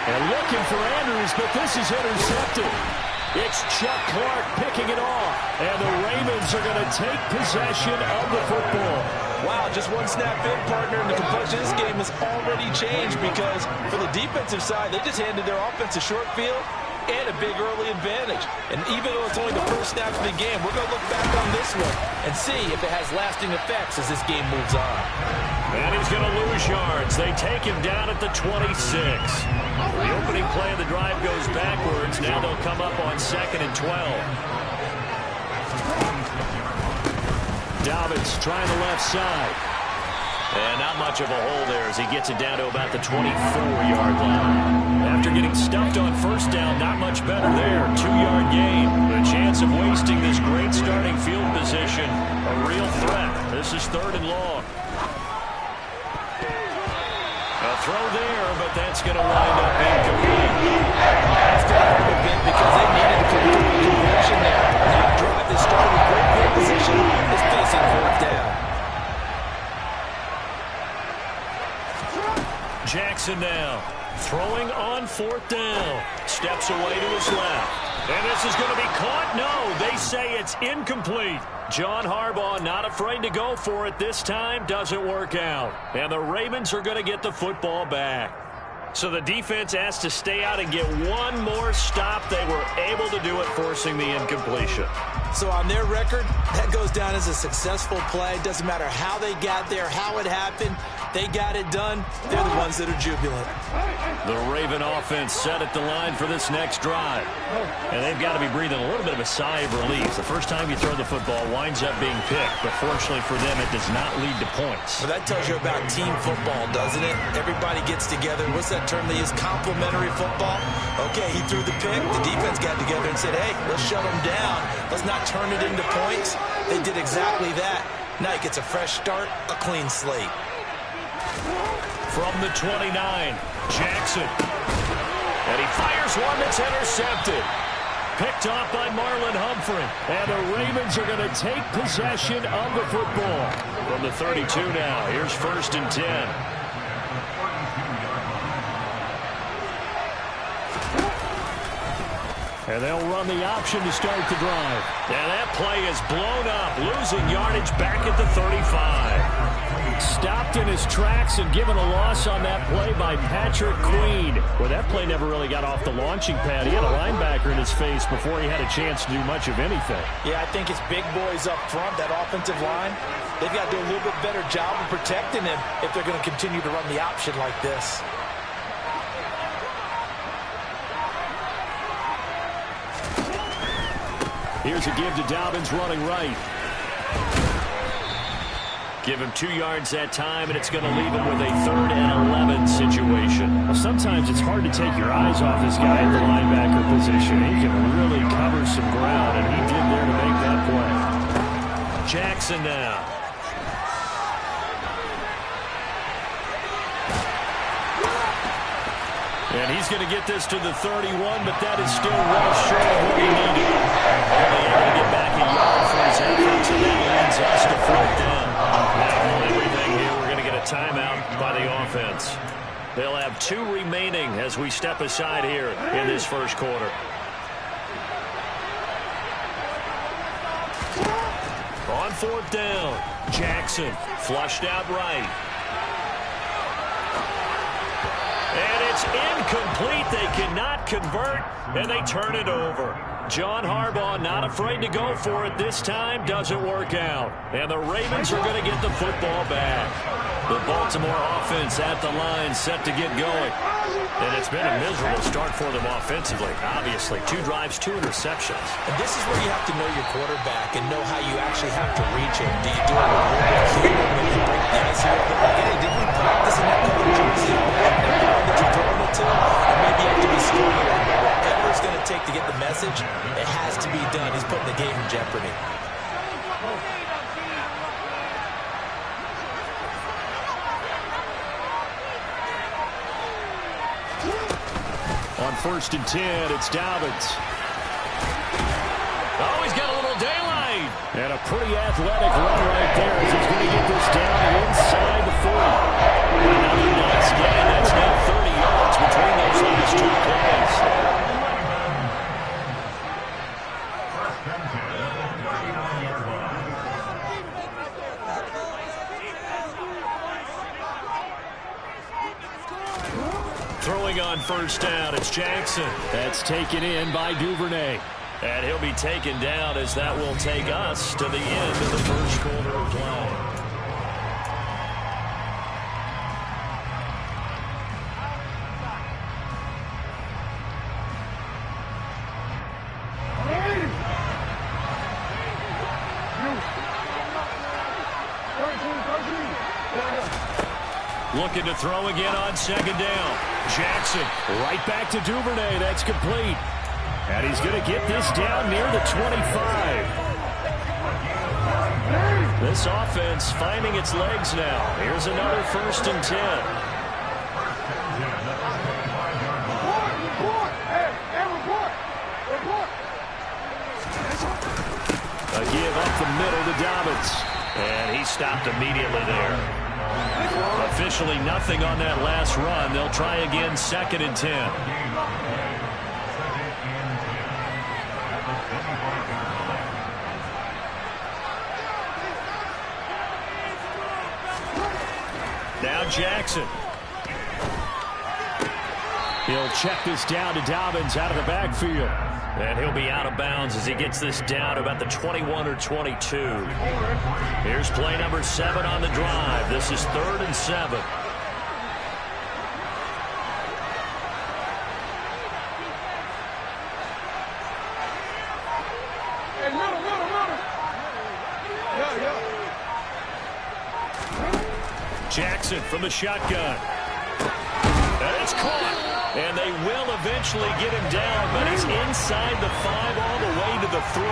B: And looking for Andrews, but this is intercepted. It's Chuck Clark picking it off. And the Ravens are going to take possession of the football.
A: Wow, just one snap in, partner, and the complexion of this game has already changed because for the defensive side, they just handed their offense a short field and a big early advantage. And even though it's only the first snap of the game, we're going to look back on this one and see if it has lasting effects as this game moves on.
B: And he's going to lose yards. They take him down at the 26. The opening play of the drive goes backwards. Now they'll come up on 2nd and 12. Dobbins trying the left side. And not much of a hole there as he gets it down to about the 24-yard line. After getting stuffed on first down, not much better there. 2-yard gain. The chance of wasting this great starting field position, a real threat. This 3rd and long. A throw there, but that's going to wind up incomplete.
A: That's going to hurt a bit because they needed to complete the conversion there. That drive that started with great field position is facing 4th down.
B: Jackson now throwing on 4th down. Steps away to his left. And this is going to be caught. No, they say it's incomplete. John Harbaugh not afraid to go for it this time. Doesn't work out. And the Ravens are going to get the football back. So the defense has to stay out and get one more stop. They were able to do it, forcing the incompletion.
A: So on their record, that goes down as a successful play. Doesn't matter how they got there, how it happened. They got it done. They're the ones that are jubilant.
B: The Raven offense set at the line for this next drive. And they've got to be breathing a little bit of a sigh of relief. The first time you throw the football winds up being picked. But fortunately for them, it does not lead to points.
A: Well, that tells you about team football, doesn't it? Everybody gets together. What's that term they use? Complementary football. Okay, he threw the pick. The defense got together and said, hey, let's shut them down. Let's not turn it into points. They did exactly that. Now he gets a fresh start, a clean slate.
B: From the 29, Jackson. And he fires one that's intercepted. Picked off by Marlon Humphrey. And the Ravens are going to take possession of the football. From the 32 now, here's 1st and 10. And they'll run the option to start the drive. And that play is blown up, losing yardage back at the 35. Stopped in his tracks and given a loss on that play by Patrick Queen. Well, that play never really got off the launching pad. He had a linebacker in his face before he had a chance to do much of anything.
I: Yeah, I think it's big boys up front, that offensive line. They've got to do a little bit better job of protecting him if they're going to continue to run the option like this.
B: Here's a give to Dobbins running right. Give him 2 yards that time, and it's going to leave him with a 3rd and 11 situation. Well, sometimes it's hard to take your eyes off this guy at the linebacker position. He can really cover some ground, and he did there to make that play. Jackson now. And he's going to get this to the 31, but that is still well short of what he needed. Only able to get back a yard for his efforts, and that leads us to 4th down. Now, everything here, we're going to get a timeout by the offense. They'll have 2 remaining as we step aside here in this first quarter. On 4th down, Jackson flushed out right. And it's incomplete. They cannot convert, and they turn it over. John Harbaugh not afraid to go for it this time. Doesn't work out. And the Ravens are going to get the football back. The Baltimore offense at the line set to get going. And it's been a miserable start for them offensively. Obviously, 2 drives, 2 interceptions.
A: And this is where you have to know your quarterback and know how you actually have to reach him. Do you do it with a little bit of humor, maybe break the ice a little bit? Like, hey, did we practice in that color jersey? And the guy that you're throwing it to? And maybe you have to be scoring it. Whatever it's going to take to get the message, it has to be done. He's putting the game in jeopardy.
B: On 1st and 10, it's Dobbins. Oh, he's got a little daylight. And a pretty athletic run right there as he's going to get this down inside the 40. Another nice gain. That's now 30 yards between those last 2 plays. Throwing on 1st down, it's Jackson. That's taken in by Duvernay. And he'll be taken down as that will take us to the end of the first quarter of play. Looking to throw again on 2nd down. Jackson right back to Duvernay. That's complete. And he's going to get this down near the 25. This offense finding its legs now. Here's another 1st and 10. A give up the middle to Dobbins. And he stopped immediately there. Officially nothing on that last run. They'll try again, 2nd and 10. Now Jackson. He'll check this down to Dobbins out of the backfield. And he'll be out of bounds as he gets this down about the 21 or 22. Here's play number 7 on the drive. This is 3rd and 7. Jackson from the shotgun. And it's caught. And they will eventually get him down, but he's inside the 5 all the way to the 3.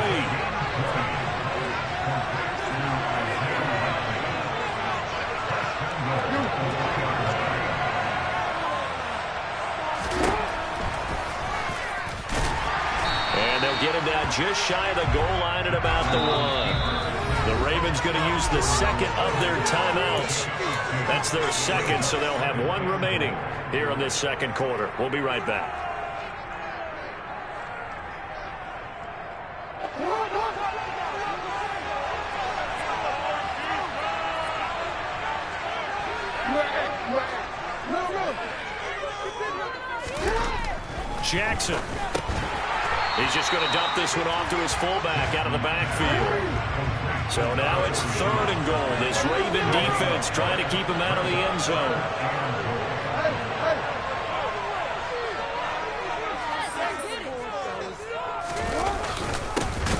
B: And they'll get him down just shy of the goal line at about the 1. The Ravens going to use the 2nd of their timeouts. That's their 2nd, so they'll have 1 remaining here in this 2nd quarter. We'll be right back. Jackson. He's just going to dump this one off to his fullback out of the backfield. So now it's 3rd and goal. This Raven defense trying to keep him out of the end zone.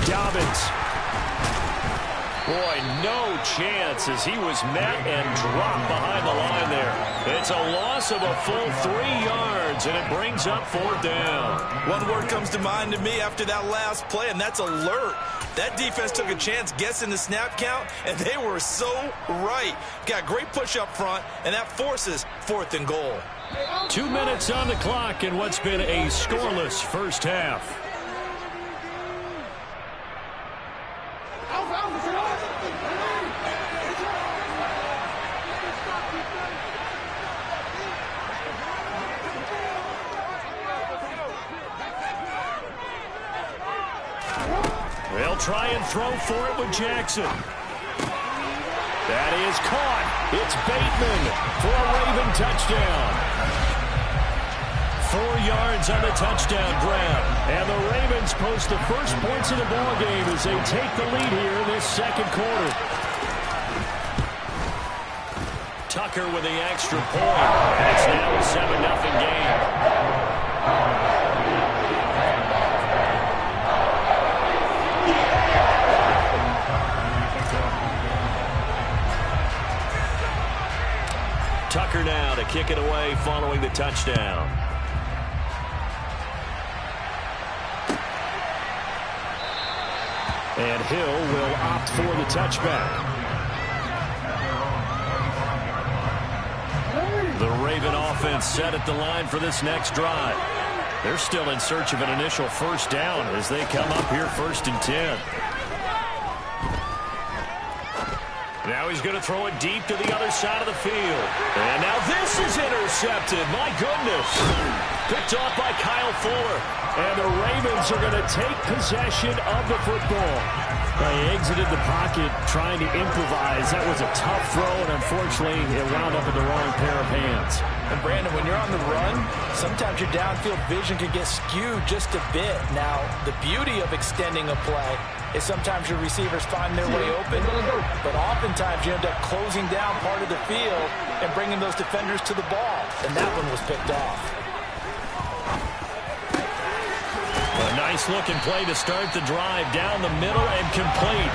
B: Dobbins. Boy, no chance as he was met and dropped behind the line there. It's a loss of a full 3 yards, and it brings up 4th down.
A: One word comes to mind to me after that last play, and that's alert. That defense took a chance guessing the snap count, and they were so right. Got great push up front, and that forces 4th and goal.
B: 2 minutes on the clock in what's been a scoreless first half. They'll try and throw for it with Jackson. That is caught. It's Bateman for a Raven touchdown. 4 yards on the touchdown grab. And the Ravens post the first points of the ball game as they take the lead here in this 2nd quarter. Tucker with the extra point. And it's now a 7-0 game. Tucker now to kick it away following the touchdown. And Hill will opt for the touchback. The Raven offense set at the line for this next drive. They're still in search of an initial 1st down as they come up here 1st and 10. Now he's going to throw it deep to the other side of the field. And now this is intercepted. My goodness. Picked off by Kyle Fuller. And the Ravens are going to take possession of the football. They exited the pocket trying to improvise. That was a tough throw, and unfortunately, it wound up in the wrong pair of hands.
I: And Brandon, when you're on the run, sometimes your downfield vision can get skewed just a bit. Now, the beauty of extending a play is sometimes your receivers find their way open, but oftentimes you end up closing down part of the field and bringing those defenders to the ball, and that one was picked off.
B: A nice-looking play to start the drive down the middle and complete.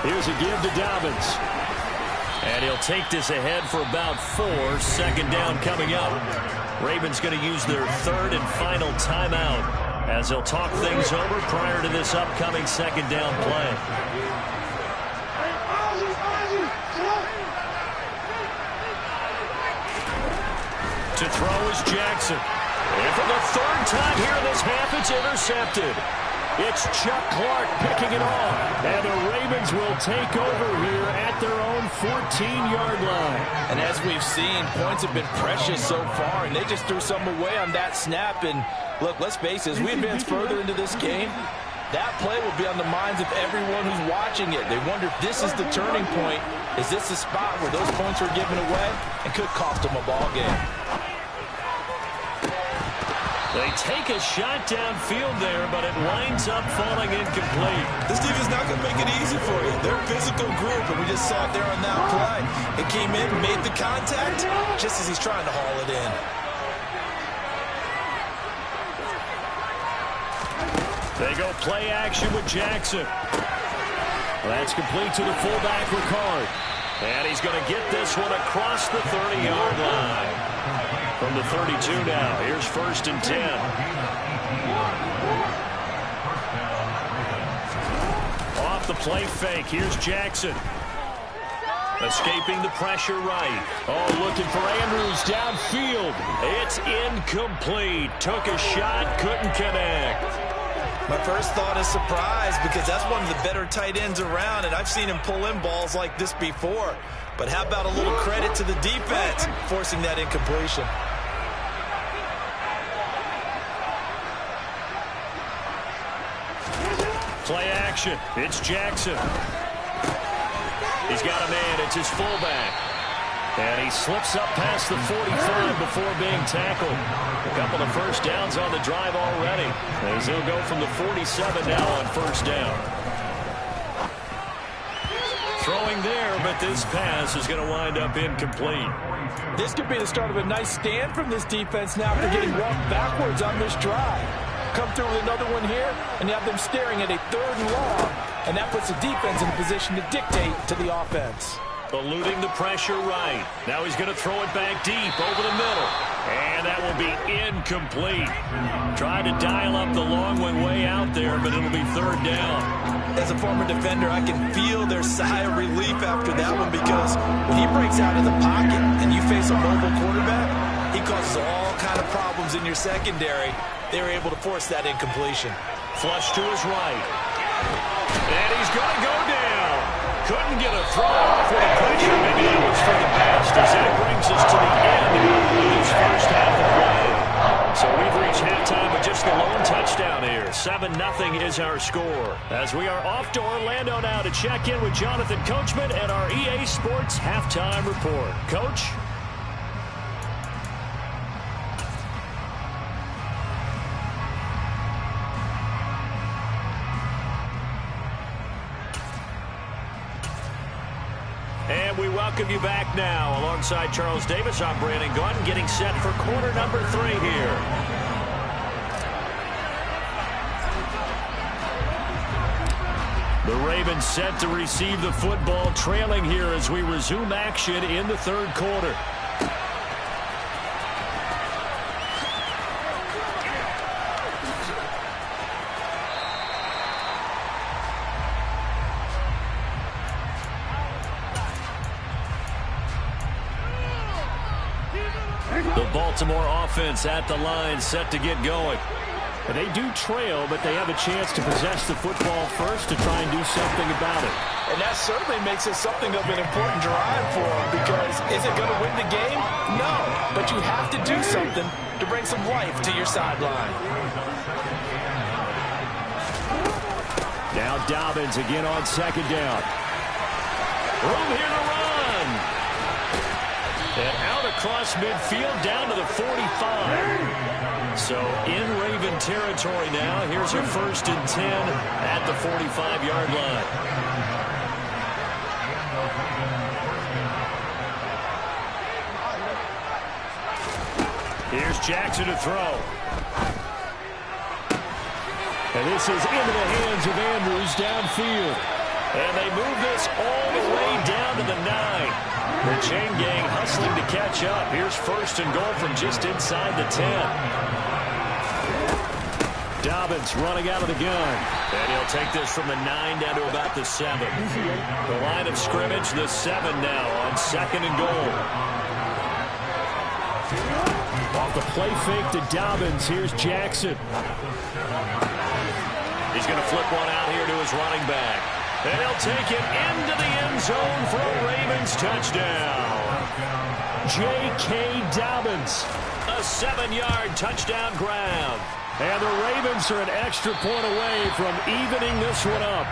B: Here's a give to Dobbins. And he'll take this ahead for about 4. 2nd down coming up. Ravens going to use their 3rd and final timeout. as he'll talk things over prior to this upcoming second down play. To throw is Jackson. And for the third time here in this half, it's intercepted. It's Chuck Clark picking it off. And the Ravens will take over here at their own 14-yard line.
I: And as we've seen, points have been precious so far, and they just threw some away on that snap. And look, let's face it, as we advance further into this game, that play will be on the minds of everyone who's watching it. They wonder if this is the turning point. Is this the spot where those points were given away and could cost them a ball game?
B: They take a shot downfield there, but it winds up falling incomplete.
A: This defense not going to make it easy for you. They're a physical group, and we just saw it there on that play. It came in, made the contact, just as he's trying to haul it in.
B: They go play action with Jackson. That's complete to the fullback, Ricard. And he's going to get this one across the 30-yard line. From the 32 now, here's 1st and 10. Off the play fake, here's Jackson. Escaping the pressure right. Oh, looking for Andrews downfield. It's incomplete. Took a shot, couldn't connect.
A: My first thought is surprise, because that's one of the better tight ends around, and I've seen him pull in balls like this before. But how about a little credit to the defense forcing that incompletion?
B: Play action. It's Jackson. He's got a man. It's his fullback. And he slips up past the 45 before being tackled. A couple of first downs on the drive already, as he'll go from the 47 now on 1st down. Throwing there, but this pass is going to wind up incomplete.
I: This could be the start of a nice stand from this defense now after getting walked backwards on this drive. Come through with another one here, and you have them staring at a 3rd and long, and that puts the defense in a position to dictate to the offense.
B: Eluding the pressure right. Now he's going to throw it back deep over the middle. And that will be incomplete. Tried to dial up the long one way out there, but it'll be 3rd down.
A: As a former defender, I can feel their sigh of relief after that one, because when he breaks out of the pocket and you face a mobile quarterback, he causes all kind of problems in your secondary. They were able to force that incompletion.
B: Flush to his right. And he's going to go down. Couldn't get a throw off with the pressure. Maybe that was for the best, as that brings us to the end of this first half of play. So we've reached halftime with just the lone touchdown here. 7-0 is our score. As we are off to Orlando now to check in with Jonathan Coachman and our EA Sports Halftime Report. Coach? And we welcome you back now. Alongside Charles Davis, I'm Brandon Gaudin, getting set for quarter number 3 here. The Ravens set to receive the football, trailing here as we resume action in the 3rd quarter. The Baltimore offense at the line, set to get going. And they do trail, but they have a chance to possess the football first to try and do something about it.
I: And that certainly makes it something of an important drive for them, because is it going to win the game? No, but you have to do something to bring some life to your sideline.
B: Now Dobbins again on 2nd down. Room here to run. And out across midfield down to the 45. So in Raven territory now. Here's your 1st and 10 at the 45-yard line. Here's Jackson to throw. And this is into the hands of Andrews downfield. And they move this all the way down to the 9. The chain gang hustling to catch up. Here's 1st and goal from just inside the 10. Dobbins running out of the gun. And he'll take this from the 9 down to about the 7. The line of scrimmage, the 7 now on 2nd and goal. Off the play fake to Dobbins. Here's Jackson. He's going to flip one out here to his running back. And he'll take it into the end zone for a Ravens touchdown. J.K. Dobbins. A 7-yard touchdown grab. And the Ravens are an extra point away from evening this one up.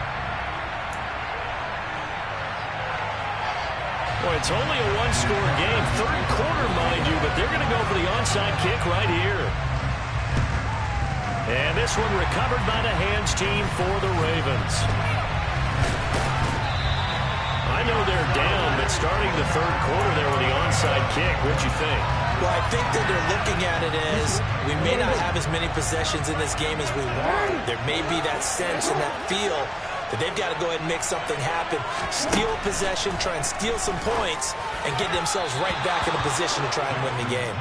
B: Boy, it's only a one-score game. 3rd quarter, mind you, but they're going to go for the onside kick right here. And this one recovered by the hands team for the Ravens. I know they're down, but starting the 3rd quarter there with the onside kick, what'd you think?
A: Well, I think that they're looking at it as we may not have as many possessions in this game as we want. There may be that sense and that feel that they've got to go ahead and make something happen. Steal possession, try and steal some points, and get themselves right back in a position to try and win the game.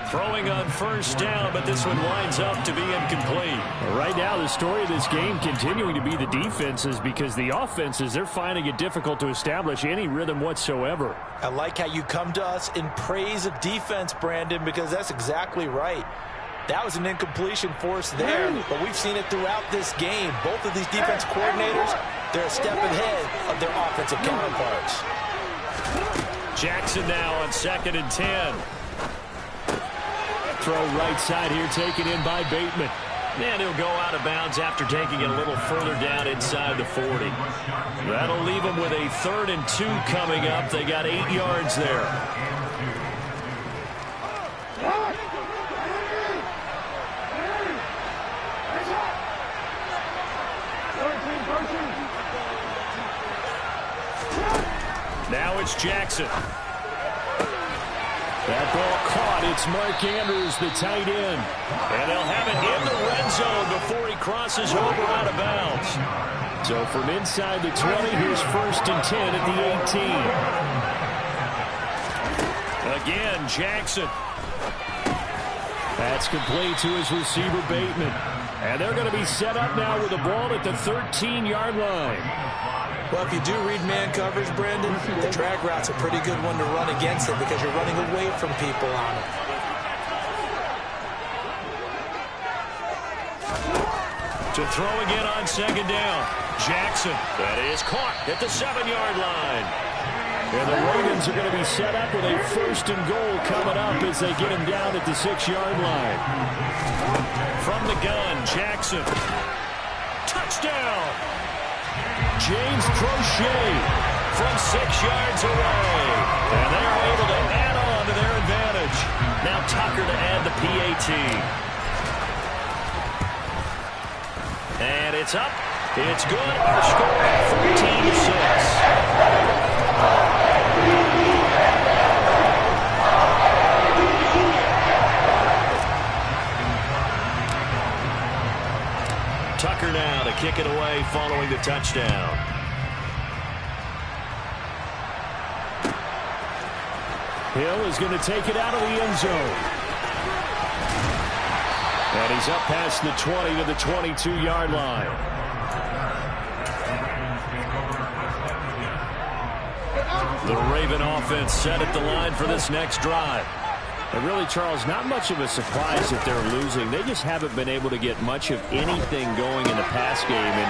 B: Throwing on 1st down, but this one winds up to be incomplete. Right now, the story of this game continuing to be the defenses, because the offenses, they're finding it difficult to establish any rhythm whatsoever.
I: I like how you come to us in praise of defense, Brandon, because that's exactly right. That was an incompletion for us there, but we've seen it throughout this game. Both of these defense coordinators, they're a step ahead of their offensive counterparts.
B: Jackson now on 2nd and 10. Throw right side here, taken in by Bateman. And he'll go out of bounds after taking it a little further down inside the 40. That'll leave them with a 3rd and 2 coming up. They got 8 yards there. Now it's Jackson. That ball caught. It's Mark Andrews, the tight end. And they'll have it in the red zone before he crosses over out of bounds. So from inside the 20, here's 1st and 10 at the 18. Again, Jackson. That's complete to his receiver, Bateman. And they're going to be set up now with the ball at the 13-yard line.
A: Well, if you do read man coverage, Brandon, the drag route's a pretty good one to run against it because you're running away from people on it.
B: To throw again on 2nd down. Jackson. That is caught at the 7-yard line. And the Ravens are going to be set up with a 1st and goal coming up as they get him down at the 6-yard line. From the gun, Jackson. Touchdown! James Crochet from 6 yards away. And they're able to add on to their advantage. Now Tucker to add the PAT. And it's up. It's good. Our score 14-6. Tucker now to kick it away following the touchdown. Hill is going to take it out of the end zone. And he's up past the 20 to the 22-yard line. The Raven offense set at the line for this next drive. And really, Charles, not much of a surprise that they're losing. They just haven't been able to get much of anything going in the pass game. And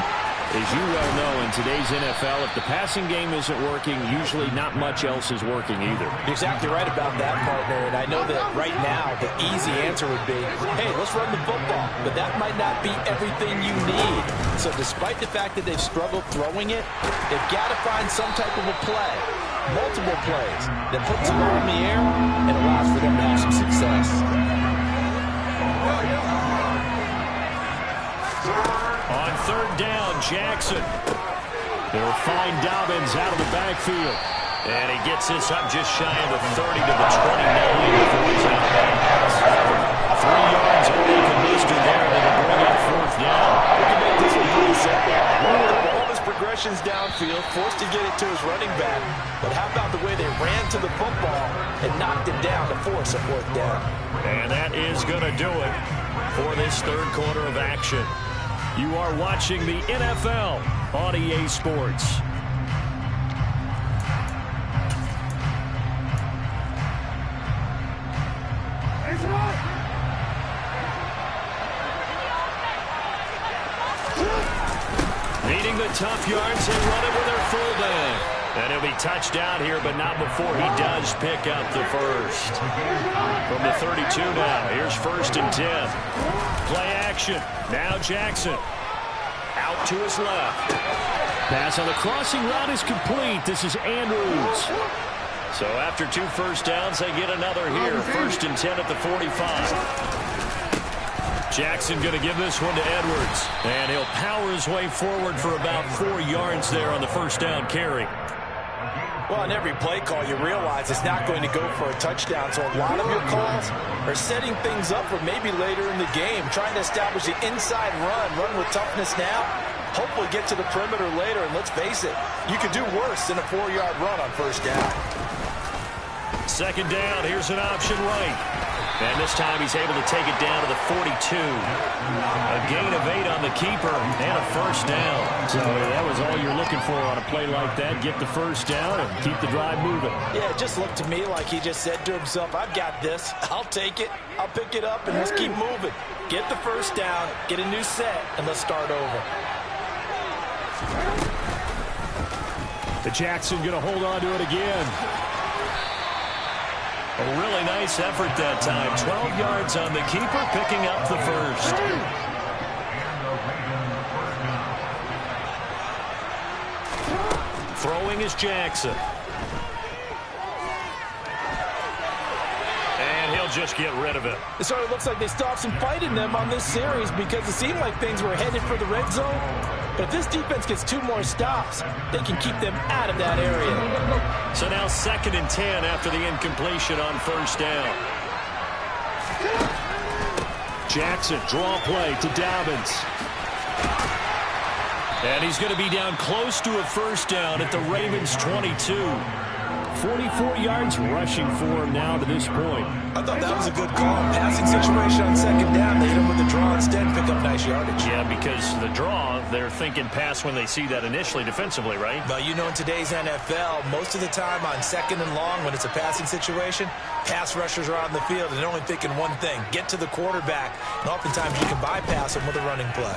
B: as you well know, in today's NFL, if the passing game isn't working, usually not much else is working either.
I: You're exactly right about that, partner. And I know that right now the easy answer would be, hey, let's run the football. But that might not be everything you need. So despite the fact that they've struggled throwing it, they've got to find some type of a play. Multiple plays that puts them all in the air and allows for them to have some success.
B: On 3rd down, Jackson. They'll find Dobbins out of the backfield. And he gets this up just shy of the 30 to the 29 before he's out of bounds. 3 yards all they can muster there. They'll bring up 4th down.
I: We can make this one pretty simple. All of his progressions downfield, forced to get it to his running back. But how about the way they ran to the football and knocked it down to force a 4th down?
B: And that is going to do it. for this third quarter of action. You are watching the NFL on EA Sports. Needing the tough yards, they run it with their fullback. And he'll be touched down here, but not before he does pick up the first. From the 32 now, here's 1st and 10. Play action. Now Jackson. Out to his left. Pass on the crossing route is complete. This is Andrews. So after 2 first downs, they get another here. 1st and 10 at the 45. Jackson going to give this one to Edwards. And he'll power his way forward for about 4 yards there on the first down carry.
I: Well, on every play call, you realize it's not going to go for a touchdown. So a lot of your calls are setting things up for maybe later in the game, trying to establish the inside run with toughness now, hopefully get to the perimeter later. And let's face it, you could do worse than a 4-yard run on first down.
B: 2nd down, here's an option right. And this time he's able to take it down to the 42. A gain of 8 on the keeper and a first down. So that was all you're looking for on a play like that. Get the first down and keep the drive moving.
I: Yeah, it just looked to me like he just said to himself, I've got this. I'll take it. I'll pick it up and let's keep moving. Get the first down, get a new set, and let's start over.
B: The Jackson going to hold on to it again. A really nice effort that time. 12 yards on the keeper, picking up the first. Throwing is Jackson. And he'll just get rid of it.
I: It sort of looks like they stopped some fight in them on this series because it seemed like things were headed for the red zone. But if this defense gets 2 more stops, they can keep them out of that area.
B: So now 2nd and 10 after the incompletion on first down. Jackson, draw play to Dobbins. And he's going to be down close to a first down at the Ravens' 22. 44 yards rushing for him now to this point.
I: I thought that was a good call. Passing situation on 2nd down. They hit him with the draw instead and pick up nice yardage.
B: Yeah, because the draw, they're thinking pass when they see that initially defensively, right?
I: But you know, in today's NFL, most of the time on 2nd and long, when it's a passing situation, pass rushers are out in the field and they're only thinking one thing, get to the quarterback. And oftentimes you can bypass him with a running play.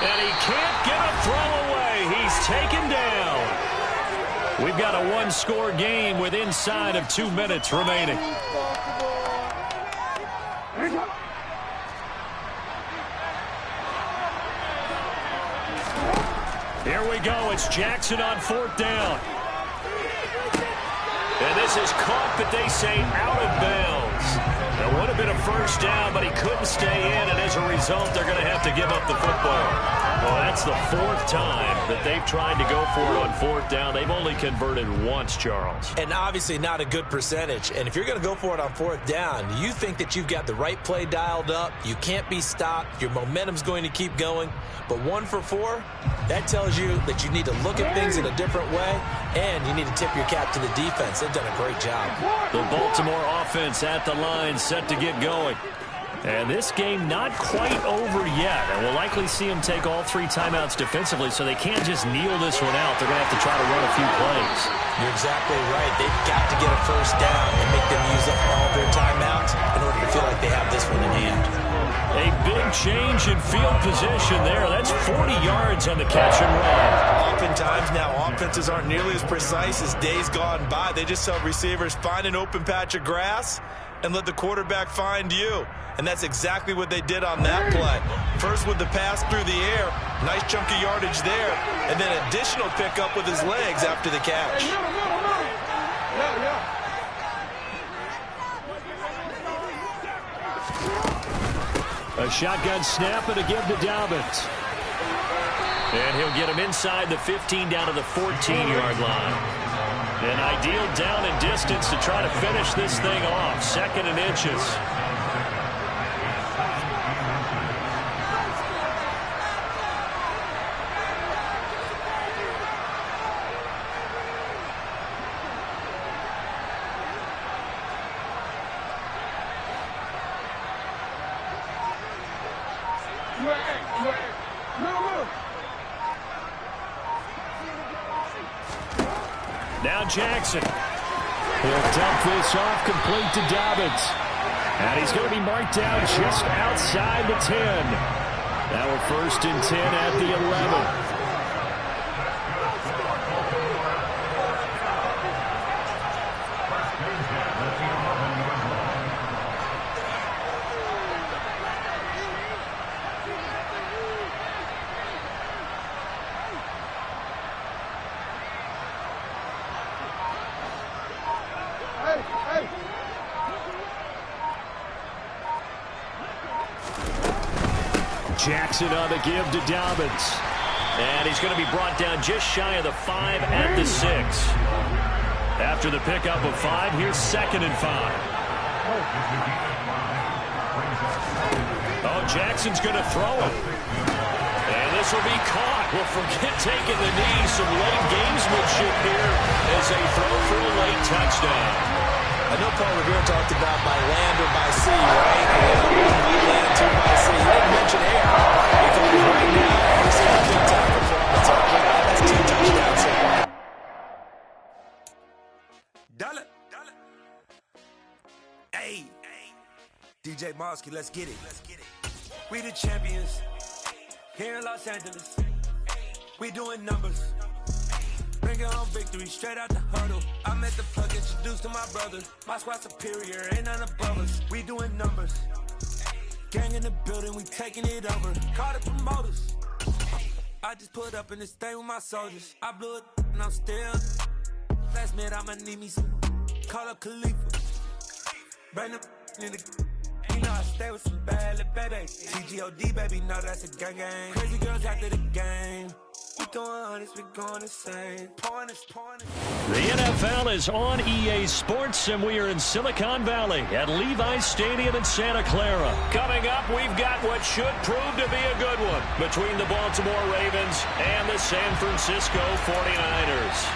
B: And he can't get a throw away. He's taken down. We've got a 1-score game with inside of 2 minutes remaining. Here we go. It's Jackson on 4th down. And this is caught, but they say out of bounds. That would have been a first down, but he couldn't stay in, and as a result, they're going to have to give up the football. Well, that's the 4th time that they've tried to go for it on 4th down. They've only converted once, Charles.
I: And obviously not a good percentage. And if you're going to go for it on 4th down, you think that you've got the right play dialed up. You can't be stopped. Your momentum's going to keep going. But 1 for 4, that tells you that you need to look at things in a different way, and you need to tip your cap to the defense. They've done a great job.
B: The Baltimore offense at the line, set to get going. And this game not quite over yet. And we'll likely see them take all 3 timeouts defensively, so they can't just kneel this one out. They're going to have to try to run a few plays.
I: You're exactly right. They've got to get a first down and make them use up all their timeouts in order to feel like they have this one in hand.
B: A big change in field position there. That's 40 yards on the catch and run.
I: Oftentimes now offenses aren't nearly as precise as days gone by. They just tell receivers, find an open patch of grass and let the quarterback find you. And that's exactly what they did on that play. First with the pass through the air, nice chunk of yardage there, and then additional pickup with his legs after the catch.
B: A shotgun snap and a give to Dobbins. And he'll get him inside the 15 down to the 14-yard line. An ideal down and distance to try to finish this thing off. 2nd and inches. Now Jackson. He'll dump this off complete to Dobbins. And he's going to be marked down just outside the 10. Now we're 1st and 10 at the 11. Jackson on the give to Dobbins.
F: And he's going to be brought down just shy of the 5 at the 6. After the pickup of 5, here's 2nd and 5. Oh, Jackson's going to throw it. And this will be caught. Well, forget taking the knee. Some late gamesmanship here as they throw for a late touchdown.
A: I know Paul Revere talked about by land or by sea, right? We land to by sea. He didn't mention air. Because right now, this is a big time performance. That's 2 touchdowns so far.
J: Dollar. Hey. DJ Mosky, let's get it. We the champions here in Los Angeles. We doing numbers. Bringing home victory straight out the huddle. I met the plug, introduced to my brother. My squad superior, ain't none above us. We doing numbers. Gang in the building, we taking it over. Call the promoters. I just put up in this thing with my soldiers. I blew it and I'm still. Last minute I'ma need me some. Call up Khalifa. Bring them in the. You know I stay with some bad little baby. TGOD baby, know that's a gang gang. Crazy girls after the game. We going this, we going insane.
B: The NFL is on EA Sports, and we are in Silicon Valley at Levi's Stadium in Santa Clara. Coming up, we've got what should prove to be a good one between the Baltimore Ravens and the San Francisco 49ers.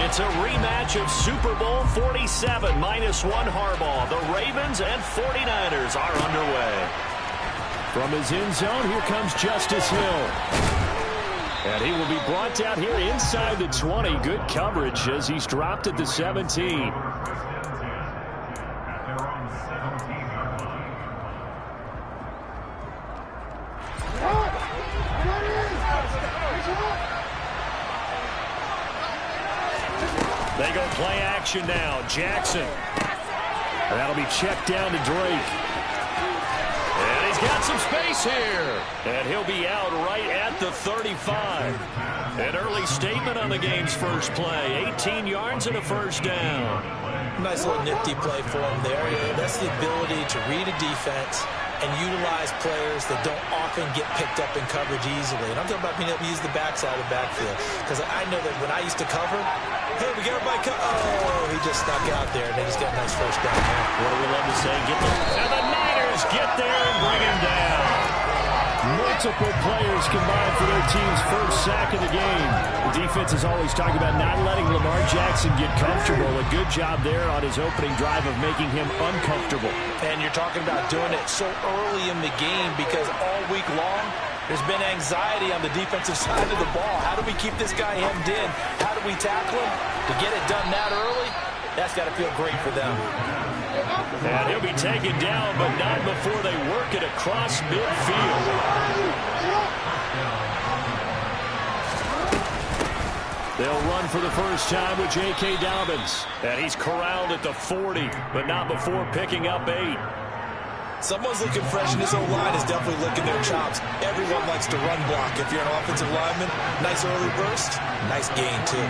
B: It's a rematch of Super Bowl 47 -1 Harbaugh. The Ravens and 49ers are underway. From his end zone, here comes Justice Hill. And he will be brought down here inside the 20. Good coverage as he's dropped at the 17. They go play action now. Jackson. And that'll be checked down to Drake. And he's got some space here. And he'll be out right at the 35. An early statement on the game's first play. 18 yards and a first down.
A: Nice little nifty play for him there. That's the ability to read a defense and utilize players that don't often get picked up in coverage easily. And I'm talking about being able to use the backside of the backfield. Because I know that when I used to cover, hey, we got everybody oh, he just snuck out there, and they just got a nice first down there.
B: What do we love to say? And the Niners get there and bring him down. Multiple players combined for their team's first sack of the game. The defense is always talking about not letting Lamar Jackson get comfortable. A good job there on his opening drive of making him uncomfortable.
A: And you're talking about doing it so early in the game because all week long, there's been anxiety on the defensive side of the ball. How do we keep this guy hemmed in? How do we tackle him? To get it done that early, that's got to feel great for them.
B: And he'll be taken down, but not before they work it across midfield. They'll run for the first time with J.K. Dobbins. And he's corralled at the 40, but not before picking up 8.
A: Someone's looking fresh, and this O-line is definitely licking their chops. Everyone likes to run block. If you're an offensive lineman, nice early burst, nice gain, too.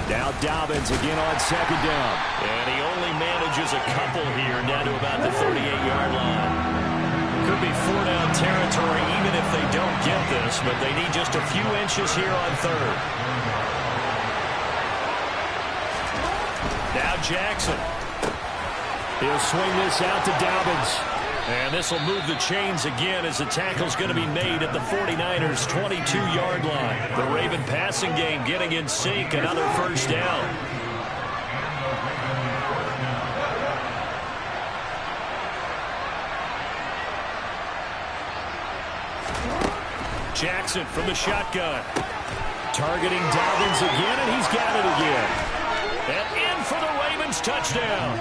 B: Now Dobbins again on second down. And he only manages a couple here down to about the 38-yard line. Could be 4-down territory even if they don't get this, but they need just a few inches here on third. Now Jackson. He'll swing this out to Dobbins. And this will move the chains again as the tackle's going to be made at the 49ers' 22-yard line. The Raven passing game getting in sync. Another first down. Jackson from the shotgun. Targeting Dobbins again, and he's got it again. And in for the Ravens touchdown.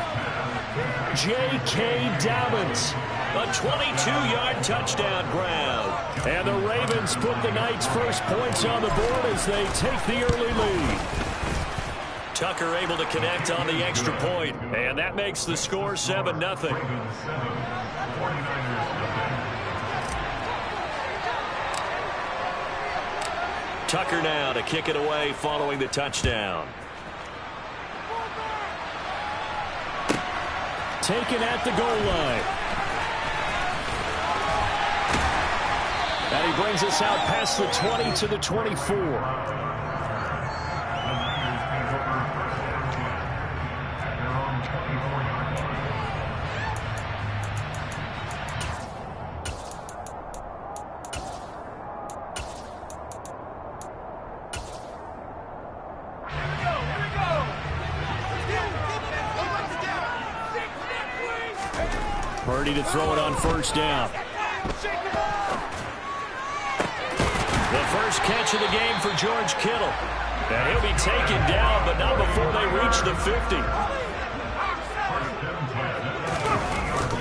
B: J.K. Dobbins. A 22-yard touchdown grab. And the Ravens put the Knights' first points on the board as they take the early lead. Tucker able to connect on the extra point, and that makes the score 7-0. Tucker now to kick it away following the touchdown. Taken at the goal line. And he brings us out past the 20 to the 24. Purdy to throw it on first down. The first catch of the game for George Kittle. And he'll be taken down, but not before they reach the 50.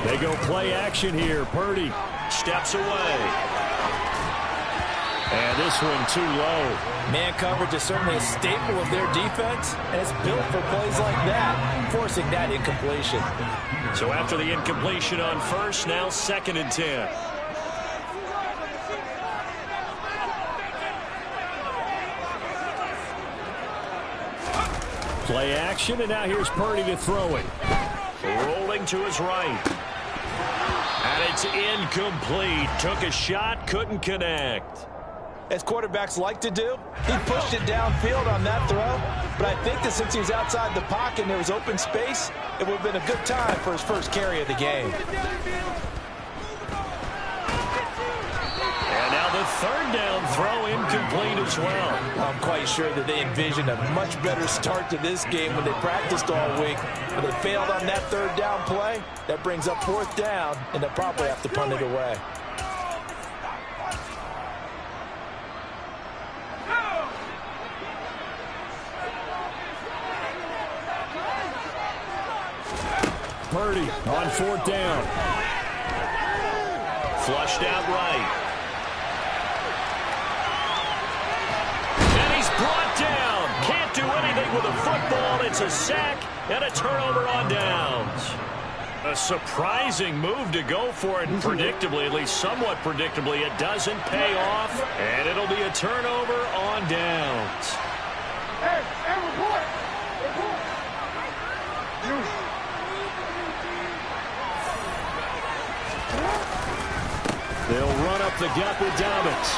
B: They go play action here. Purdy steps away. And this one too low.
I: Man coverage is certainly a staple of their defense, and it's built for plays like that, forcing that incompletion.
B: So after the incompletion on first, now 2nd and 10. Play action, and now here's Purdy to throw it. Rolling to his right. And it's incomplete. Took a shot, couldn't connect.
I: As quarterbacks like to do, he pushed it downfield on that throw, but I think that since he was outside the pocket and there was open space, it would have been a good time for his first carry of the game.
B: And now the 3rd down throw incomplete as well.
I: I'm quite sure that they envisioned a much better start to this game when they practiced all week, but they failed on that 3rd down play. That brings up 4th down, and they'll probably have to punt it away.
B: Purdy on 4th down. Flushed out right. And he's brought down. Can't do anything with a football. It's a sack and a turnover on downs. A surprising move to go for it. Predictably, at least somewhat predictably, it doesn't pay off. And it'll be a turnover on downs.
C: Hey, report.
B: They'll run up the gut with Dobbins.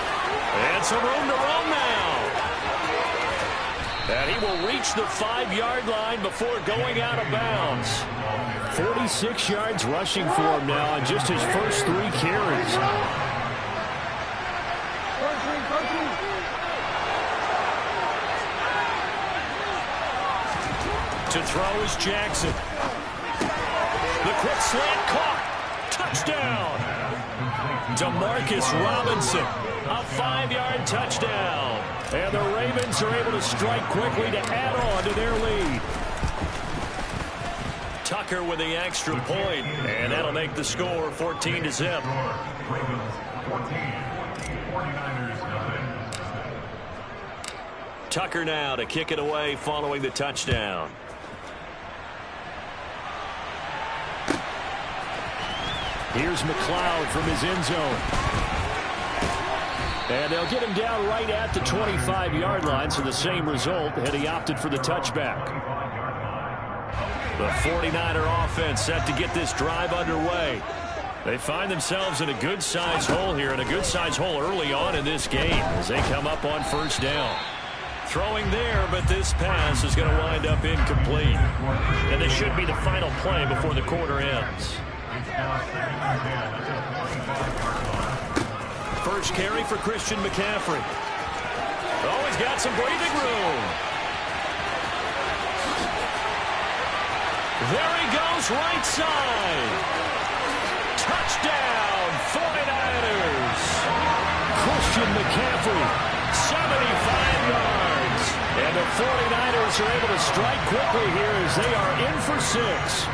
B: And some room to run now. And he will reach the 5-yard line before going out of bounds. 46 yards rushing for him now on just his first 3 carries. To throw is Jackson. The quick slant caught. Touchdown. DeMarcus Robinson, a 5-yard touchdown. And the Ravens are able to strike quickly to add on to their lead. Tucker with the extra point, and that'll make the score 14-0. Tucker now to kick it away following the touchdown. Here's McLeod from his end zone. And they'll get him down right at the 25-yard line, so the same result had he opted for the touchback. The 49er offense set to get this drive underway. They find themselves in a good-sized hole here, and a good-sized hole early on in this game as they come up on first down. Throwing there, but this pass is going to wind up incomplete. And this should be the final play before the quarter ends. First carry for Christian McCaffrey. Oh, he's got some breathing room. There he goes, right side. Touchdown, 49ers. Christian McCaffrey, 75 yards. And the 49ers are able to strike quickly here as they are in for 6.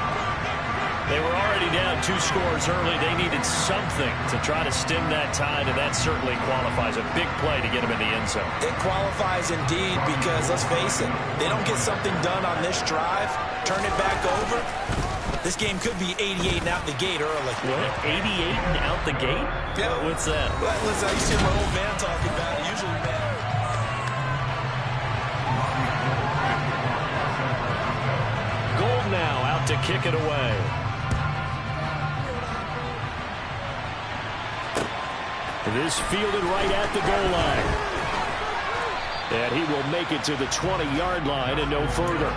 B: They were already down 2 scores early. They needed something to try to stem that tide, and that certainly qualifies. A big play to get them in the end zone.
A: It qualifies indeed because, let's face it, they don't get something done on this drive, turn it back over, this game could be 88 and out the gate early.
B: What? 88 and out the gate?
A: Yeah.
B: What's that?
A: Well, listen, I used to hear my old man talking about it. Usually, man.
B: Gold now out to kick it away. This fielded right at the goal line. And he will make it to the 20-yard line and no further.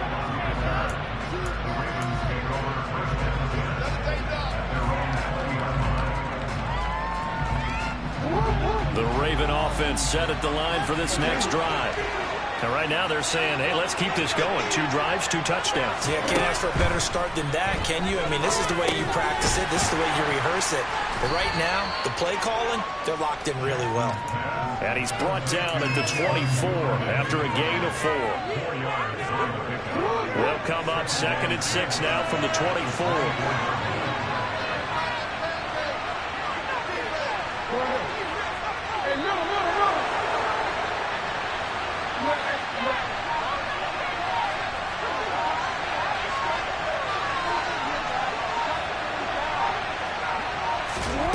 B: The Raven offense set at the line for this next drive. And right now they're saying, hey, let's keep this going. 2 drives, 2 touchdowns.
A: Yeah, can't ask for a better start than that, can you? I mean, this is the way you practice it. This is the way you rehearse it. But right now, the play calling, they're locked in really well.
B: And he's brought down at the 24 after a gain of 4. They'll come up 2nd and 6 now from the 24.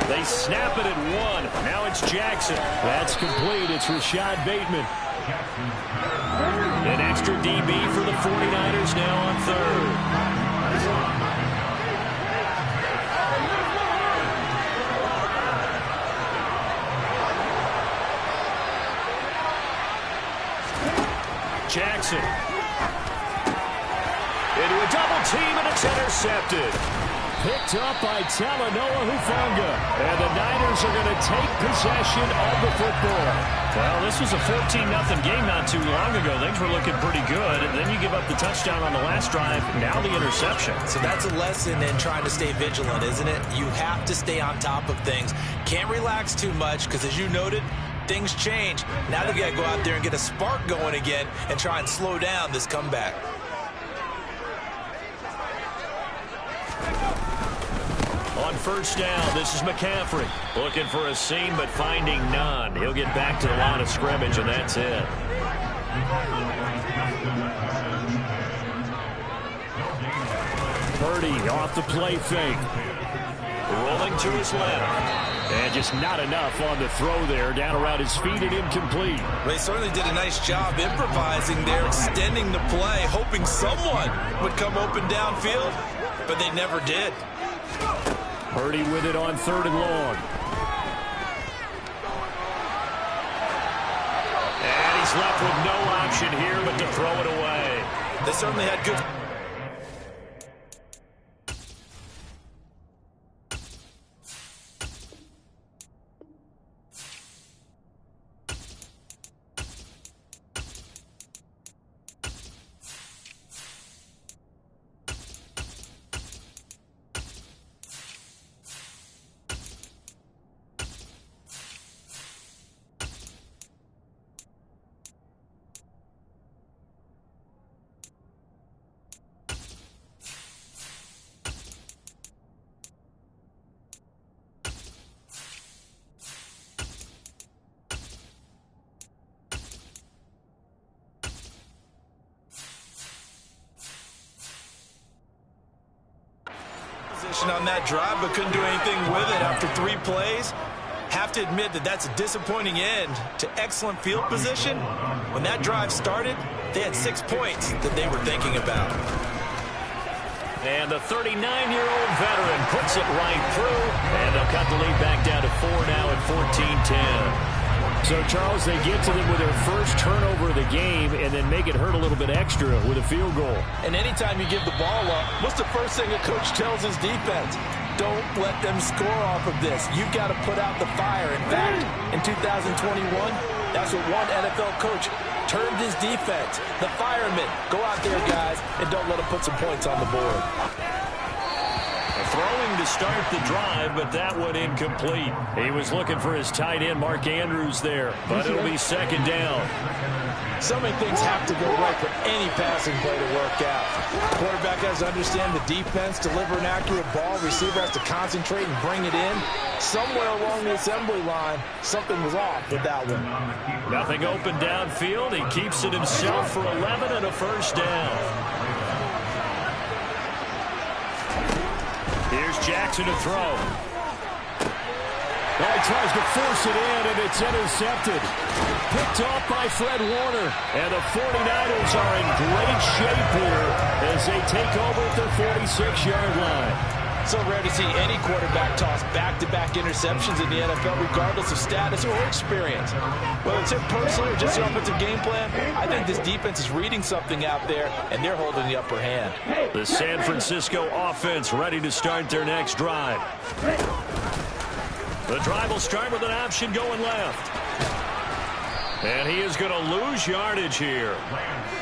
B: They snap it at 1. Now it's Jackson. That's complete. It's Rashad Bateman. An extra DB for the 49ers now on 3rd. Jackson. Into a double team, and it's intercepted. Picked up by Talanoa Hufanga. And the Niners are going to take possession of the football. Well, this was a 14-0 game not too long ago. Things were looking pretty good. And then you give up the touchdown on the last drive. Now the interception.
A: So that's a lesson in trying to stay vigilant, isn't it? You have to stay on top of things. Can't relax too much because, as you noted, things change. Now they've got to go out there and get a spark going again and try and slow down this comeback.
B: On first down, this is McCaffrey. Looking for a seam, but finding none. He'll get back to the line of scrimmage, and that's it. Purdy off the play fake. Rolling to his left. And just not enough on the throw there. Down around his feet and incomplete.
A: They certainly did a nice job improvising there, extending the play, hoping someone would come open downfield, but they never did.
B: Purdy with it on 3rd and long. And he's left with no option here but to throw it away.
A: They certainly had good... on that drive, but couldn't do anything with it after 3 plays. Have to admit that that's a disappointing end to excellent field position. When that drive started, they had 6 points that they were thinking about.
B: And the 39-year-old veteran puts it right through, and they'll cut the lead back down to 4 now at 14-10.
F: So, Charles, they get to them with their first turnover of the game and then make it hurt a little bit extra with a field goal.
I: And anytime you give the ball up, what's the first thing a coach tells his defense? Don't let them score off of this. You've got to put out the fire. In fact, in 2021, that's what one NFL coach termed his defense. The firemen. Go out there, guys, and don't let them put some points on the board.
F: Throwing to start the drive, but that one incomplete. He was looking for his tight end, Mark Andrews, there, but it'll be second down.
I: So many things have to go right for any passing play to work out. Quarterback has to understand the defense, deliver an accurate ball. Receiver has to concentrate and bring it in. Somewhere along the assembly line, something was off with that one.
F: Nothing open downfield. He keeps it himself for 11 and a first down. Here's Jackson to throw. Well, he tries to force it in, and it's intercepted. Picked off by Fred Warner. And the 49ers are in great shape here as they take over at their 46-yard line.
I: So rare to see any quarterback toss back-to-back interceptions in the NFL, regardless of status or experience. Whether it's him personally or just the offensive game plan, I think this defense is reading something out there, and they're holding the upper hand.
F: The San Francisco offense ready to start their next drive. The drive will start with an option going left. And he is going to lose yardage here.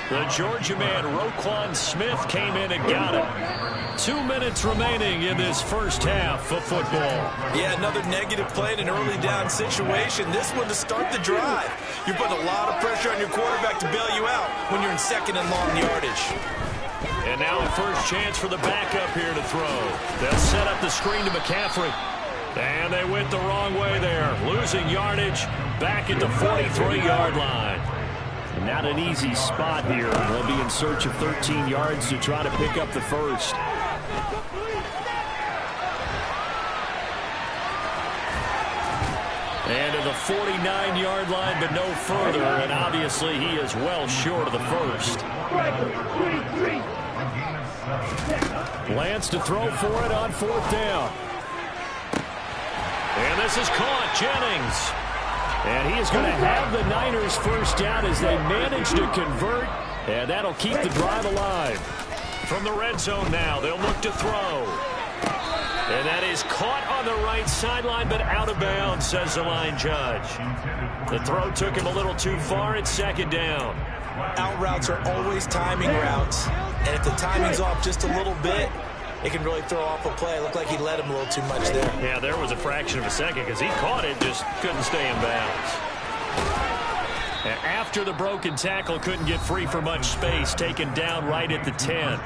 F: The Georgia man, Roquan Smith, came in and got it. 2 minutes remaining in this first half of football.
I: Yeah, another negative play in an early down situation. This one to start the drive. You're putting a lot of pressure on your quarterback to bail you out when you're in second and long yardage.
F: And now a first chance for the backup here to throw. They'll set up the screen to McCaffrey. And they went the wrong way there. Losing yardage back at the 43-yard line. Not an easy spot here. They'll be in search of 13 yards to try to pick up the first. And to the 49-yard line, but no further. And obviously he is well short of the first. Lance to throw for it on fourth down. And this is caught. Jennings. And he is going to have the Niners first down as they manage to convert. And that'll keep the drive alive. From the red zone now, they'll look to throw. And that is caught on the right sideline, but out of bounds, says the line judge. The throw took him a little too far. It's second down.
I: Out routes are always timing routes. And if the timing's off just a little bit, it can really throw off a play. It looked like he let him a little too much there.
F: Yeah, there was a fraction of a second because he caught it, just couldn't stay in bounds. And after the broken tackle, couldn't get free for much space, taken down right at the 10.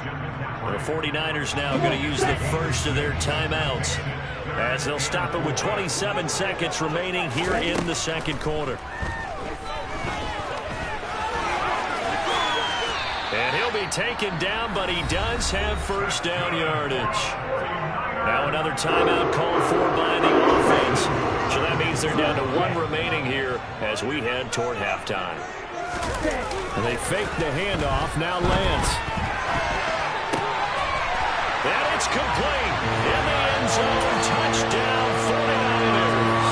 F: The 49ers now going to use the first of their timeouts as they'll stop it with 27 seconds remaining here in the second quarter. And he'll be taken down, but he does have first down yardage. Now another timeout called for by the offense. So that means they're down to one remaining here as we head toward halftime. And they fake the handoff. Now Lance. And it's complete. In the end zone. Touchdown 49ers.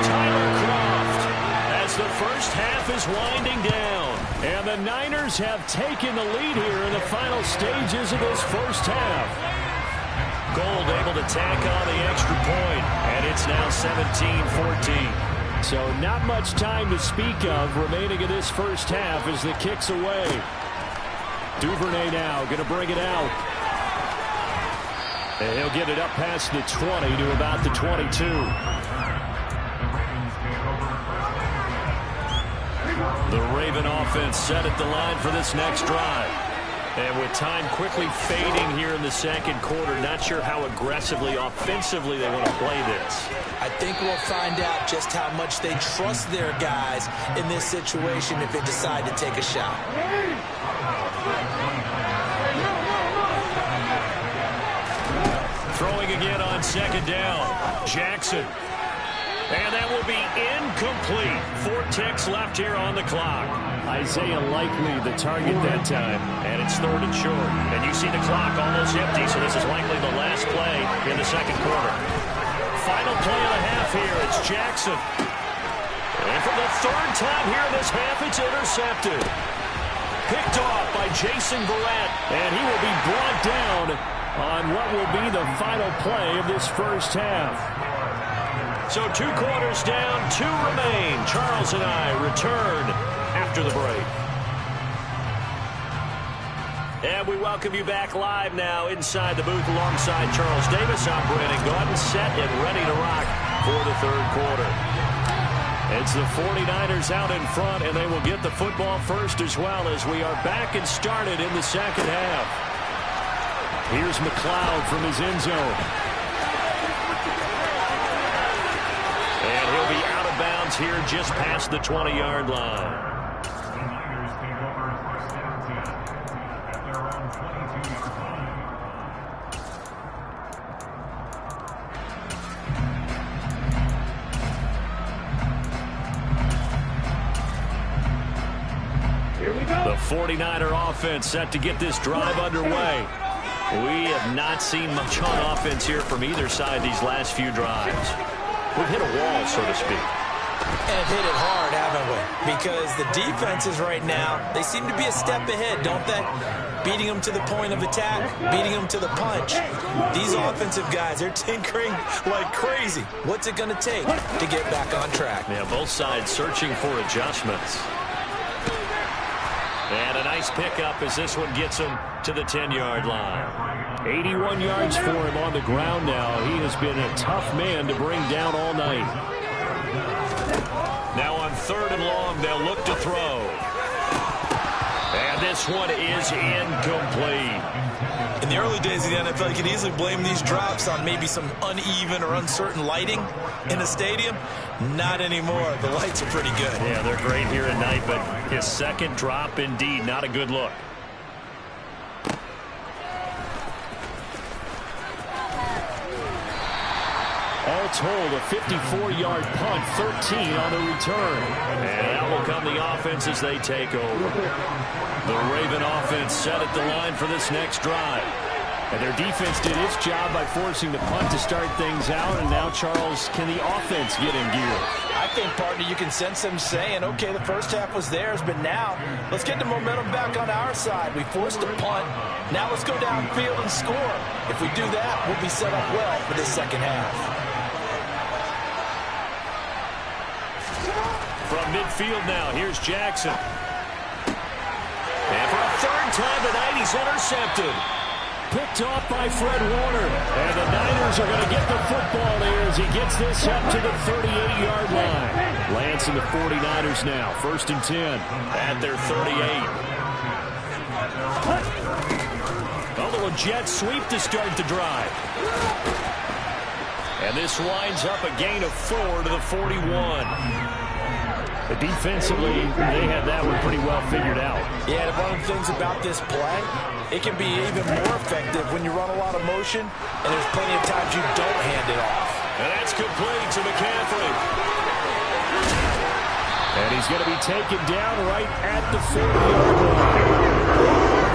F: Tyler Kroft as the first half is winding down. And the Niners have taken the lead here in the final stages of this first half. Gold able to tack on the extra point, and it's now 17-14. So not much time to speak of remaining in this first half as the kick's away. Duvernay now going to bring it out. And he'll get it up past the 20 to about the 22. The Raven offense set at the line for this next drive. And with time quickly fading here in the second quarter, not sure how aggressively, offensively they want to play this.
I: I think we'll find out just how much they trust their guys in this situation if they decide to take a shot.
F: Throwing again on second down. Jackson. And that will be incomplete. 4 ticks left here on the clock. Isaiah Likely the target that time. And it's third and short. And you see the clock almost empty, so this is likely the last play in the second quarter. Final play of the half here. It's Jackson. And
B: for the third time here in this half, it's intercepted. Picked off by Jason Verrett, and he will be brought down on what will be the final play of this first half. So 2 quarters down, 2 remain. Charles and I return after the break. And we welcome you back live now inside the booth alongside Charles Davis. I'm Brandon Gaudin, set and ready to rock for the third quarter. It's the 49ers out in front, and they will get the football first as well as we are back and started in the second half. Here's McLeod from his end zone. And he'll be out of bounds here just past the 20-yard line. The 49er offense set to get this drive underway. We have not seen much on offense here from either side these last few drives. We've hit a wall, so to speak.
A: And hit it hard, haven't we? Because the defenses right now, they seem to be a step ahead, don't they? Beating them to the point of attack, beating them to the punch. These offensive guys, they're tinkering like crazy. What's it going to take to get back on track?
B: Yeah, both sides searching for adjustments. And a nice pickup as this one gets him to the 10-yard line. 81 yards for him on the ground now. He has been a tough man to bring down all night. Now on 3rd and long, they'll look to throw. And this one is incomplete.
A: In the early days of the NFL, you could easily blame these drops on maybe some uneven or uncertain lighting in a stadium. Not anymore. The lights are pretty good.
B: Yeah, they're great here at night, but his second drop, indeed, not a good look. All told, a 54-yard punt, 13 on the return. And that will come the offense as they take over. The Raven offense set at the line for this next drive. And their defense did its job by forcing the punt to start things out. And now, Charles, can the offense get in gear?
I: I think, partner, you can sense them saying, okay, the first half was theirs, but now let's get the momentum back on our side. We forced a punt. Now let's go downfield and score. If we do that, we'll be set up well for the second half.
B: From midfield now, here's Jackson. And for a third time tonight, he's intercepted. Picked off by Fred Warner. And the Niners are going to get the football there as he gets this up to the 38-yard line. Lance and the 49ers now, 1st and 10 at their 38. A little jet sweep to start the drive. And this winds up a gain of 4 to the 41. But defensively, they had that one pretty well figured out.
I: Yeah, and one of the things about this play, it can be even more effective when you run a lot of motion, and there's plenty of times you don't hand it off.
B: And that's complete to McCaffrey. And he's going to be taken down right at the 40-yard line.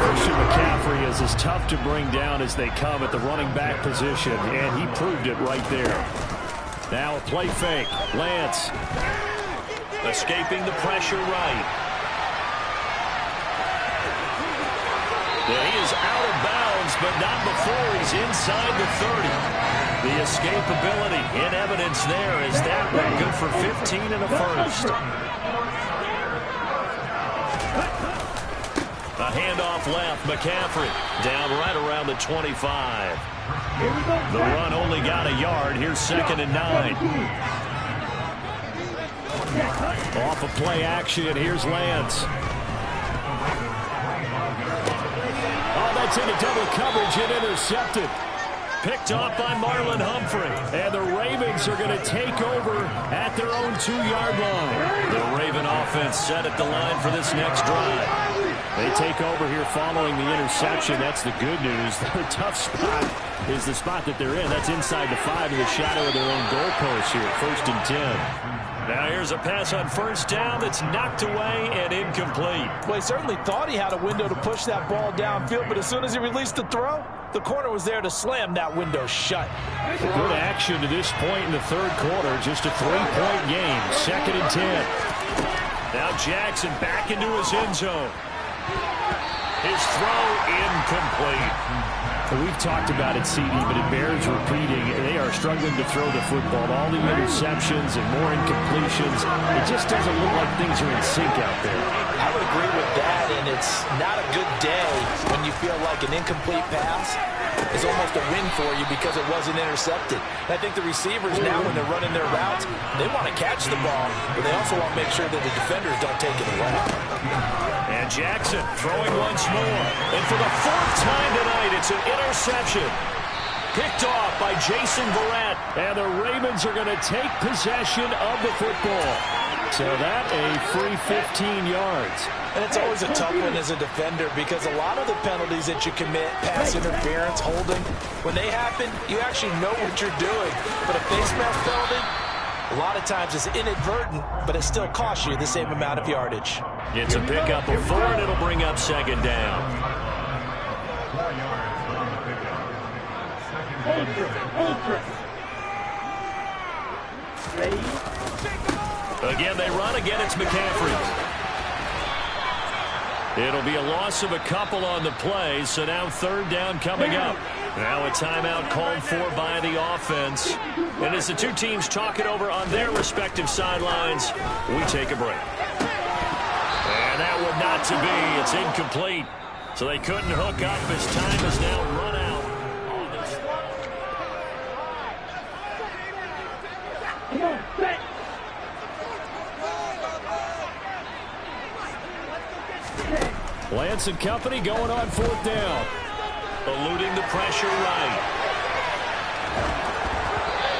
B: Christian McCaffrey is as tough to bring down as they come at the running back position, and he proved it right there. Now a play fake. Lance escaping the pressure right. And he is out of bounds, but not before he's inside the 30. The escapability in evidence there is that one good for 15 and a first. A handoff left. McCaffrey down right around the 25. The run only got a yard. Here's 2nd and 9. Off of play action, here's Lance. Oh, that's into double coverage and intercepted. Picked off by Marlon Humphrey. And the Ravens are going to take over at their own 2-yard line. The Raven offense set at the line for this next drive. They take over here following the interception. That's the good news. Their tough spot is the spot that they're in. That's inside the 5 in the shadow of their own goalpost here. 1st and 10. Now here's a pass on 1st down that's knocked away and incomplete.
I: Well, he certainly thought he had a window to push that ball downfield, but as soon as he released the throw, the corner was there to slam that window shut.
B: Good action to this point in the 3rd quarter. Just a 3-point game. 2nd and 10. Now Jackson back into his end zone. His throw incomplete.
F: We've talked about it, CD, but it bears repeating. They are struggling to throw the football. All the interceptions and more incompletions. It just doesn't look like things are in sync out there.
I: I would agree with that, and it's not a good day when you feel like an incomplete pass is almost a win for you because it wasn't intercepted. And I think the receivers now, when they're running their routes, they want to catch the ball, but they also want to make sure that the defenders don't take it away.
B: And Jackson throwing once more. And for the 4th time tonight, it's an interception. Picked off by Jason Verrett. And the Ravens are going to take possession of the football. So that a free 15 yards.
I: And it's always a tough one as a defender because a lot of the penalties that you commit, pass interference, holding, when they happen, you actually know what you're doing. But a face mask penalty, a lot of times it's inadvertent, but it still costs you the same amount of yardage.
B: It's a pickup of 4, and it'll bring up 2nd down.
E: 4 yards on the pickup.
B: Again, they run. Again, it's McCaffrey. It'll be a loss of a couple on the play, so now 3rd down coming up. Now a timeout called for by the offense. And as the two teams talk it over on their respective sidelines, we take a break. And that one not to be. It's incomplete. So they couldn't hook up as time has now run out. Lance and company going on 4th down. Eluding the pressure right.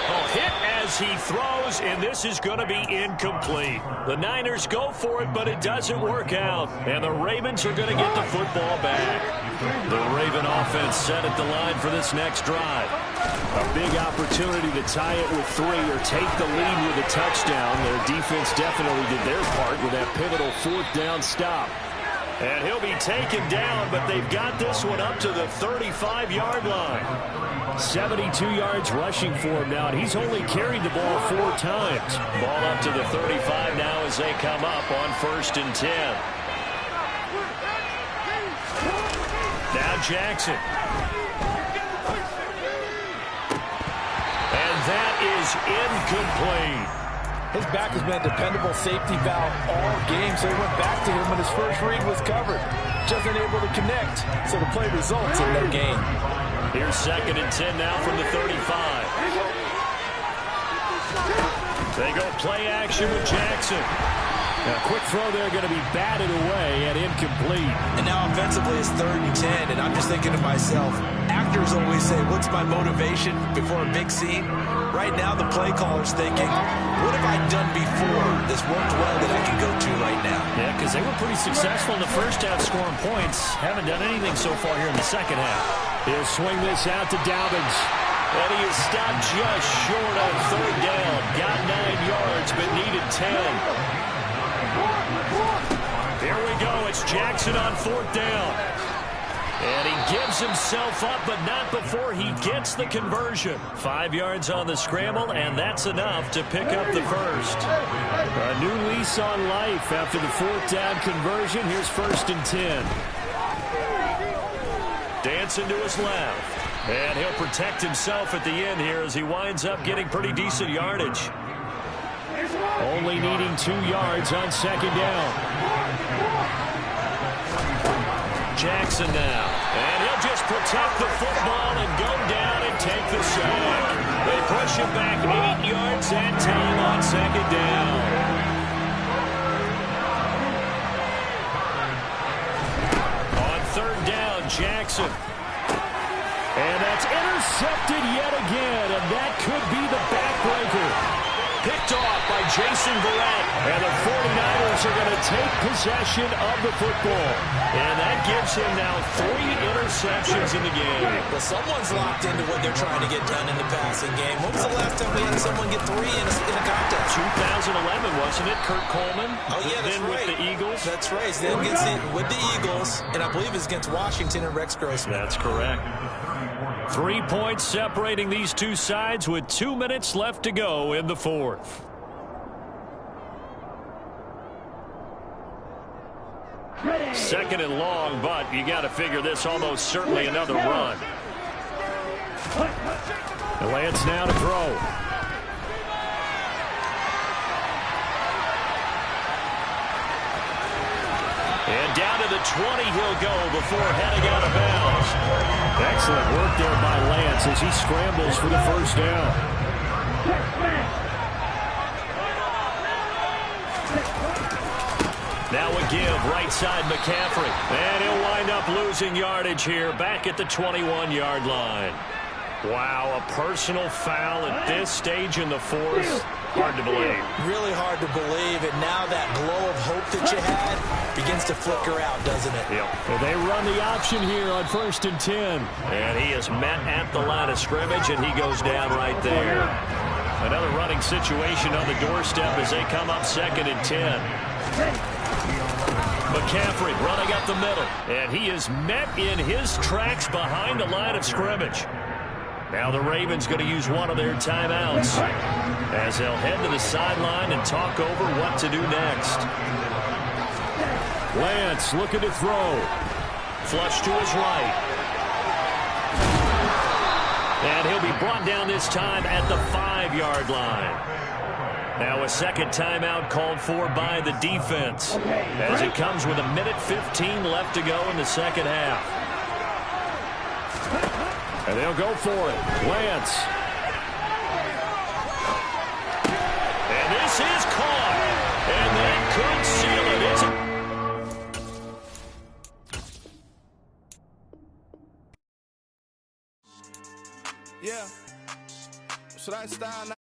B: Oh, hit as he throws, and this is going to be incomplete. The Niners go for it, but it doesn't work out. And the Ravens are going to get the football back. The Raven offense set at the line for this next drive. A big opportunity to tie it with 3 or take the lead with a touchdown. Their defense definitely did their part with that pivotal 4th down stop. And he'll be taken down, but they've got this one up to the 35-yard line. 72 yards rushing for him now, and he's only carried the ball 4 times. Ball up to the 35 now as they come up on 1st and 10. Now Jackson. And that is incomplete.
I: His back has been a dependable safety valve all game, so he went back to him when his first read was covered. Just unable to connect, so the play results in no gain.
B: Here's 2nd and 10 now from the 35. They go play action with Jackson. Now, quick throw there going to be batted away and incomplete.
I: And now offensively it's 3rd and 10, and I'm just thinking to myself, actors always say, what's my motivation before a big scene? Right now the play caller's thinking, what have I done before this worked well that I can go to right now?
B: Yeah, because they were pretty successful in the first half scoring points. Haven't done anything so far here in the second half.
F: He'll swing this out to Dobbins.
B: And he is stopped just short on 3rd down. Got 9 yards, but needed 10. Here we go. It's Jackson on 4th down. And he gives himself up, but not before he gets the conversion. 5 yards on the scramble, and that's enough to pick up the first.
F: A new lease on life after the 4th down conversion. Here's 1st and 10.
B: Dancing to his left. And he'll protect himself at the end here as he winds up getting pretty decent yardage.
F: Only needing 2 yards on 2nd down.
B: Jackson now. And he'll just protect the football and go down and take the sack. They push him back 8 yards that time on 2nd down. On 3rd down, Jackson. And that's intercepted yet again, and that could be the backbreaker. Picked off by Jason Verrett. And the 49ers are going to take possession of the football. And that gives him now 3 interceptions in the game.
I: Well, someone's locked into what they're trying to get done in the passing game. When was the last time we had someone get 3 in a contest?
B: 2011, wasn't it? Kurt Coleman?
I: Oh, yeah, that's
B: then
I: right.
B: With the Eagles?
I: That's right. Then gets it with the Eagles, and I believe it's against Washington and Rex Grossman.
B: That's correct. 3 points separating these two sides with 2 minutes left to go in the 4th. Second and long, but you got to figure this almost certainly another run. Lance now to throw. And down to the 20 he'll go before heading out of bounds. Excellent work there by Lance as he scrambles for the first down. Now a give, right side McCaffrey. And he'll wind up losing yardage here back at the 21-yard line. Wow, a personal foul at this stage in the fourth. Hard to believe.
A: Really hard to believe, and now that glow of hope that you had begins to flicker out, doesn't it?
B: Yep. And they run the option here on 1st and 10. And he is met at the line of scrimmage, and he goes down right there. Another running situation on the doorstep as they come up 2nd and 10. McCaffrey running up the middle, and he is met in his tracks behind the line of scrimmage. Now the Ravens going to use one of their timeouts as they'll head to the sideline and talk over what to do next. Lance looking to throw. Flush to his right. And he'll be brought down this time at the 5-yard line. Now a second timeout called for by the defense as it comes with 1:15 left to go in the second half. And they'll go for it. Lance. And this is caught. And that could seal it.
H: Yeah. Should I stand